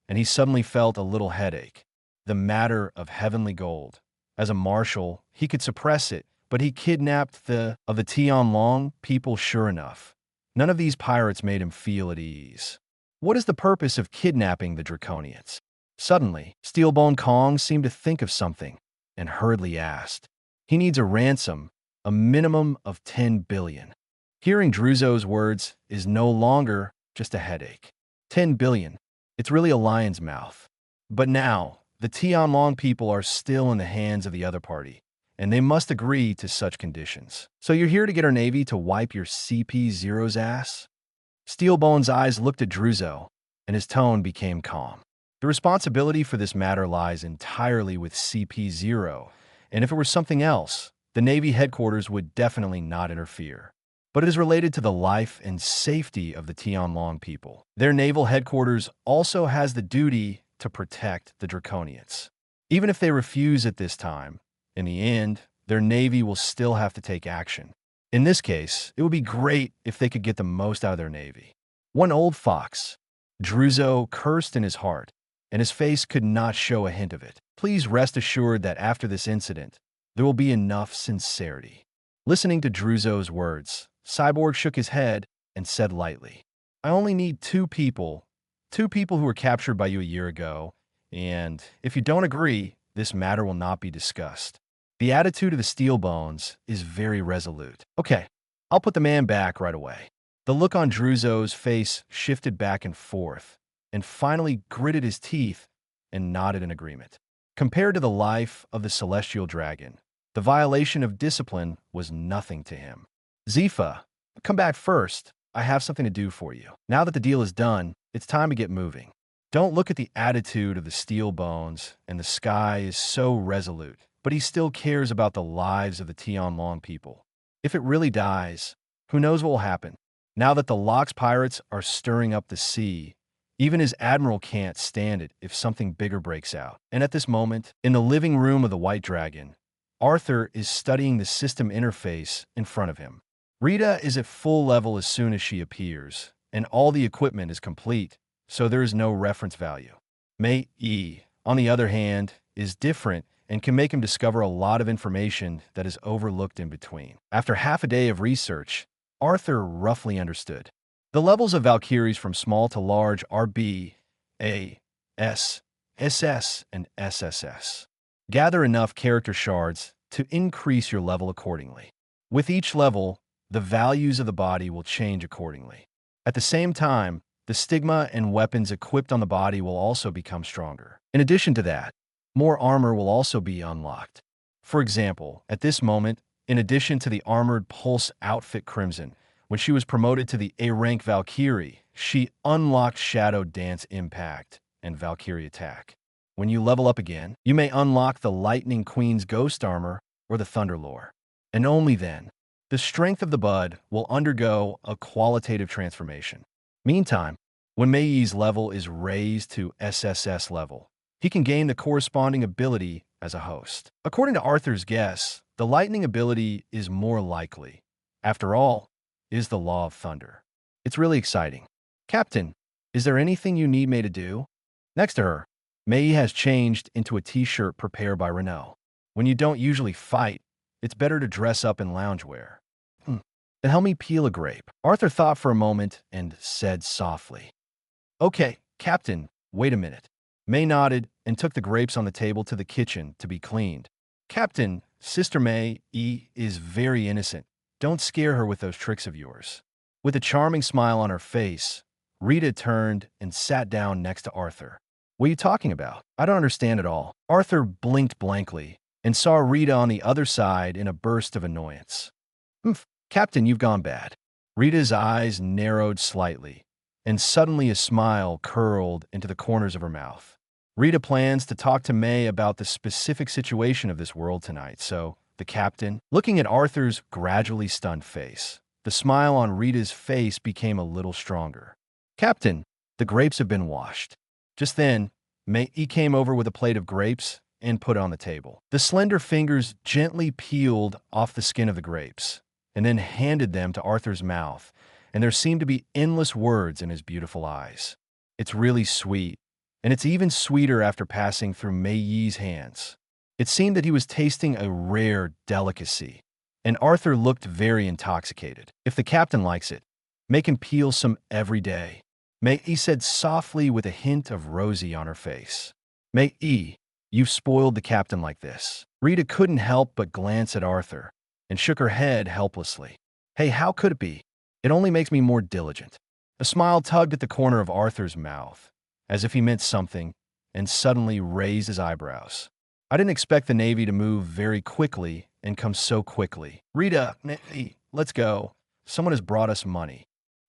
and he suddenly felt a little headache. The matter of heavenly gold. As a marshal, he could suppress it, but he kidnapped the Tianlong people sure enough. None of these pirates made him feel at ease. What is the purpose of kidnapping the Draconians? Suddenly, Steelbone Kong seemed to think of something and hurriedly asked. He needs a ransom, a minimum of 10 billion. Hearing Druzo's words is no longer just a headache. 10 billion. It's really a lion's mouth. But now, the Tianlong people are still in the hands of the other party, and they must agree to such conditions. So you're here to get our Navy to wipe your CP0's ass? Steelbone's eyes looked at Druzo, and his tone became calm. The responsibility for this matter lies entirely with CP0, and if it were something else, the Navy headquarters would definitely not interfere. But it is related to the life and safety of the Tianlong people. Their naval headquarters also has the duty to protect the Draconians. Even if they refuse at this time, in the end, their Navy will still have to take action. In this case, it would be great if they could get the most out of their Navy. One old fox. Druzo cursed in his heart, and his face could not show a hint of it. Please rest assured that after this incident, there will be enough sincerity. Listening to Druzo's words, Cyborg shook his head and said lightly, I only need two people who were captured by you a year ago, and if you don't agree, this matter will not be discussed. The attitude of the Steel Bones is very resolute. Okay, I'll put the man back right away. The look on Druzo's face shifted back and forth, and finally gritted his teeth and nodded in agreement. Compared to the life of the celestial dragon, the violation of discipline was nothing to him. Zifa, come back first. I have something to do for you. Now that the deal is done, it's time to get moving. Don't look at the attitude of the steel bones, and the sky is so resolute, but he still cares about the lives of the Tianlong people. If it really dies, who knows what will happen? Now that the Locks pirates are stirring up the sea, even his admiral can't stand it if something bigger breaks out. And at this moment, in the living room of the White Dragon, Arthur is studying the system interface in front of him. Rita is at full level as soon as she appears, and all the equipment is complete, so there is no reference value. Mei E, on the other hand, is different and can make him discover a lot of information that is overlooked in between. After half a day of research, Arthur roughly understood. The levels of Valkyries from small to large are B, A, S, SS, and SSS. Gather enough character shards to increase your level accordingly. With each level, the values of the body will change accordingly. At the same time, the stigma and weapons equipped on the body will also become stronger. In addition to that, more armor will also be unlocked. For example, at this moment, in addition to the armored pulse outfit Crimson, when she was promoted to the A-rank Valkyrie, she unlocked Shadow Dance Impact and Valkyrie Attack. When you level up again, you may unlock the Lightning Queen's Ghost Armor or the Thunder Lore. And only then, the strength of the bud will undergo a qualitative transformation. Meantime, when Mei's level is raised to SSS level, he can gain the corresponding ability as a host. According to Arthur's guess, the lightning ability is more likely. After all, it is the law of thunder. It's really exciting. Captain, is there anything you need me to do? Next to her, Mei has changed into a t-shirt prepared by Renault. When you don't usually fight, it's better to dress up in loungewear. Then help me peel a grape. Arthur thought for a moment and said softly, Okay, Captain, wait a minute. Mei nodded and took the grapes on the table to the kitchen to be cleaned. Captain, Sister Mei E is very innocent. Don't scare her with those tricks of yours. With a charming smile on her face, Rita turned and sat down next to Arthur. What are you talking about? I don't understand at all. Arthur blinked blankly and saw Rita on the other side in a burst of annoyance. Captain, you've gone bad. Rita's eyes narrowed slightly, and suddenly a smile curled into the corners of her mouth. Rita plans to talk to Mei about the specific situation of this world tonight, so the captain, looking at Arthur's gradually stunned face, the smile on Rita's face became a little stronger. Captain, the grapes have been washed. Just then, Mei came over with a plate of grapes and put it on the table. The slender fingers gently peeled off the skin of the grapes and then handed them to Arthur's mouth, and there seemed to be endless words in his beautiful eyes. It's really sweet, and it's even sweeter after passing through Mei Yi's hands. It seemed that he was tasting a rare delicacy, and Arthur looked very intoxicated. If the captain likes it, make him peel some every day. Mei Yi said softly with a hint of rosy on her face. Mei Yi, you've spoiled the captain like this. Rita couldn't help but glance at Arthur and shook her head helplessly. Hey, how could it be? It only makes me more diligent. A smile tugged at the corner of Arthur's mouth, as if he meant something, and suddenly raised his eyebrows. I didn't expect the Navy to move very quickly and come so quickly. Rita, let's go. Someone has brought us money.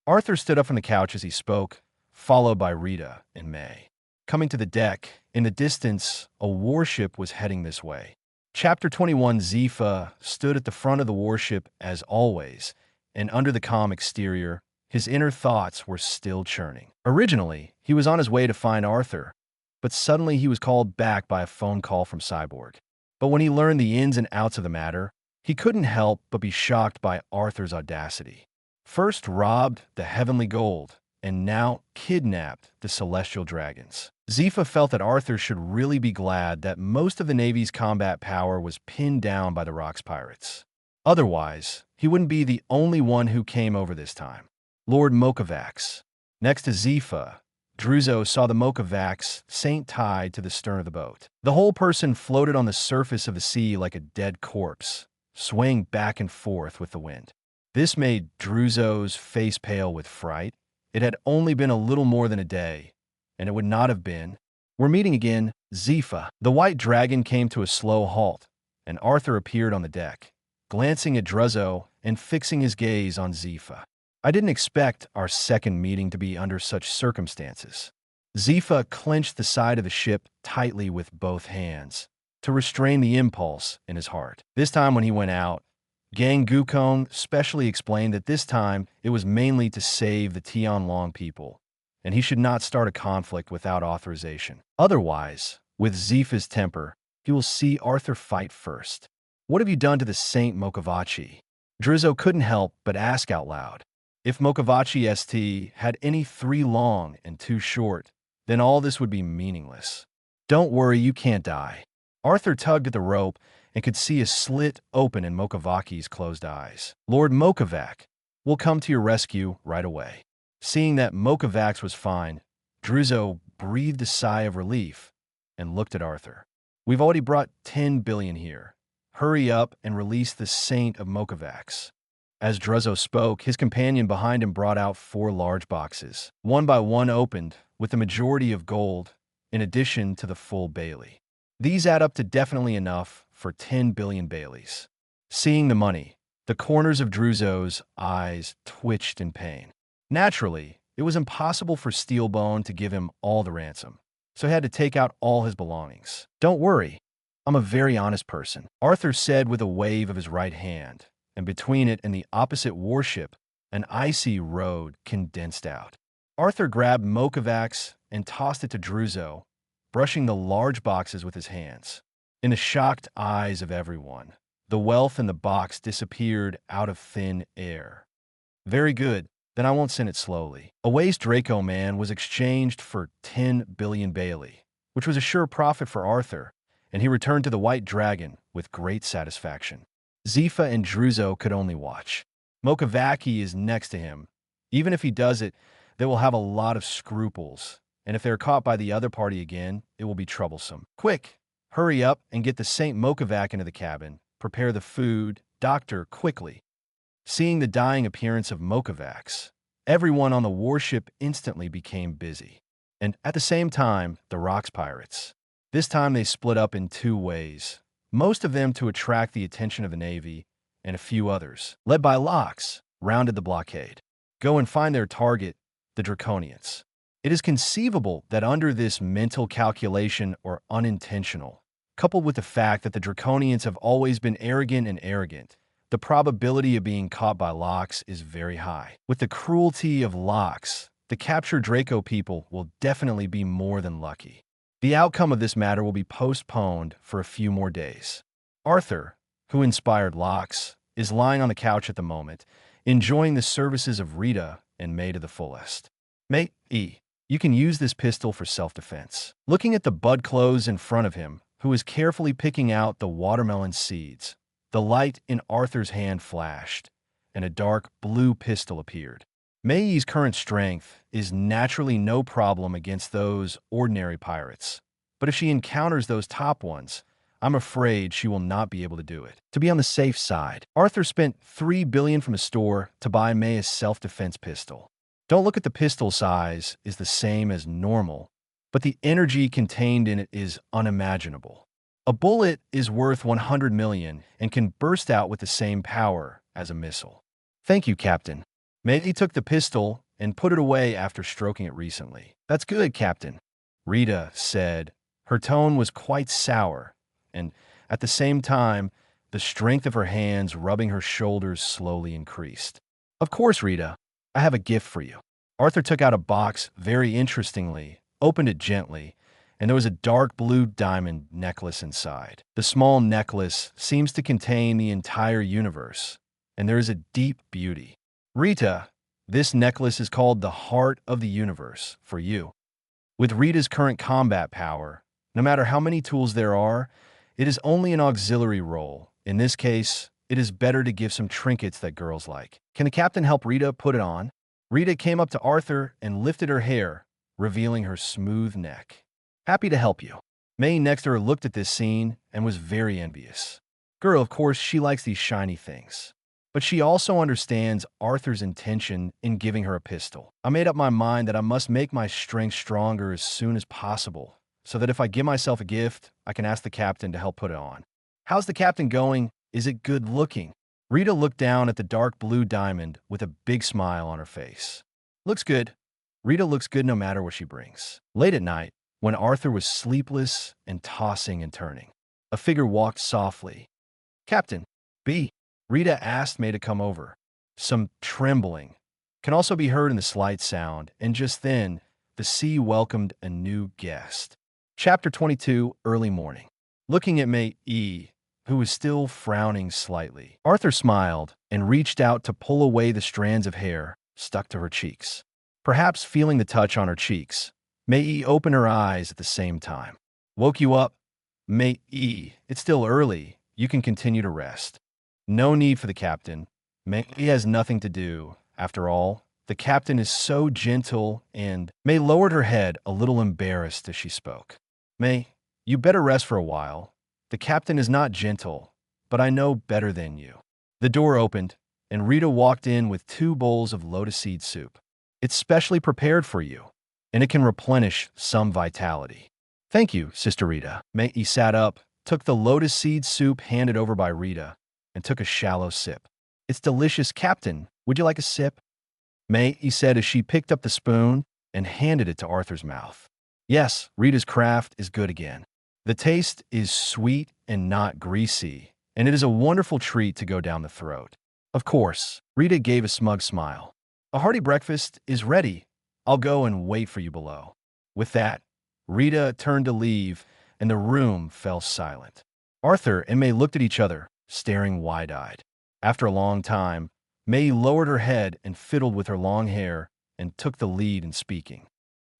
Arthur stood up from the couch as he spoke, followed by Rita and Mei. Coming to the deck, in the distance, a warship was heading this way. Chapter 21 Zifa stood at the front of the warship as always, and under the calm exterior, his inner thoughts were still churning. Originally, he was on his way to find Arthur, but suddenly he was called back by a phone call from Cyborg. But when he learned the ins and outs of the matter, he couldn't help but be shocked by Arthur's audacity. First robbed the heavenly gold, and now kidnapped the celestial dragons. Zifa felt that Arthur should really be glad that most of the Navy's combat power was pinned down by the Rocks pirates. Otherwise, he wouldn't be the only one who came over this time. Lord Mokavax. Next to Zifa, Druzo saw the Mokavax saint tied to the stern of the boat. The whole person floated on the surface of the sea like a dead corpse, swaying back and forth with the wind. This made Druzo's face pale with fright. It had only been a little more than a day, and it would not have been. We're meeting again, Scythe. The white dragon came to a slow halt, and Arthur appeared on the deck, glancing at Druzzo and fixing his gaze on Scythe. I didn't expect our second meeting to be under such circumstances. Scythe clenched the side of the ship tightly with both hands to restrain the impulse in his heart. This time when he went out, Gang Gukon specially explained that this time it was mainly to save the Tianlong people, and he should not start a conflict without authorization. Otherwise, with Scythe's temper, he will see Arthur fight first. What have you done to the Saint Mokavachi? Druzzo couldn't help but ask out loud. If Mokavachi St had any 3 long and 2 short, then all this would be meaningless. Don't worry, you can't die. Arthur tugged at the rope and could see a slit open in Mokavaki's closed eyes. Lord Mokavak, we'll come to your rescue right away. Seeing that Mokavax was fine, Druzzo breathed a sigh of relief and looked at Arthur. We've already brought 10 billion here. Hurry up and release the Saint of Mokavax. As Druzzo spoke, his companion behind him brought out 4 large boxes. One by one opened, with the majority of gold, in addition to the full Bailey. These add up to definitely enough for 10 billion Baileys. Seeing the money, the corners of Druzzo's eyes twitched in pain. Naturally, it was impossible for Steelbone to give him all the ransom, so he had to take out all his belongings. Don't worry, I'm a very honest person, Arthur said with a wave of his right hand, and between it and the opposite warship, an icy road condensed out. Arthur grabbed Mokavax and tossed it to Druzzo, brushing the large boxes with his hands. In the shocked eyes of everyone, the wealth in the box disappeared out of thin air. Very good, then I won't send it slowly. A waste Draco man was exchanged for 10 billion Bailey, which was a sure profit for Arthur, and he returned to the White Dragon with great satisfaction. Scythe and Druzzo could only watch. Mokavaki is next to him. Even if he does it, they will have a lot of scruples, and if they're caught by the other party again, it will be troublesome. Quick, hurry up and get the Saint Mokavac into the cabin. Prepare the food. Doctor, quickly. Seeing the dying appearance of Mokavax, everyone on the warship instantly became busy. And at the same time, the Rocks pirates. This time they split up in 2 ways, most of them to attract the attention of the Navy, and a few others, led by Locks, rounded the blockade. Go and find their target, the Draconians. It is conceivable that under this mental calculation or unintentional, coupled with the fact that the Draconians have always been arrogant, the probability of being caught by Locks is very high. With the cruelty of Locks, the captured Draco people will definitely be more than lucky. The outcome of this matter will be postponed for a few more days. Arthur, who inspired Locks, is lying on the couch at the moment, enjoying the services of Rita and May to the fullest. Mate, you can use this pistol for self-defense. Looking at the budclose in front of him, who is carefully picking out the watermelon seeds, the light in Arthur's hand flashed, and a dark blue pistol appeared. Mei's current strength is naturally no problem against those ordinary pirates, but if she encounters those top ones, I'm afraid she will not be able to do it. To be on the safe side, Arthur spent 3 billion from his store to buy May a self-defense pistol. Don't look at the pistol size is the same as normal, but the energy contained in it is unimaginable. A bullet is worth 100 million and can burst out with the same power as a missile. Thank you, Captain. May took the pistol and put it away after stroking it recently. That's good, Captain, Rita said. Her tone was quite sour, and at the same time, the strength of her hands rubbing her shoulders slowly increased. Of course, Rita, I have a gift for you. Arthur took out a box very interestingly, opened it gently, and there was a dark blue diamond necklace inside. The small necklace seems to contain the entire universe, and there is a deep beauty. Rita, this necklace is called the Heart of the Universe for you. With Rita's current combat power, no matter how many tools there are, it is only an auxiliary role. In this case, it is better to give some trinkets that girls like. Can the captain help Rita put it on? Rita came up to Arthur and lifted her hair, revealing her smooth neck. Happy to help you. May next to her looked at this scene and was very envious. Girl, of course, she likes these shiny things. But she also understands Arthur's intention in giving her a pistol. I made up my mind that I must make my strength stronger as soon as possible, so that if I give myself a gift, I can ask the captain to help put it on. How's the captain going? Is it good looking? Rita looked down at the dark blue diamond with a big smile on her face. Looks good. Rita looks good no matter what she brings. Late at night, when Arthur was sleepless and tossing and turning, a figure walked softly. Captain, B. Rita asked May to come over. Some trembling can also be heard in the slight sound, and just then, the sea welcomed a new guest. Chapter 22, Early Morning. Looking at May E., who was still frowning slightly, Arthur smiled and reached out to pull away the strands of hair stuck to her cheeks. Perhaps feeling the touch on her cheeks, May E. opened her eyes at the same time. Woke you up? May E., it's still early. You can continue to rest. No need for the captain. May E. has nothing to do. After all, the captain is so gentle, and May lowered her head, a little embarrassed as she spoke. May, you better rest for a while. The captain is not gentle, but I know better than you. The door opened, and Rita walked in with 2 bowls of lotus seed soup. It's specially prepared for you, and it can replenish some vitality. Thank you, Sister Rita. May E. sat up, took the lotus seed soup handed over by Rita, and took a shallow sip. It's delicious, Captain. Would you like a sip? May E. said as she picked up the spoon and handed it to Arthur's mouth. Yes, Rita's craft is good again. The taste is sweet and not greasy, and it is a wonderful treat to go down the throat. Of course, Rita gave a smug smile. A hearty breakfast is ready. I'll go and wait for you below. With that, Rita turned to leave, and the room fell silent. Arthur and May looked at each other, staring wide-eyed. After a long time, May lowered her head and fiddled with her long hair and took the lead in speaking.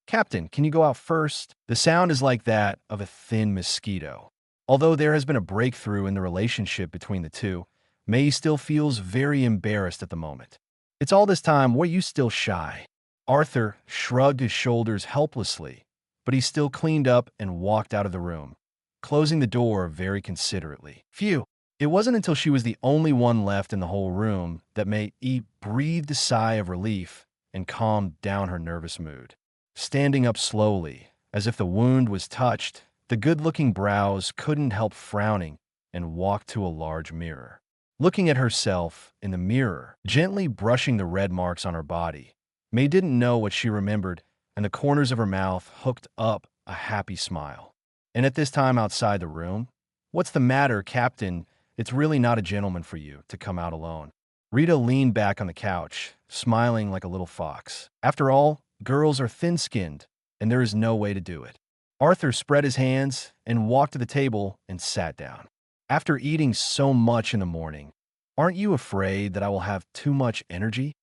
Captain, can you go out first? The sound is like that of a thin mosquito. Although there has been a breakthrough in the relationship between the two, May still feels very embarrassed at the moment. It's all this time, why are you still shy? Arthur shrugged his shoulders helplessly, but he still cleaned up and walked out of the room, closing the door very considerately. Phew! It wasn't until she was the only one left in the whole room that May E. breathed a sigh of relief and calmed down her nervous mood. Standing up slowly, as if the wound was touched, the good-looking brows couldn't help frowning and walked to a large mirror. Looking at herself in the mirror, gently brushing the red marks on her body, May didn't know what she remembered, and the corners of her mouth hooked up a happy smile. And at this time outside the room, what's the matter, Captain? It's really not a gentleman for you to come out alone. Rita leaned back on the couch, smiling like a little fox. After all, girls are thin-skinned, and there is no way to do it. Arthur spread his hands and walked to the table and sat down. After eating so much in the morning, aren't you afraid that I will have too much energy?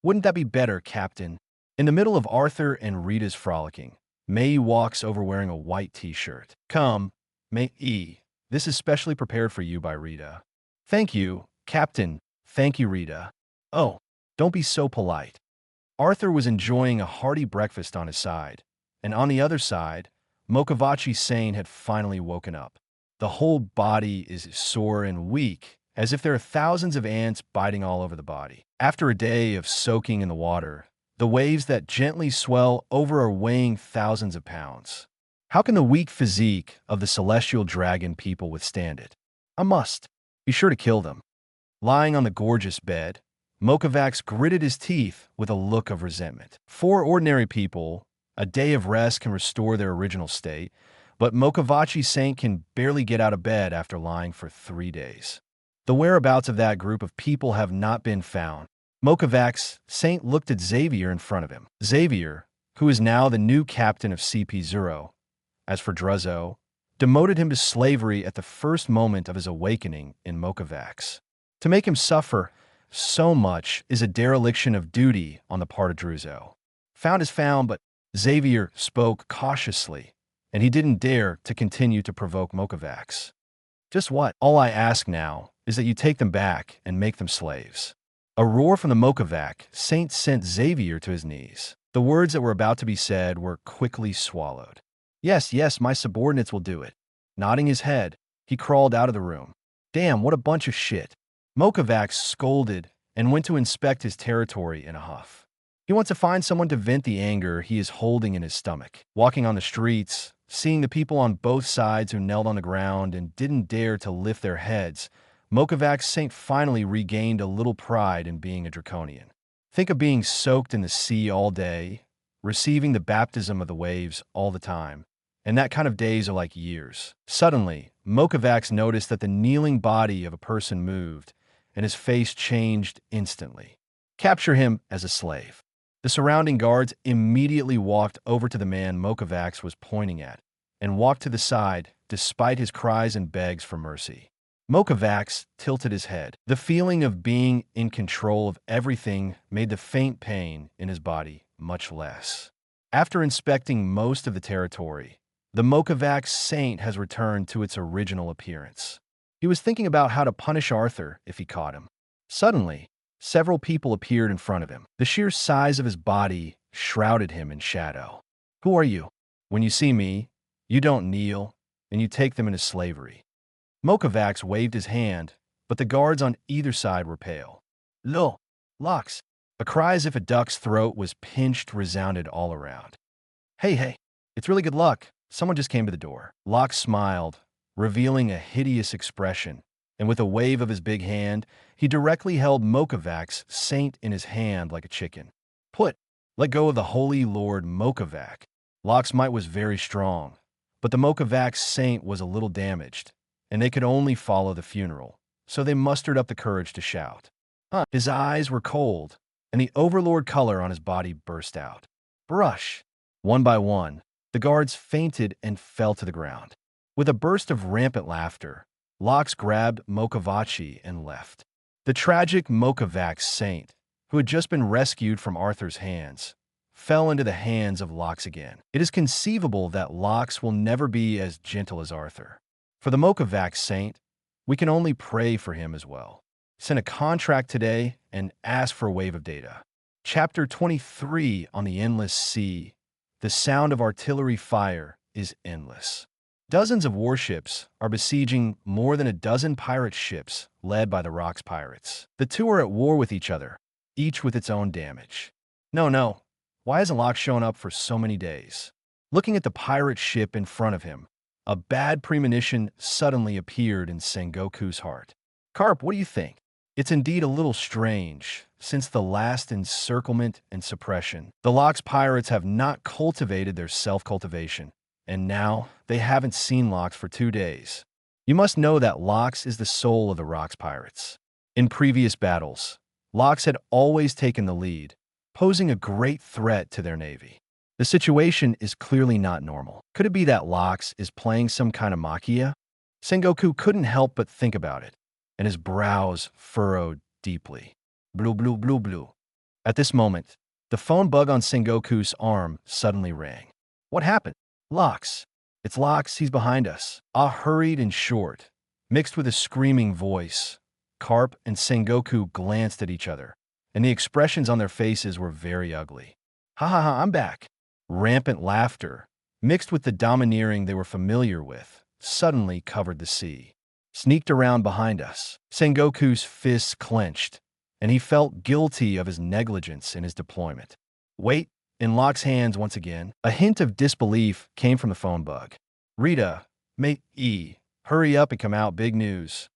Wouldn't that be better, Captain? In the middle of Arthur and Rita's frolicking, May walks over wearing a white t-shirt. Come, May E. This is specially prepared for you by Rita. Thank you, Captain. Thank you, Rita. Oh, don't be so polite. Arthur was enjoying a hearty breakfast on his side, and on the other side, Mokavachi Sane had finally woken up. The whole body is sore and weak, as if there are thousands of ants biting all over the body. After a day of soaking in the water, the waves that gently swell over are weighing thousands of pounds. How can the weak physique of the celestial dragon people withstand it? I must. Be sure to kill them. Lying on the gorgeous bed, Mokavax gritted his teeth with a look of resentment. For ordinary people, a day of rest can restore their original state, but Mokavachi Saint can barely get out of bed after lying for 3 days. The whereabouts of that group of people have not been found. Mokavax Saint looked at Xavier in front of him. Xavier, who is now the new captain of CP0, as for Druzzo, demoted him to slavery at the first moment of his awakening in Mokavax. To make him suffer so much is a dereliction of duty on the part of Druzzo. Found is found, but Xavier spoke cautiously, and he didn't dare to continue to provoke Mokavax. Just what? All I ask now is that you take them back and make them slaves. A roar from the Mokavax Saint sent Xavier to his knees. The words that were about to be said were quickly swallowed. Yes, yes, my subordinates will do it. Nodding his head, he crawled out of the room. Damn, what a bunch of shit. Mokovac scolded and went to inspect his territory in a huff. He wants to find someone to vent the anger he is holding in his stomach. Walking on the streets, seeing the people on both sides who knelt on the ground and didn't dare to lift their heads, Mokovac's saint finally regained a little pride in being a draconian. Think of being soaked in the sea all day, receiving the baptism of the waves all the time, and that kind of days are like years. Suddenly, Mokovac noticed that the kneeling body of a person moved, and his face changed instantly. Capture him as a slave. The surrounding guards immediately walked over to the man Mokovac was pointing at, and walked to the side despite his cries and begs for mercy. Mokovac tilted his head. The feeling of being in control of everything made the faint pain in his body much less. After inspecting most of the territory, the Mokovac saint has returned to its original appearance. He was thinking about how to punish Arthur if he caught him. Suddenly, several people appeared in front of him. The sheer size of his body shrouded him in shadow. Who are you? When you see me, you don't kneel, and you take them into slavery. Mokovac waved his hand, but the guards on either side were pale. Lo, Lox! A cry as if a duck's throat was pinched resounded all around. Hey, it's really good luck. Someone just came to the door. Lox smiled, revealing a hideous expression, and with a wave of his big hand, he directly held Mokovac's saint in his hand like a chicken. Let go of the holy Lord Mokovac. Lox's might was very strong, but the Mokovac saint was a little damaged, and they could only follow the funeral, so they mustered up the courage to shout. His eyes were cold, and the overlord color on his body burst out. Brush! One by one, the guards fainted and fell to the ground. With a burst of rampant laughter, Lox grabbed Mokovac and left. The tragic Mokovac saint, who had just been rescued from Arthur's hands, fell into the hands of Lox again. It is conceivable that Lox will never be as gentle as Arthur. For the Mokovac saint, we can only pray for him as well. Send a contract today and ask for a wave of data. Chapter 23 on the endless sea. The sound of artillery fire is endless. Dozens of warships are besieging more than a dozen pirate ships led by the Rocks pirates. The two are at war with each other, each with its own damage. No. Why hasn't Lox shown up for so many days? Looking at the pirate ship in front of him, a bad premonition suddenly appeared in Sengoku's heart. Carp, what do you think? It's indeed a little strange. Since the last encirclement and suppression, the Lox pirates have not cultivated their self-cultivation, and now they haven't seen Lox for 2 days. You must know that Lox is the soul of the Rocks pirates. In previous battles, Lox had always taken the lead, posing a great threat to their navy. The situation is clearly not normal. Could it be that Lox is playing some kind of machia? Sengoku couldn't help but think about it, and his brows furrowed deeply. Blue. At this moment, the phone bug on Sengoku's arm suddenly rang. What happened? Lox. It's Lox, he's behind us. Hurried and short, mixed with a screaming voice. Carp and Sengoku glanced at each other, and the expressions on their faces were very ugly. Ha, I'm back. Rampant laughter, mixed with the domineering they were familiar with, suddenly covered the sea. Sneaked around behind us. Sengoku's fists clenched, and he felt guilty of his negligence in his deployment. Wait, in Lox's hands once again. A hint of disbelief came from the phone bug. Rita, mate E, hurry up and come out, big news.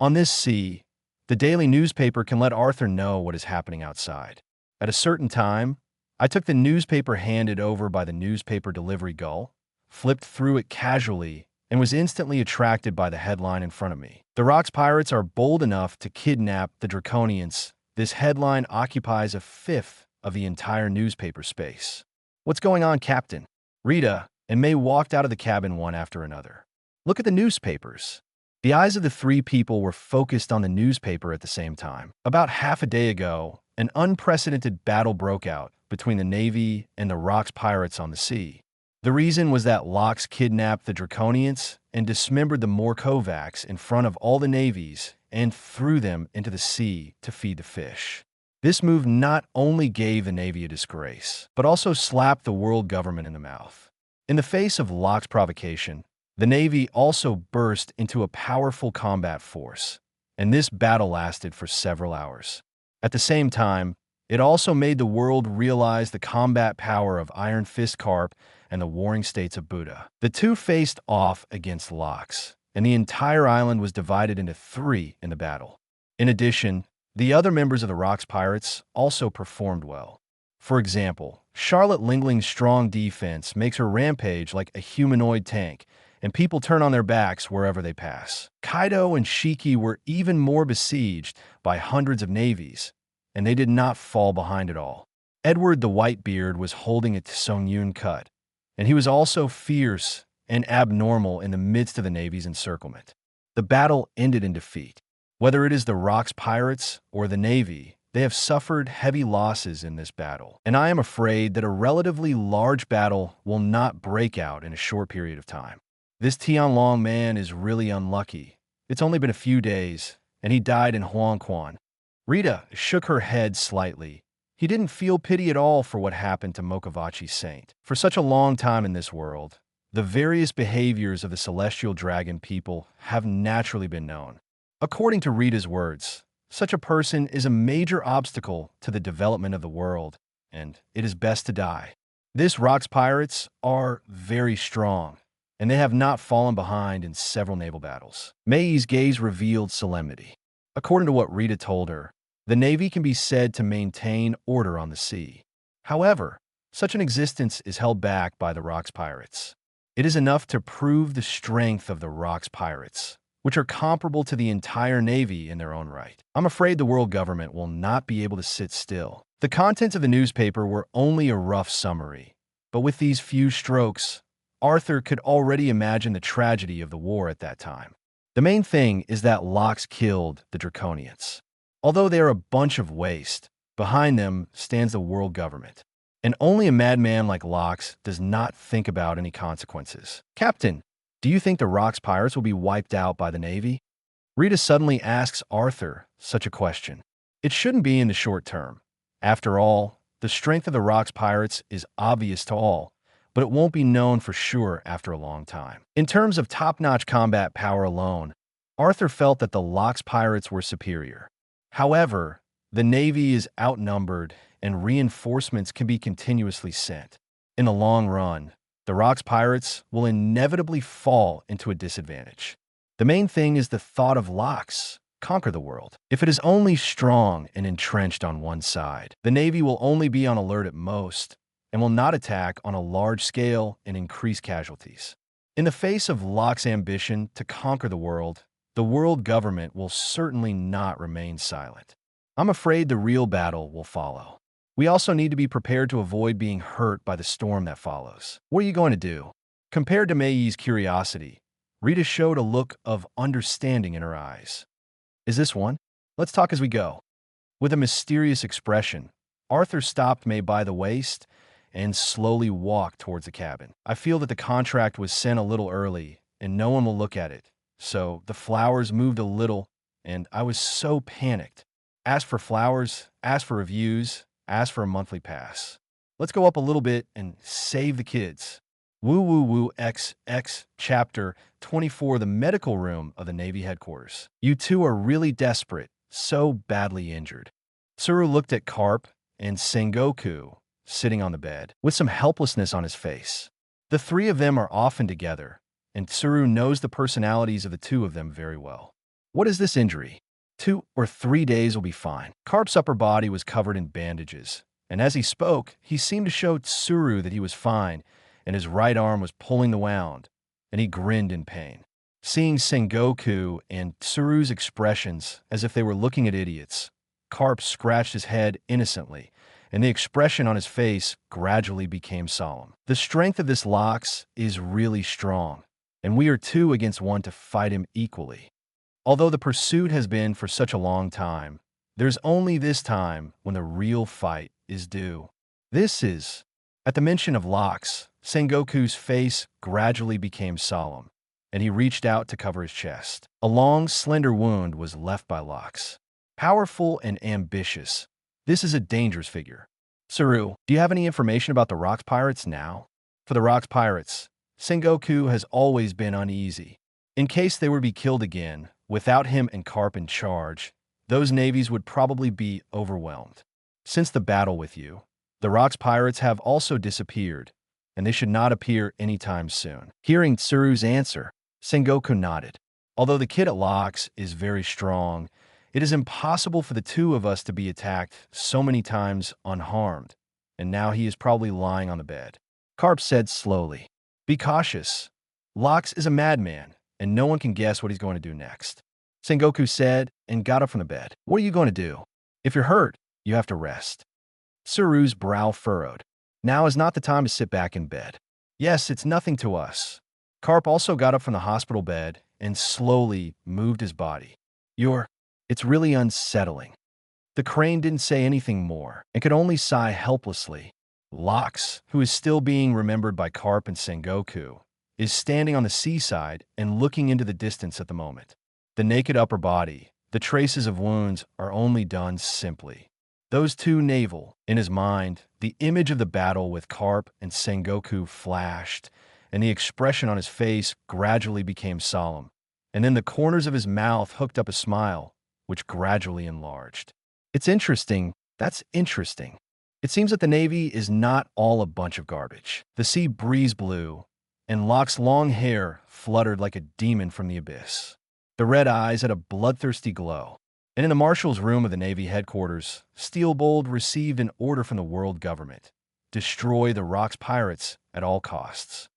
On this sea, the daily newspaper can let Arthur know what is happening outside. At a certain time, I took the newspaper handed over by the newspaper delivery gull, flipped through it casually, and was instantly attracted by the headline in front of me. The Rocks pirates are bold enough to kidnap the Draconians. This headline occupies a fifth of the entire newspaper space. What's going on, Captain? Rita and May walked out of the cabin one after another. Look at the newspapers. The eyes of the three people were focused on the newspaper at the same time. About half a day ago, an unprecedented battle broke out between the Navy and the Rocks pirates on the sea. The reason was that Lox kidnapped the Draconians and dismembered the Morkovacs in front of all the navies and threw them into the sea to feed the fish. This move not only gave the Navy a disgrace, but also slapped the world government in the mouth. In the face of Lox's provocation, the Navy also burst into a powerful combat force, and this battle lasted for several hours. At the same time, it also made the world realize the combat power of Iron Fist Carp and the warring states of Buddha. The two faced off against Lox, and the entire island was divided into three in the battle. In addition, the other members of the Rocks Pirates also performed well. For example, Charlotte Lingling's strong defense makes her rampage like a humanoid tank, and people turn on their backs wherever they pass. Kaido and Shiki were even more besieged by hundreds of navies, and they did not fall behind at all. Edward the Whitebeard was holding a Songyun cut, and he was also fierce and abnormal in the midst of the Navy's encirclement. The battle ended in defeat. Whether it is the Rocks Pirates or the Navy, they have suffered heavy losses in this battle, and I am afraid that a relatively large battle will not break out in a short period of time. This Tianlong man is really unlucky. It's only been a few days, and he died in Huangquan. Rita shook her head slightly. He didn't feel pity at all for what happened to Mokovachi's saint. For such a long time in this world, the various behaviors of the celestial dragon people have naturally been known. According to Rita's words, such a person is a major obstacle to the development of the world, and it is best to die. This Rocks Pirates are very strong, and they have not fallen behind in several naval battles. Mei's gaze revealed solemnity. According to what Rita told her, the Navy can be said to maintain order on the sea. However, such an existence is held back by the Rocks Pirates. It is enough to prove the strength of the Rocks Pirates, which are comparable to the entire Navy in their own right. I'm afraid the world government will not be able to sit still. The contents of the newspaper were only a rough summary, but with these few strokes, Arthur could already imagine the tragedy of the war at that time. The main thing is that Lox killed the Draconians. Although they are a bunch of waste, behind them stands the world government. And only a madman like Lox does not think about any consequences. Captain, do you think the Rocks Pirates will be wiped out by the Navy? Rita suddenly asks Arthur such a question. It shouldn't be in the short term. After all, the strength of the Rocks Pirates is obvious to all, but it won't be known for sure after a long time. In terms of top-notch combat power alone, Arthur felt that the Lox Pirates were superior. However, the Navy is outnumbered and reinforcements can be continuously sent. In the long run, the Rocks Pirates will inevitably fall into a disadvantage. The main thing is the thought of Lox conquer the world. If it is only strong and entrenched on one side, the Navy will only be on alert at most and will not attack on a large scale and increase casualties. In the face of Lox's ambition to conquer the world government will certainly not remain silent. I'm afraid the real battle will follow. We also need to be prepared to avoid being hurt by the storm that follows. What are you going to do? Compared to Mei's curiosity, Rita showed a look of understanding in her eyes. Is this one? Let's talk as we go. With a mysterious expression, Arthur stopped Mei by the waist and slowly walked towards the cabin. I feel that the contract was sent a little early and no one will look at it. So the flowers moved a little and I was so panicked. Ask for flowers, ask for reviews, ask for a monthly pass. Let's go up a little bit and save the kids. Woo Woo Woo XX Chapter 24 The Medical Room of the Navy Headquarters. You two are really desperate, so badly injured. Tsuru looked at Carp and Sengoku sitting on the bed, with some helplessness on his face. The three of them are often together, and Tsuru knows the personalities of the two of them very well. What is this injury? 2 or 3 days will be fine. Carp's upper body was covered in bandages, and as he spoke, he seemed to show Tsuru that he was fine, and his right arm was pulling the wound, and he grinned in pain. Seeing Sengoku and Tsuru's expressions as if they were looking at idiots, Carp scratched his head innocently, and the expression on his face gradually became solemn. The strength of this Lox is really strong, and we are 2 against 1 to fight him equally. Although the pursuit has been for such a long time, there's only this time when the real fight is due. This is... At the mention of Lox, Sengoku's face gradually became solemn, and he reached out to cover his chest. A long, slender wound was left by Lox. Powerful and ambitious, this is a dangerous figure. Tsuru, do you have any information about the Rocks Pirates now? For the Rocks Pirates, Sengoku has always been uneasy. In case they were to be killed again, without him and Carp in charge, those navies would probably be overwhelmed. Since the battle with you, the Rock's pirates have also disappeared, and they should not appear anytime soon. Hearing Tsuru's answer, Sengoku nodded. Although the kid at Locks is very strong, it is impossible for the two of us to be attacked so many times unharmed, and now he is probably lying on the bed. Carp said slowly, "Be cautious. Locks is a madman, and no one can guess what he's going to do next." Sengoku said and got up from the bed. "What are you going to do? If you're hurt, you have to rest." Tsuru's brow furrowed. Now is not the time to sit back in bed. "Yes, it's nothing to us." Carp also got up from the hospital bed and slowly moved his body. It's really unsettling." The crane didn't say anything more and could only sigh helplessly. Locks, who is still being remembered by Carp and Sengoku, is standing on the seaside and looking into the distance at the moment. The naked upper body, the traces of wounds are only done simply. Those two naval, in his mind, the image of the battle with Carp and Sengoku flashed, and the expression on his face gradually became solemn. And then the corners of his mouth hooked up a smile, which gradually enlarged. "It's interesting. That's interesting. It seems that the Navy is not all a bunch of garbage." The sea breeze blew, and Locke's long hair fluttered like a demon from the abyss. The red eyes had a bloodthirsty glow. And in the marshal's room of the Navy headquarters, Steelbold received an order from the world government: destroy the Rock's pirates at all costs.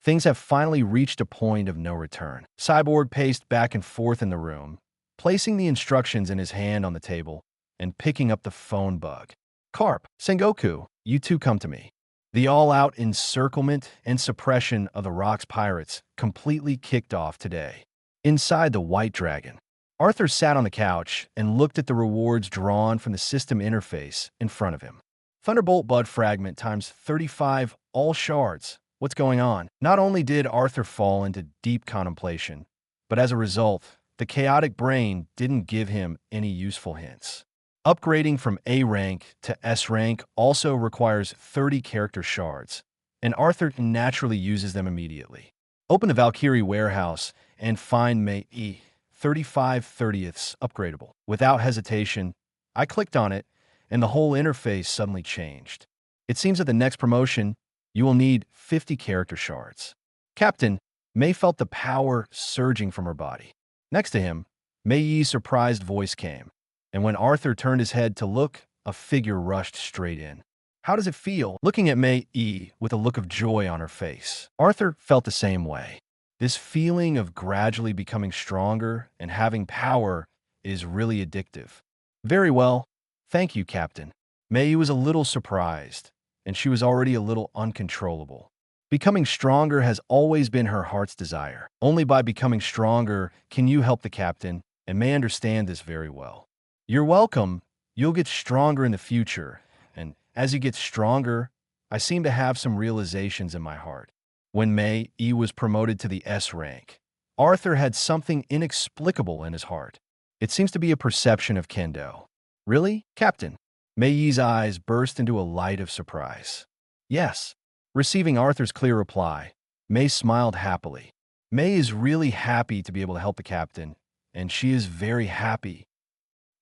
Things have finally reached a point of no return. Cyborg paced back and forth in the room, placing the instructions in his hand on the table and picking up the phone bug. "Carp, Sengoku, you two come to me." The all-out encirclement and suppression of the Rock's pirates completely kicked off today. Inside the White Dragon, Arthur sat on the couch and looked at the rewards drawn from the system interface in front of him. Thunderbolt Bud Fragment times 35 all shards. What's going on? Not only did Arthur fall into deep contemplation, but as a result, the chaotic brain didn't give him any useful hints. Upgrading from A rank to S rank also requires 30 character shards, and Arthur naturally uses them immediately. Open the Valkyrie warehouse and find May E 35/30ths upgradable. Without hesitation, I clicked on it, and the whole interface suddenly changed. It seems that the next promotion, you will need 50 character shards. Captain, May felt the power surging from her body. Next to him, Mei Yi's surprised voice came, and when Arthur turned his head to look, a figure rushed straight in. "How does it feel?" Looking at Mei Yi with a look of joy on her face, Arthur felt the same way. This feeling of gradually becoming stronger and having power is really addictive. "Very well. Thank you, Captain." Mei Yi was a little surprised, and she was already a little uncontrollable. Becoming stronger has always been her heart's desire. Only by becoming stronger can you help the captain, and May understand this very well. "You're welcome. You'll get stronger in the future, and as you get stronger, I seem to have some realizations in my heart." When Mei Yi was promoted to the S rank, Arthur had something inexplicable in his heart. It seems to be a perception of kendo. "Really, Captain?" Mei Yi's eyes burst into a light of surprise. "Yes." Receiving Arthur's clear reply, May smiled happily. May is really happy to be able to help the captain, and she is very happy.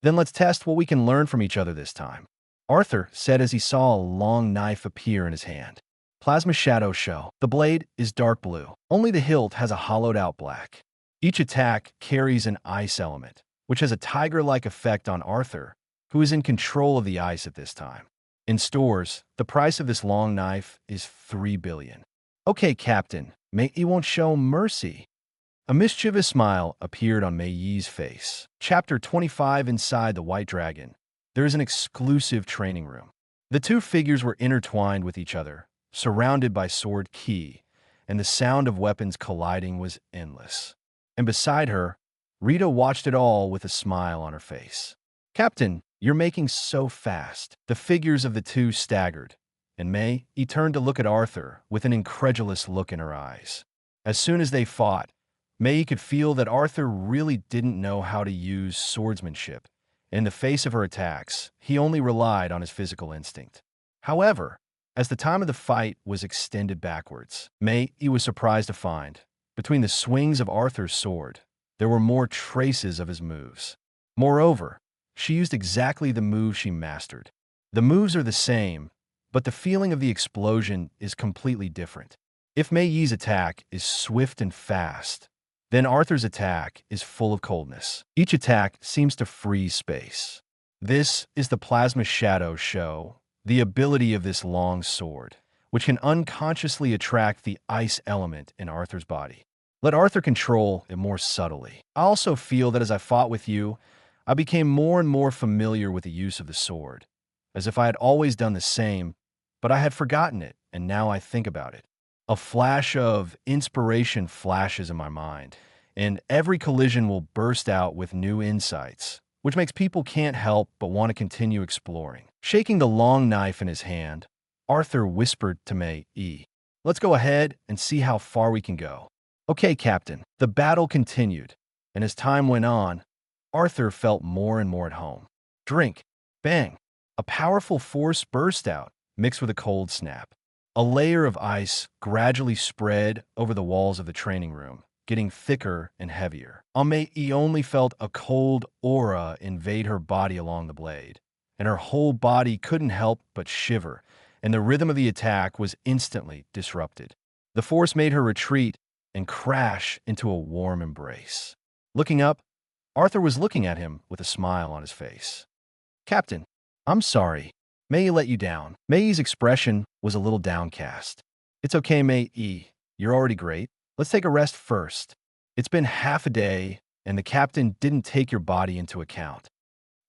"Then let's test what we can learn from each other this time," Arthur said as he saw a long knife appear in his hand. Plasma Shadow Show. The blade is dark blue. Only the hilt has a hollowed-out black. Each attack carries an ice element, which has a tiger-like effect on Arthur, who is in control of the ice at this time. In stores, the price of this long knife is 3 billion. "Okay, Captain, Mei Yi won't show mercy." A mischievous smile appeared on Mei Yi's face. Chapter 25. Inside the White Dragon, there is an exclusive training room. The two figures were intertwined with each other, surrounded by sword ki, and the sound of weapons colliding was endless. And beside her, Rita watched it all with a smile on her face. "Captain, you're making so fast." The figures of the two staggered, and Mei Yi turned to look at Arthur with an incredulous look in her eyes. As soon as they fought, Mei Yi could feel that Arthur really didn't know how to use swordsmanship. In the face of her attacks, he only relied on his physical instinct. However, as the time of the fight was extended backwards, Mei Yi was surprised to find, between the swings of Arthur's sword, there were more traces of his moves. Moreover, she used exactly the move she mastered. The moves are the same, but the feeling of the explosion is completely different. If Mei Yi's attack is swift and fast, then Arthur's attack is full of coldness. Each attack seems to freeze space. This is the Plasma Shadow show, the ability of this long sword, which can unconsciously attract the ice element in Arthur's body. Let Arthur control it more subtly. I also feel that as I fought with you, I became more and more familiar with the use of the sword, as if I had always done the same, but I had forgotten it, and now I think about it. A flash of inspiration flashes in my mind, and every collision will burst out with new insights, which makes people can't help but want to continue exploring. Shaking the long knife in his hand, Arthur whispered to Mei Yi, "Let's go ahead and see how far we can go." "Okay, Captain." The battle continued, and as time went on, Arthur felt more and more at home. Drink. Bang. A powerful force burst out, mixed with a cold snap. A layer of ice gradually spread over the walls of the training room, getting thicker and heavier. Mei Yi only felt a cold aura invade her body along the blade, and her whole body couldn't help but shiver, and the rhythm of the attack was instantly disrupted. The force made her retreat and crash into a warm embrace. Looking up, Arthur was looking at him with a smile on his face. "Captain, I'm sorry. Mei Yi let you down." Mei Yi's expression was a little downcast. "It's okay, Mei Yi. You're already great. Let's take a rest first. It's been half a day, and the captain didn't take your body into account."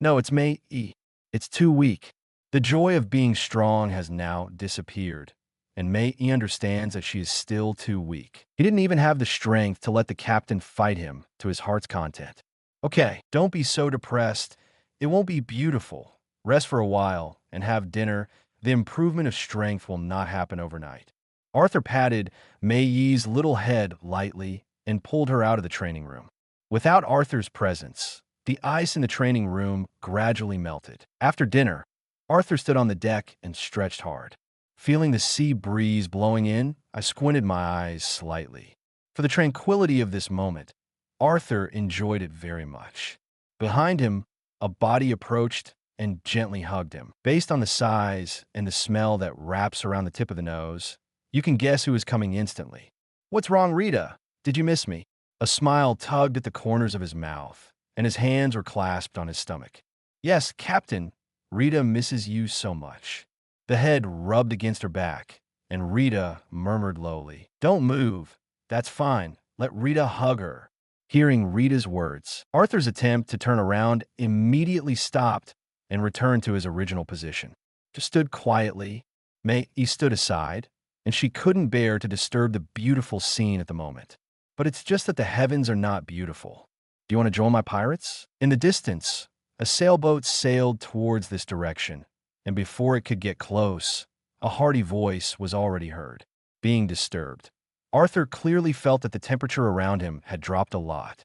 "No, it's Mei Yi. It's too weak." The joy of being strong has now disappeared, and Mei Yi understands that she is still too weak. He didn't even have the strength to let the captain fight him to his heart's content. "Okay, don't be so depressed. It won't be beautiful. Rest for a while and have dinner. The improvement of strength will not happen overnight." Arthur patted Mei Yi's little head lightly and pulled her out of the training room. Without Arthur's presence, the ice in the training room gradually melted. After dinner, Arthur stood on the deck and stretched hard. Feeling the sea breeze blowing in, I squinted my eyes slightly. For the tranquility of this moment, Arthur enjoyed it very much. Behind him, a body approached and gently hugged him. Based on the size and the smell that wraps around the tip of the nose, you can guess who is coming instantly. "What's wrong, Rita? Did you miss me?" A smile tugged at the corners of his mouth, and his hands were clasped on his stomach. "Yes, Captain. Rita misses you so much." The head rubbed against her back, and Rita murmured lowly, "Don't move. That's fine. Let Rita hug her." Hearing Rita's words, Arthur's attempt to turn around immediately stopped and returned to his original position. Just stood quietly. Mei Yi stood aside, and she couldn't bear to disturb the beautiful scene at the moment. But it's just that the heavens are not beautiful. "Do you want to join my pirates?" In the distance, a sailboat sailed towards this direction, and before it could get close, a hearty voice was already heard. Being disturbed, Arthur clearly felt that the temperature around him had dropped a lot.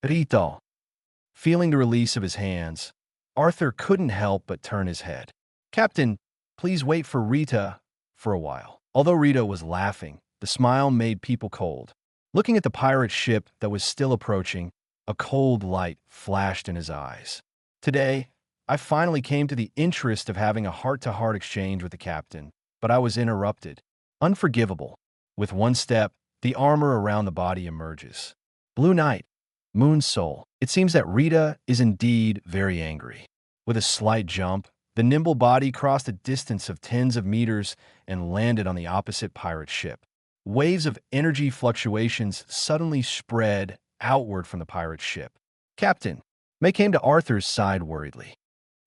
"Rita." Feeling the release of his hands, Arthur couldn't help but turn his head. "Captain, please wait for Rita for a while." Although Rita was laughing, the smile made people cold. Looking at the pirate ship that was still approaching, a cold light flashed in his eyes. "Today, I finally came to the interest of having a heart-to-heart exchange with the captain, but I was interrupted. Unforgivable." With one step, the armor around the body emerges. Blue Knight, Moon Soul. It seems that Rita is indeed very angry. With a slight jump, the nimble body crossed a distance of tens of meters and landed on the opposite pirate ship. Waves of energy fluctuations suddenly spread outward from the pirate ship. "Captain." May came to Arthur's side worriedly.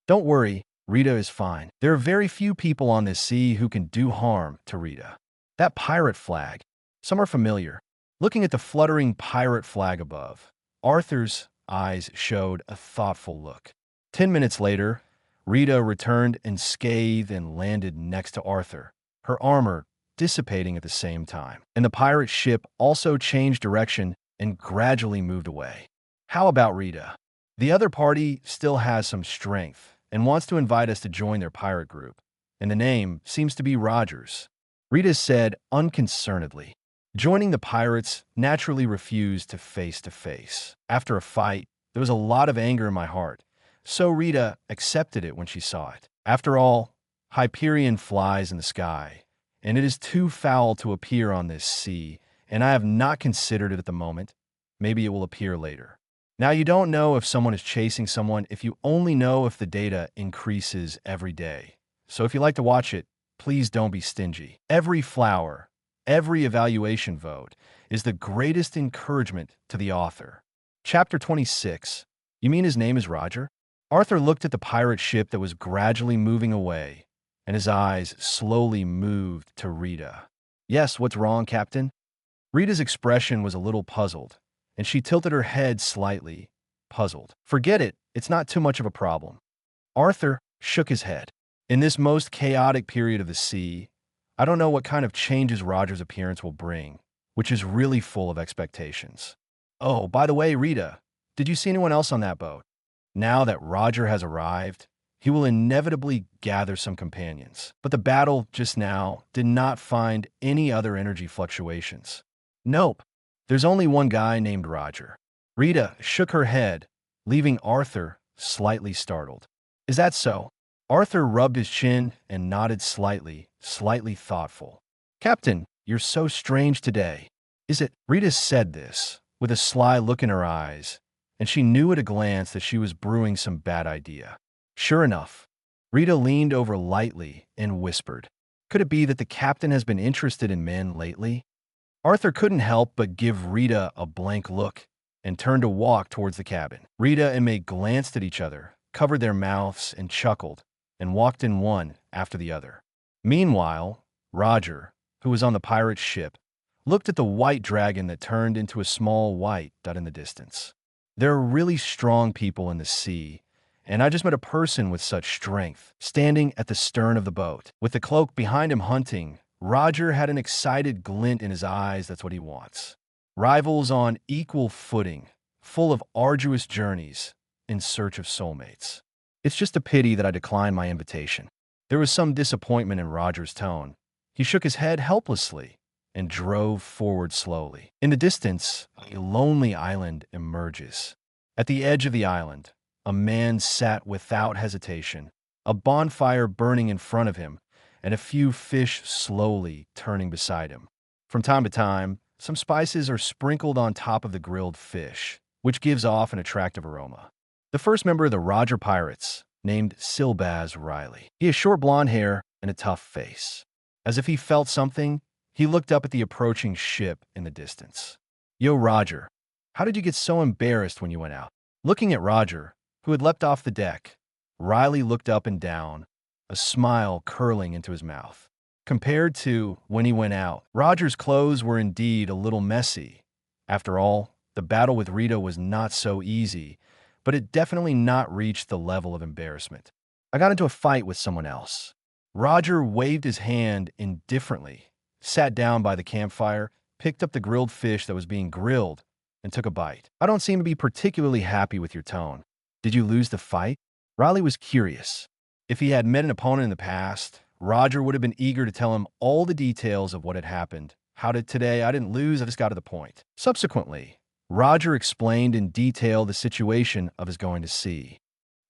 "Don't worry, Rita is fine. There are very few people on this sea who can do harm to Rita." That pirate flag. Some are familiar. Looking at the fluttering pirate flag above, Arthur's eyes showed a thoughtful look. 10 minutes later, Rita returned unscathed and landed next to Arthur, her armor dissipating at the same time. And the pirate ship also changed direction and gradually moved away. How about Rita? The other party still has some strength and wants to invite us to join their pirate group, and the name seems to be Rogers. Rita said unconcernedly. Joining the pirates naturally refused to face. After a fight, there was a lot of anger in my heart, so Rita accepted it when she saw it. After all, Hyperion flies in the sky, and it is too foul to appear on this sea, and I have not considered it at the moment. Maybe it will appear later. Now, you don't know if someone is chasing someone if you only know if the data increases every day. So if you like to watch it, please don't be stingy. Every flower, every evaluation vote is the greatest encouragement to the author. Chapter 26. You mean his name is Roger? Arthur looked at the pirate ship that was gradually moving away, and his eyes slowly moved to Rita. Yes, what's wrong, Captain? Rita's expression was a little puzzled, and she tilted her head slightly, puzzled. Forget it, it's not too much of a problem. Arthur shook his head. In this most chaotic period of the sea, I don't know what kind of changes Roger's appearance will bring, which is really full of expectations. Oh, by the way, Rita, did you see anyone else on that boat? Now that Roger has arrived, he will inevitably gather some companions. But the battle just now did not find any other energy fluctuations. Nope, there's only one guy named Roger. Rita shook her head, leaving Arthur slightly startled. Is that so? Arthur rubbed his chin and nodded slightly thoughtful. Captain, you're so strange today. Is it? Rita said this with a sly look in her eyes, and she knew at a glance that she was brewing some bad idea. Sure enough, Rita leaned over lightly and whispered, could it be that the captain has been interested in men lately? Arthur couldn't help but give Rita a blank look and turned to walk towards the cabin. Rita and May glanced at each other, covered their mouths, and chuckled, and walked in one after the other. Meanwhile, Roger, who was on the pirate's ship, looked at the white dragon that turned into a small white dot in the distance. There are really strong people in the sea, and I just met a person with such strength, standing at the stern of the boat. With the cloak behind him hunting, Roger had an excited glint in his eyes. That's what he wants. Rivals on equal footing, full of arduous journeys in search of soulmates. It's just a pity that I declined my invitation. There was some disappointment in Roger's tone. He shook his head helplessly and drove forward slowly. In the distance, a lonely island emerges. At the edge of the island, a man sat without hesitation, a bonfire burning in front of him, and a few fish slowly turning beside him. From time to time, some spices are sprinkled on top of the grilled fish, which gives off an attractive aroma. The first member of the Roger Pirates, named Silbaz Riley. He has short blonde hair and a tough face. As if he felt something, he looked up at the approaching ship in the distance. Yo, Roger, how did you get so embarrassed when you went out? Looking at Roger, who had leapt off the deck, Riley looked up and down, a smile curling into his mouth. Compared to when he went out, Roger's clothes were indeed a little messy. After all, the battle with Rita was not so easy, but it definitely not reached the level of embarrassment. I got into a fight with someone else. Roger waved his hand indifferently, sat down by the campfire, picked up the grilled fish that was being grilled, and took a bite. I don't seem to be particularly happy with your tone. Did you lose the fight? Riley was curious. If he had met an opponent in the past, Roger would have been eager to tell him all the details of what had happened. How did today? I didn't lose, I just got to the point. Subsequently, Roger explained in detail the situation of his going to sea.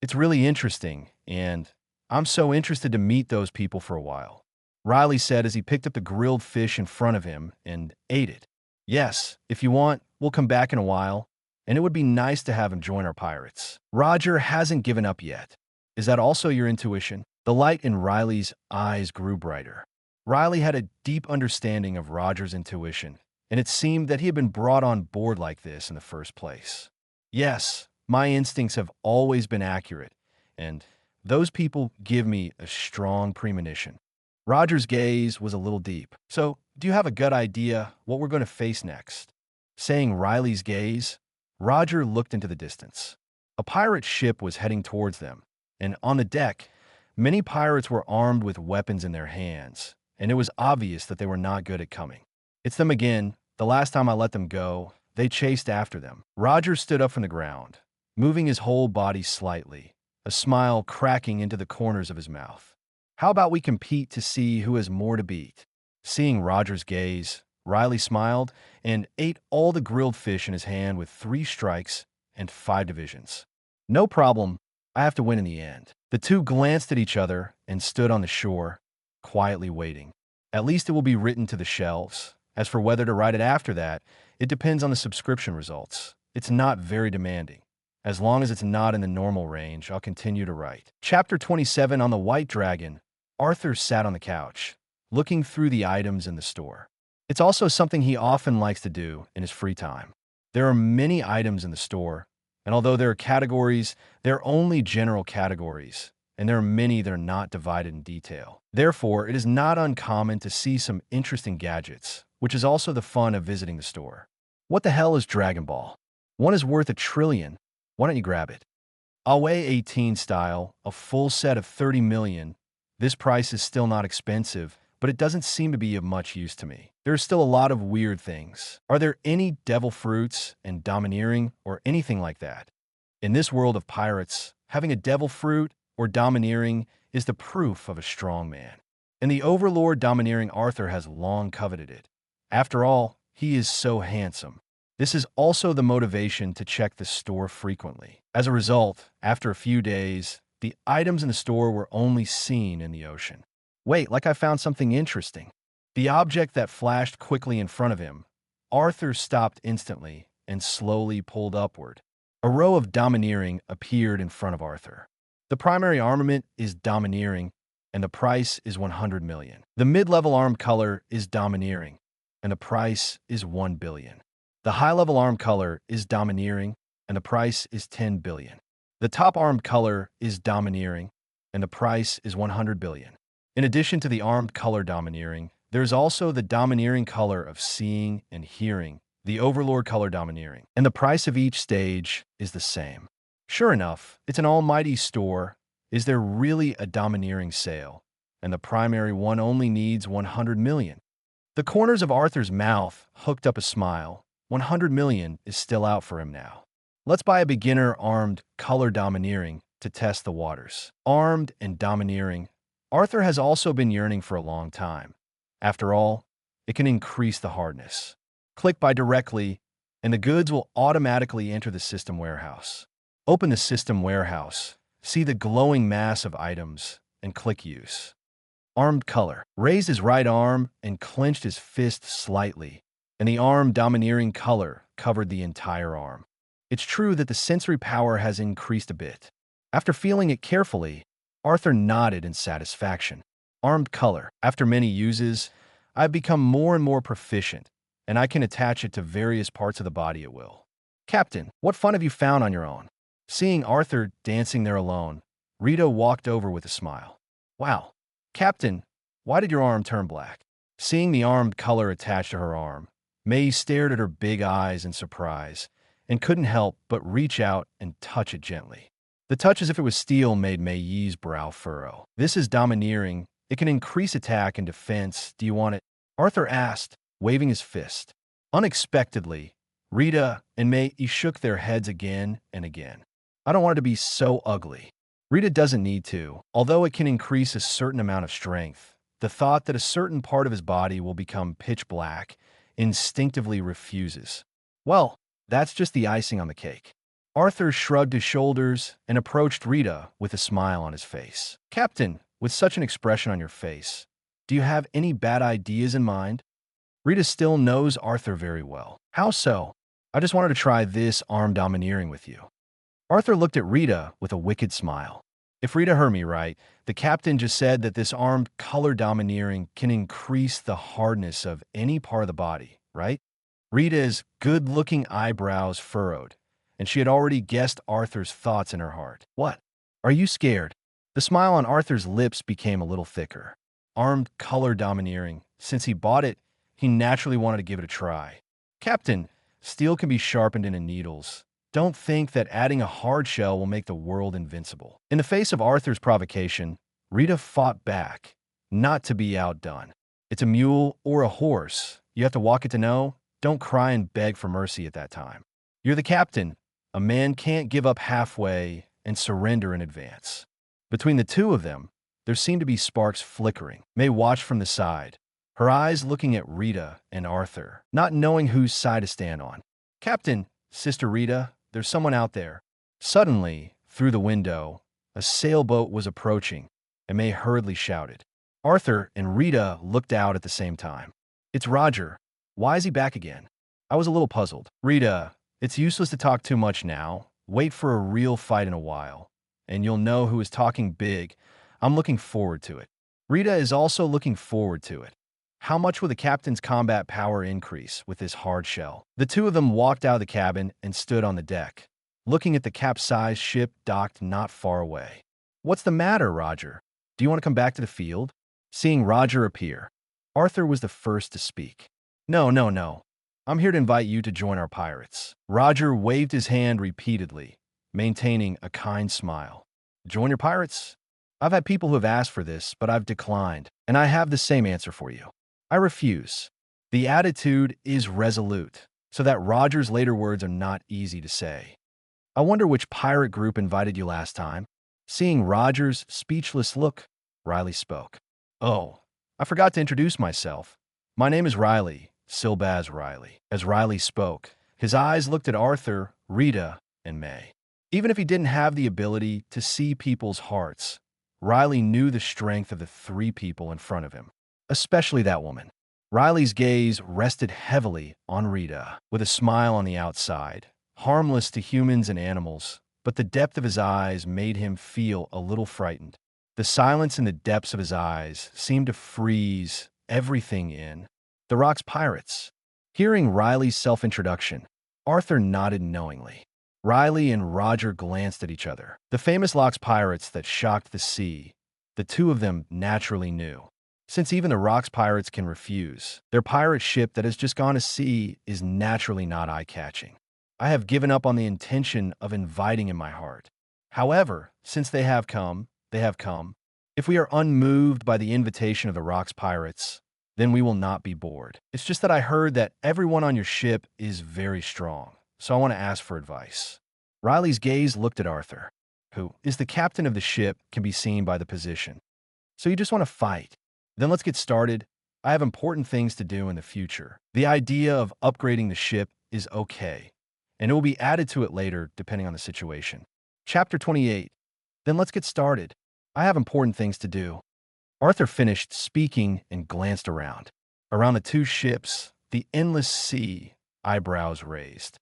It's really interesting, and I'm so interested to meet those people for a while, Riley said as he picked up the grilled fish in front of him and ate it. Yes, if you want, we'll come back in a while, and it would be nice to have him join our pirates. Roger hasn't given up yet. Is that also your intuition? The light in Riley's eyes grew brighter. Riley had a deep understanding of Roger's intuition, and it seemed that he had been brought on board like this in the first place. Yes, my instincts have always been accurate, and those people give me a strong premonition. Roger's gaze was a little deep. So, do you have a gut idea what we're going to face next? Saying Riley's gaze, Roger looked into the distance. A pirate ship was heading towards them, and on the deck, many pirates were armed with weapons in their hands, and it was obvious that they were not good at coming. It's them again. The last time I let them go, they chased after them. Roger stood up from the ground, moving his whole body slightly, a smile cracking into the corners of his mouth. How about we compete to see who has more to beat? Seeing Roger's gaze, Riley smiled and ate all the grilled fish in his hand with 3 strikes and 5 divisions. No problem, I have to win in the end. The two glanced at each other and stood on the shore, quietly waiting. At least it will be written to the shelves. As for whether to write it after that, it depends on the subscription results. It's not very demanding. As long as it's not in the normal range, I'll continue to write. Chapter 27 on the White Dragon. Arthur sat on the couch, looking through the items in the store. It's also something he often likes to do in his free time. There are many items in the store, and although there are categories, they're only general categories, and there are many that are not divided in detail. Therefore, it is not uncommon to see some interesting gadgets, which is also the fun of visiting the store. What the hell is Dragon Ball? One is worth $1 trillion. Why don't you grab it? Away 18 style, a full set of 30 million. This price is still not expensive, but it doesn't seem to be of much use to me. There are still a lot of weird things. Are there any devil fruits and domineering or anything like that? In this world of pirates, having a devil fruit or domineering is the proof of a strong man. And the overlord domineering Arthur has long coveted it. After all, he is so handsome. This is also the motivation to check the store frequently. As a result, after a few days, the items in the store were only seen in the ocean. Wait, like I found something interesting. The object that flashed quickly in front of him, Arthur stopped instantly and slowly pulled upward. A row of domineering appeared in front of Arthur. The primary armament is domineering, and the price is 100 million. The mid-level arm color is domineering, and the price is 1 billion. The high-level arm color is domineering, and the price is 10 billion. The top armed color is domineering, and the price is 100 billion. In addition to the armed color domineering, there is also the domineering color of seeing and hearing, the overlord color domineering, and the price of each stage is the same. Sure enough, it's an almighty store. Is there really a domineering sale? And the primary one only needs 100 million. The corners of Arthur's mouth hooked up a smile. 100 million is still out for him now. Let's buy a beginner armed color domineering to test the waters. Armed and domineering, Arthur has also been yearning for a long time. After all, it can increase the hardness. Click buy directly, and the goods will automatically enter the system warehouse. Open the system warehouse, see the glowing mass of items, and click use. Armed color raised his right arm and clenched his fist slightly, and the arm domineering color covered the entire arm. It's true that the sensory power has increased a bit. After feeling it carefully, Arthur nodded in satisfaction. Armed color. After many uses, I've become more and more proficient, and I can attach it to various parts of the body at will. Captain, what fun have you found on your own? Seeing Arthur dancing there alone, Rita walked over with a smile. Wow. Captain, why did your arm turn black? Seeing the armed color attached to her arm, May stared at her big eyes in surprise and couldn't help but reach out and touch it gently. The touch as if it was steel made Mei's brow furrow. This is domineering. It can increase attack and defense. Do you want it? Arthur asked, waving his fist. Unexpectedly, Rita and Mei shook their heads again and again. I don't want it to be so ugly. Rita doesn't need to, although it can increase a certain amount of strength. The thought that a certain part of his body will become pitch black instinctively refuses. Well, that's just the icing on the cake. Arthur shrugged his shoulders and approached Rita with a smile on his face. Captain, with such an expression on your face, do you have any bad ideas in mind? Rita still knows Arthur very well. How so? I just wanted to try this arm domineering with you. Arthur looked at Rita with a wicked smile. If Rita heard me right, the captain just said that this armed color domineering can increase the hardness of any part of the body, right? Rita's good-looking eyebrows furrowed, and she had already guessed Arthur's thoughts in her heart. What? Are you scared? The smile on Arthur's lips became a little thicker. Armed color domineering. Since he bought it, he naturally wanted to give it a try. Captain, steel can be sharpened into needles. Don't think that adding a hard shell will make the world invincible. In the face of Arthur's provocation, Rita fought back, not to be outdone. It's a mule or a horse. You have to walk it to know. Don't cry and beg for mercy at that time. You're the captain. A man can't give up halfway and surrender in advance. Between the two of them, there seemed to be sparks flickering. May watched from the side, her eyes looking at Rita and Arthur, not knowing whose side to stand on. "Captain, Sister Rita, there's someone out there." Suddenly, through the window, a sailboat was approaching, and May hurriedly shouted. Arthur and Rita looked out at the same time. "It's Roger. Why is he back again?" I was a little puzzled. "Rita, it's useless to talk too much now. Wait for a real fight in a while, and you'll know who is talking big. I'm looking forward to it." Rita is also looking forward to it. How much will the captain's combat power increase with this hard shell? The two of them walked out of the cabin and stood on the deck, looking at the capsized ship docked not far away. "What's the matter, Roger? Do you want to come back to the field?" Seeing Roger appear, Arthur was the first to speak. No. I'm here to invite you to join our pirates." Roger waved his hand repeatedly, maintaining a kind smile. "Join your pirates? I've had people who have asked for this, but I've declined, and I have the same answer for you. I refuse." The attitude is resolute, so that Roger's later words are not easy to say. "I wonder which pirate group invited you last time?" Seeing Roger's speechless look, Riley spoke. "Oh, I forgot to introduce myself. My name is Riley, Silbaz Riley." As Riley spoke, his eyes looked at Arthur, Rita, and May. Even if he didn't have the ability to see people's hearts, Riley knew the strength of the three people in front of him, especially that woman. Riley's gaze rested heavily on Rita, with a smile on the outside, harmless to humans and animals, but the depth of his eyes made him feel a little frightened. The silence in the depths of his eyes seemed to freeze everything in. The Rock's pirates. Hearing Riley's self-introduction, Arthur nodded knowingly. Riley and Roger glanced at each other. The famous Locke's pirates that shocked the sea. The two of them naturally knew. Since even the Rock's pirates can refuse, their pirate ship that has just gone to sea is naturally not eye-catching. I have given up on the intention of inviting in my heart. However, since they have come, they have come. If we are unmoved by the invitation of the Rock's pirates, then we will not be bored. It's just that I heard that everyone on your ship is very strong, so I want to ask for advice." Riley's gaze looked at Arthur, who is the captain of the ship, can be seen by the position. "So you just want to fight? Then let's get started. I have important things to do in the future. The idea of upgrading the ship is okay, and it will be added to it later depending on the situation." Chapter 28. Then let's get started. I have important things to do. Arthur finished speaking and glanced around. Around the two ships, the endless sea, eyebrows raised.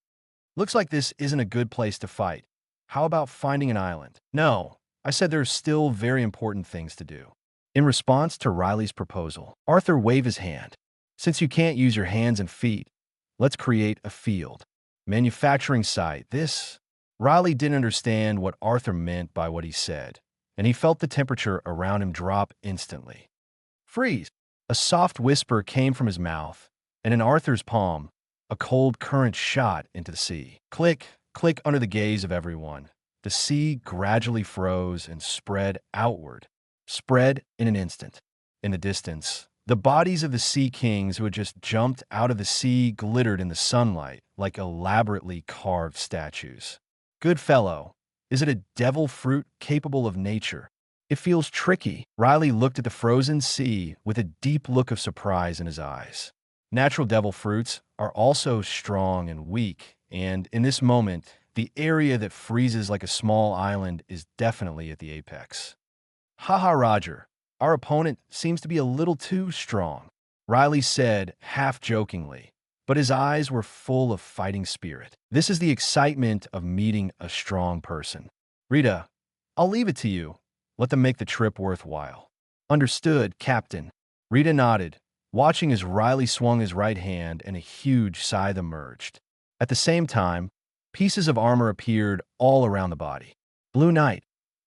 "Looks like this isn't a good place to fight. How about finding an island?" "No, I said there are still very important things to do." In response to Riley's proposal, Arthur waved his hand. "Since you can't use your hands and feet, let's create a field. Manufacturing site, this..." Riley didn't understand what Arthur meant by what he said, and he felt the temperature around him drop instantly. "Freeze!" A soft whisper came from his mouth, and in Arthur's palm, a cold current shot into the sea. Click, click under the gaze of everyone. The sea gradually froze and spread outward. Spread in an instant. In the distance, the bodies of the sea kings who had just jumped out of the sea glittered in the sunlight like elaborately carved statues. "Good fellow. Is it a devil fruit capable of nature?" "It feels tricky." Riley looked at the frozen sea with a deep look of surprise in his eyes. Natural devil fruits are also strong and weak, and in this moment, the area that freezes like a small island is definitely at the apex. "Haha, Roger. Our opponent seems to be a little too strong," Riley said, half-jokingly, but his eyes were full of fighting spirit. "This is the excitement of meeting a strong person." "Rita, I'll leave it to you. Let them make the trip worthwhile." "Understood, Captain." Rita nodded, watching as Riley swung his right hand and a huge scythe emerged. At the same time, pieces of armor appeared all around the body. "Blue Knight,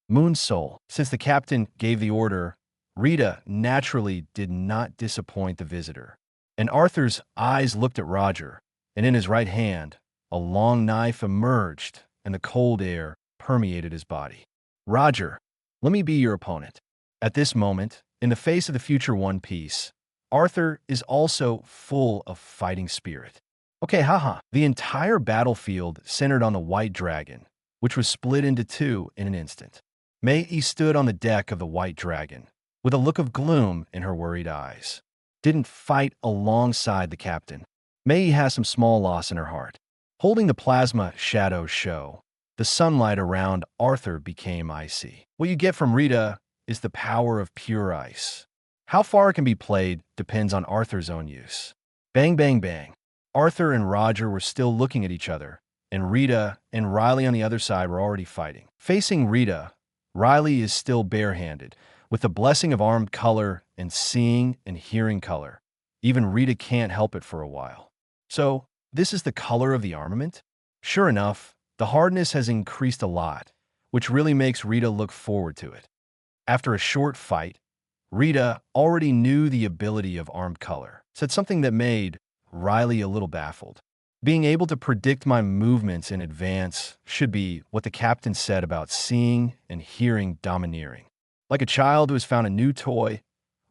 Moon Soul." Since the captain gave the order, Rita naturally did not disappoint the visitor. And Arthur's eyes looked at Roger, and in his right hand, a long knife emerged, and the cold air permeated his body. "Roger, let me be your opponent." At this moment, in the face of the future One Piece, Arthur is also full of fighting spirit. Okay, haha. The entire battlefield centered on the White Dragon, which was split into two in an instant. Mei stood on the deck of the White Dragon, with a look of gloom in her worried eyes. didn't fight alongside the captain. Mei has some small loss in her heart. Holding the plasma shadows show, the sunlight around Arthur became icy. What you get from Rita is the power of pure ice. How far it can be played depends on Arthur's own use. Bang, bang, bang. Arthur and Roger were still looking at each other, and Rita and Riley on the other side were already fighting. Facing Rita, Riley is still barehanded, with the blessing of armed color and seeing and hearing color. Even Rita can't help it for a while. So, this is the color of the armament? Sure enough, the hardness has increased a lot, which really makes Rita look forward to it. After a short fight, Rita already knew the ability of armed color, said something that made Riley a little baffled. Being able to predict my movements in advance should be what the captain said about seeing and hearing domineering. Like a child who has found a new toy,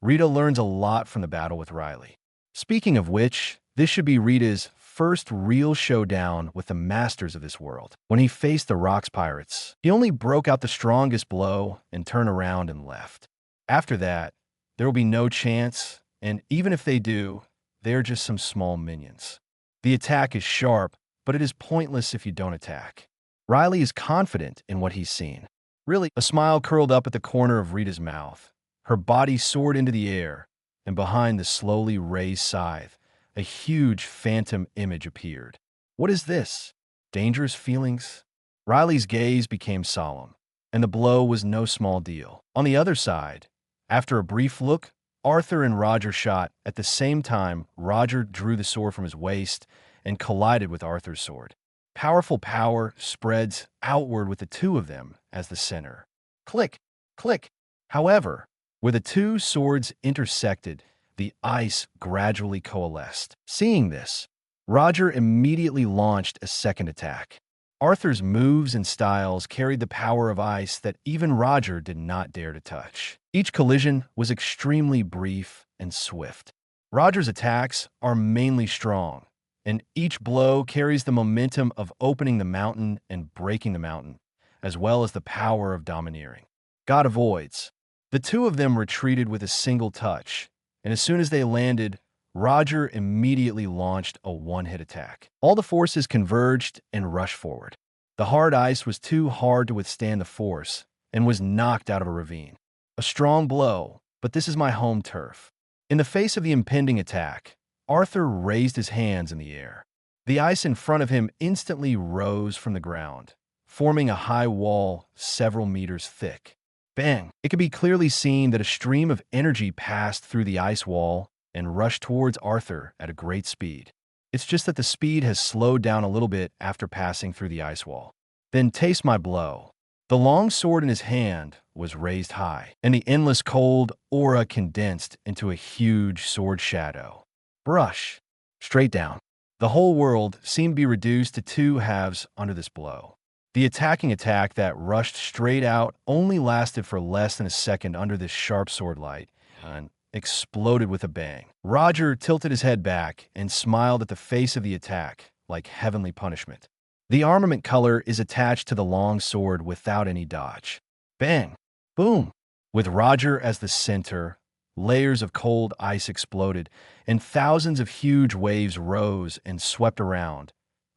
Rita learns a lot from the battle with Riley. Speaking of which, this should be Rita's first real showdown with the masters of this world. When he faced the Rocks pirates, he only broke out the strongest blow and turned around and left. After that, there will be no chance, and even if they do, they're just some small minions. The attack is sharp, but it is pointless if you don't attack. Riley is confident in what he's seen. Really, a smile curled up at the corner of Rita's mouth. Her body soared into the air, and behind the slowly raised scythe, a huge phantom image appeared. What is this? Dangerous feelings? Riley's gaze became solemn, and the blow was no small deal. On the other side, after a brief look, Arthur and Roger shot. At the same time, Roger drew the sword from his waist and collided with Arthur's sword. Powerful power spreads outward with the two of them as the center. Click, click. However, where the two swords intersected, the ice gradually coalesced. Seeing this, Roger immediately launched a second attack. Arthur's moves and styles carried the power of ice that even Roger did not dare to touch. Each collision was extremely brief and swift. Roger's attacks are mainly strong, and each blow carries the momentum of opening the mountain and breaking the mountain, as well as the power of domineering. God avoids. The two of them retreated with a single touch, and as soon as they landed, Roger immediately launched a one-hit attack. All the forces converged and rushed forward. The hard ice was too hard to withstand the force and was knocked out of a ravine. A strong blow, but this is my home turf. In the face of the impending attack, Arthur raised his hands in the air. The ice in front of him instantly rose from the ground, forming a high wall several meters thick. Bang! It could be clearly seen that a stream of energy passed through the ice wall and rushed towards Arthur at a great speed. It's just that the speed has slowed down a little bit after passing through the ice wall. Then taste my blow. The long sword in his hand was raised high, and the endless cold aura condensed into a huge sword shadow. Brush. Straight down. The whole world seemed to be reduced to two halves under this blow. The attacking attack that rushed straight out only lasted for less than a second under this sharp sword light and exploded with a bang. Roger tilted his head back and smiled at the face of the attack like heavenly punishment. The armament color is attached to the long sword without any dodge. Bang! Boom! With Roger as the center, layers of cold ice exploded, and thousands of huge waves rose and swept around,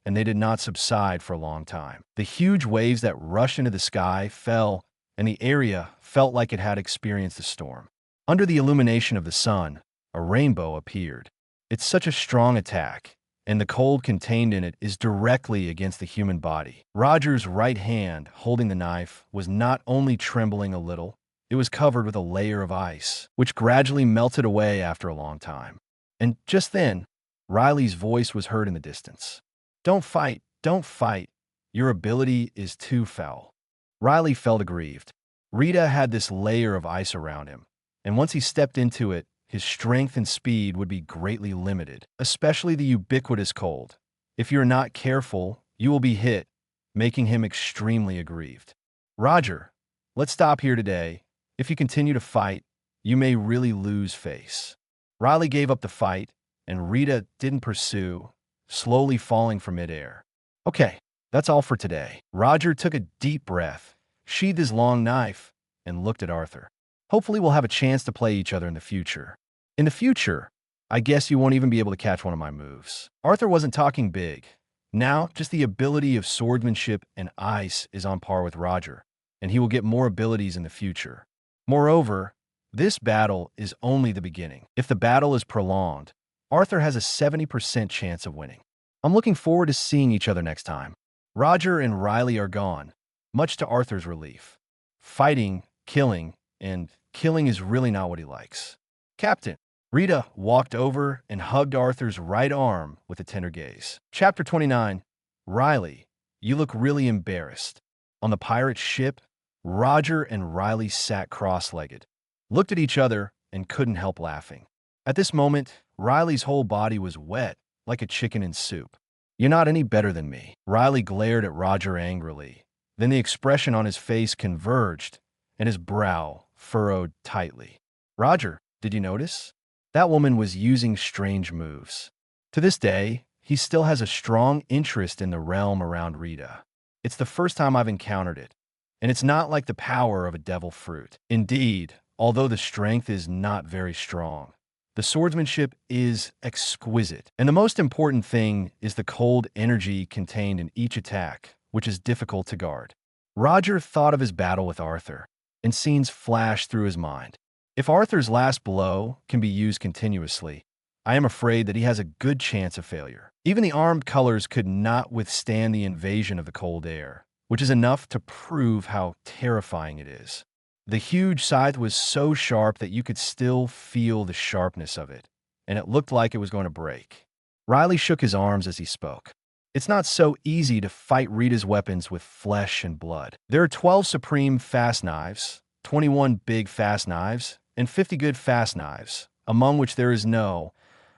and they did not subside for a long time. The huge waves that rushed into the sky fell, and the area felt like it had experienced a storm. Under the illumination of the sun, a rainbow appeared. It's such a strong attack, and the cold contained in it is directly against the human body. Roger's right hand, holding the knife, was not only trembling a little, it was covered with a layer of ice, which gradually melted away after a long time. And just then, Riley's voice was heard in the distance. Don't fight, don't fight. Your ability is too foul. Riley felt aggrieved. Rita had this layer of ice around him, and once he stepped into it, his strength and speed would be greatly limited, especially the ubiquitous cold. If you're not careful, you will be hit, making him extremely aggrieved. Roger, let's stop here today. If you continue to fight, you may really lose face. Riley gave up the fight, and Rita didn't pursue, slowly falling from midair. Okay, that's all for today. Roger took a deep breath, sheathed his long knife, and looked at Arthur. Hopefully we'll have a chance to play each other in the future. In the future, I guess you won't even be able to catch one of my moves. Arthur wasn't talking big. Now, just the ability of swordsmanship and ice is on par with Roger, and he will get more abilities in the future. Moreover, this battle is only the beginning. If the battle is prolonged, Arthur has a 70% chance of winning. I'm looking forward to seeing each other next time. Roger and Riley are gone, much to Arthur's relief. Fighting, killing, and killing is really not what he likes. Captain. Rita walked over and hugged Arthur's right arm with a tender gaze. Chapter 29. Riley, you look really embarrassed. On the pirate ship, Roger and Riley sat cross-legged, looked at each other, and couldn't help laughing. At this moment, Riley's whole body was wet, like a chicken in soup. You're not any better than me. Riley glared at Roger angrily. Then the expression on his face converged, and his brow furrowed tightly. Roger, did you notice? That woman was using strange moves. To this day, he still has a strong interest in the realm around Rita. It's the first time I've encountered it, and it's not like the power of a devil fruit. Indeed, although the strength is not very strong, the swordsmanship is exquisite. And the most important thing is the cold energy contained in each attack, which is difficult to guard. Roger thought of his battle with Arthur, and scenes flashed through his mind. If Arthur's last blow can be used continuously, I am afraid that he has a good chance of failure. Even the armed colors could not withstand the invasion of the cold air, which is enough to prove how terrifying it is. The huge scythe was so sharp that you could still feel the sharpness of it, and it looked like it was going to break. Riley shook his arms as he spoke. It's not so easy to fight Rita's weapons with flesh and blood. There are 12 supreme fast knives, 21 big fast knives, and 50 good fast knives, among which there is no.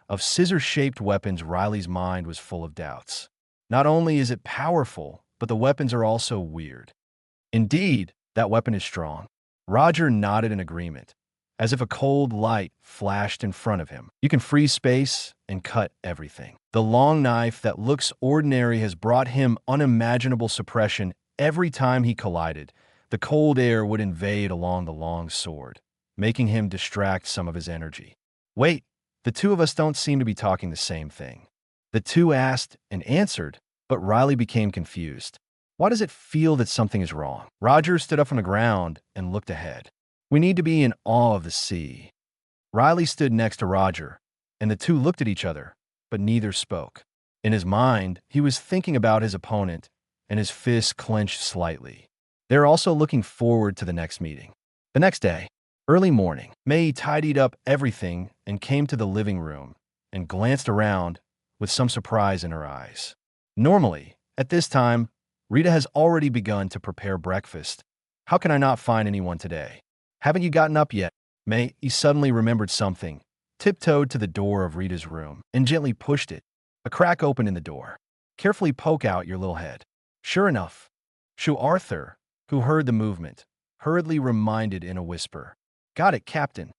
Of scissor-shaped weapons, Riley's mind was full of doubts. Not only is it powerful, but the weapons are also weird. Indeed, that weapon is strong. Roger nodded in agreement, as if a cold light flashed in front of him. You can freeze space and cut everything. The long knife that looks ordinary has brought him unimaginable suppression every time he collided. The cold air would invade along the long sword, making him distract some of his energy. Wait, the two of us don't seem to be talking the same thing. The two asked and answered, but Riley became confused. Why does it feel that something is wrong? Roger stood up from the ground and looked ahead. We need to be in awe of the sea. Riley stood next to Roger, and the two looked at each other, but neither spoke. In his mind, he was thinking about his opponent, and his fists clenched slightly. They were also looking forward to the next meeting. The next day, early morning, May tidied up everything and came to the living room and glanced around with some surprise in her eyes. Normally, at this time, Rita has already begun to prepare breakfast. How can I not find anyone today? Haven't you gotten up yet? May suddenly remembered something, tiptoed to the door of Rita's room, and gently pushed it. A crack opened in the door. Carefully poke out your little head. Sure enough, Arthur, who heard the movement, hurriedly reminded in a whisper. Got it, Captain.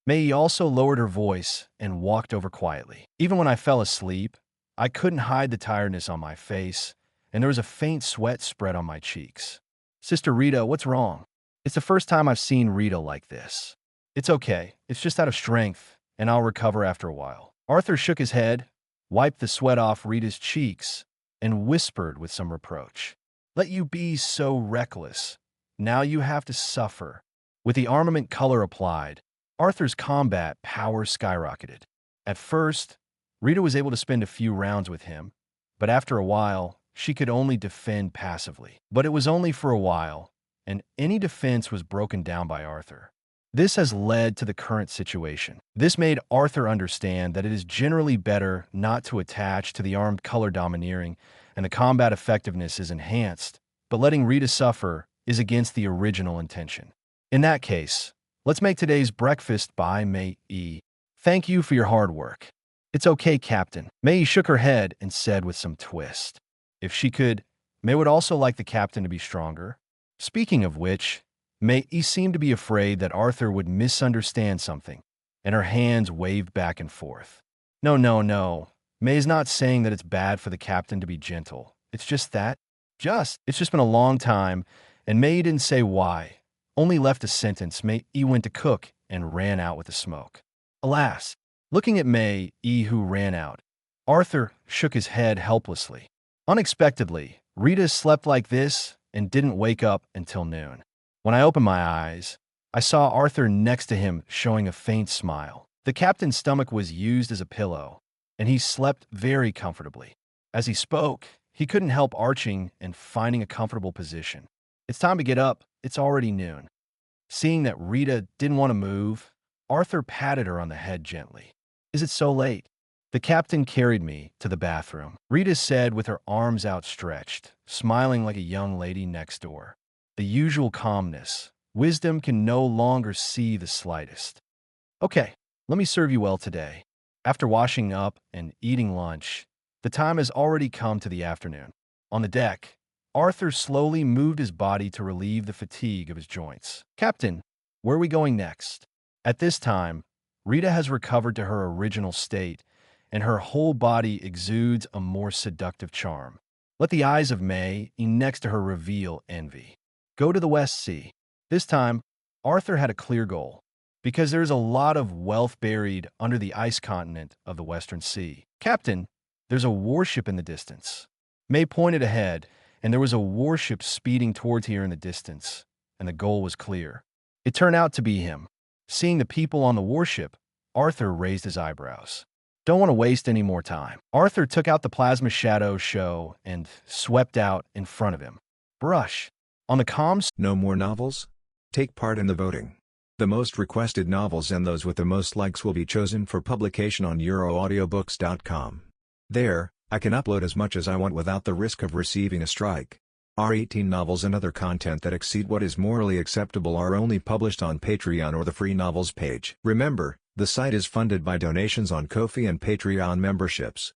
May also lowered her voice and walked over quietly. Even when I fell asleep, I couldn't hide the tiredness on my face, and there was a faint sweat spread on my cheeks. Sister Rita, what's wrong? It's the first time I've seen Rita like this. It's okay. It's just out of strength, and I'll recover after a while. Arthur shook his head, wiped the sweat off Rita's cheeks, and whispered with some reproach. Let you be so reckless. Now you have to suffer. With the armament color applied, Arthur's combat power skyrocketed. At first, Rita was able to spend a few rounds with him, but after a while, she could only defend passively. But it was only for a while, and any defense was broken down by Arthur. This has led to the current situation. This made Arthur understand that it is generally better not to attach to the armed color domineering, and the combat effectiveness is enhanced, but letting Rita suffer is against the original intention. In that case, let's make today's breakfast by May. Thank you for your hard work. It's okay, Captain. May shook her head and said with some twist. If she could, May would also like the captain to be stronger. Speaking of which, May seemed to be afraid that Arthur would misunderstand something, and her hands waved back and forth. No. May's not saying that it's bad for the captain to be gentle. It's just that. It's just been a long time, and May didn't say why. Only left a sentence. May went to cook and ran out with the smoke. Alas, Looking at May, who ran out, Arthur shook his head helplessly. Unexpectedly, Rita slept like this and didn't wake up until noon. When I opened my eyes, I saw Arthur next to him showing a faint smile. The captain's stomach was used as a pillow, and he slept very comfortably. As he spoke, he couldn't help arching and finding a comfortable position. It's time to get up. It's already noon. Seeing that Rita didn't want to move, Arthur patted her on the head gently. Is it so late? The captain carried me to the bathroom, Rita said with her arms outstretched, smiling like a young lady next door. The usual calmness. Wisdom can no longer see the slightest. Okay, let me serve you well today. After washing up and eating lunch, the time has already come to the afternoon. On the deck, Arthur slowly moved his body to relieve the fatigue of his joints. Captain, where are we going next? At this time, Rita has recovered to her original state, and her whole body exudes a more seductive charm. Let the eyes of May next to her reveal envy. Go to the West Sea. This time, Arthur had a clear goal, because there's a lot of wealth buried under the ice continent of the Western Sea. Captain, there's a warship in the distance. May pointed ahead, and there was a warship speeding towards here in the distance, and the goal was clear. It turned out to be him. Seeing the people on the warship, Arthur raised his eyebrows. Don't want to waste any more time. Arthur took out the plasma shadow show and swept out in front of him. Brush. On the comms. No more novels? Take part in the voting. The most requested novels and those with the most likes will be chosen for publication on euroaudiobooks.com. There, I can upload as much as I want without the risk of receiving a strike. Our 18 novels and other content that exceed what is morally acceptable are only published on Patreon or the free novels page. Remember, the site is funded by donations on Ko-fi and Patreon memberships.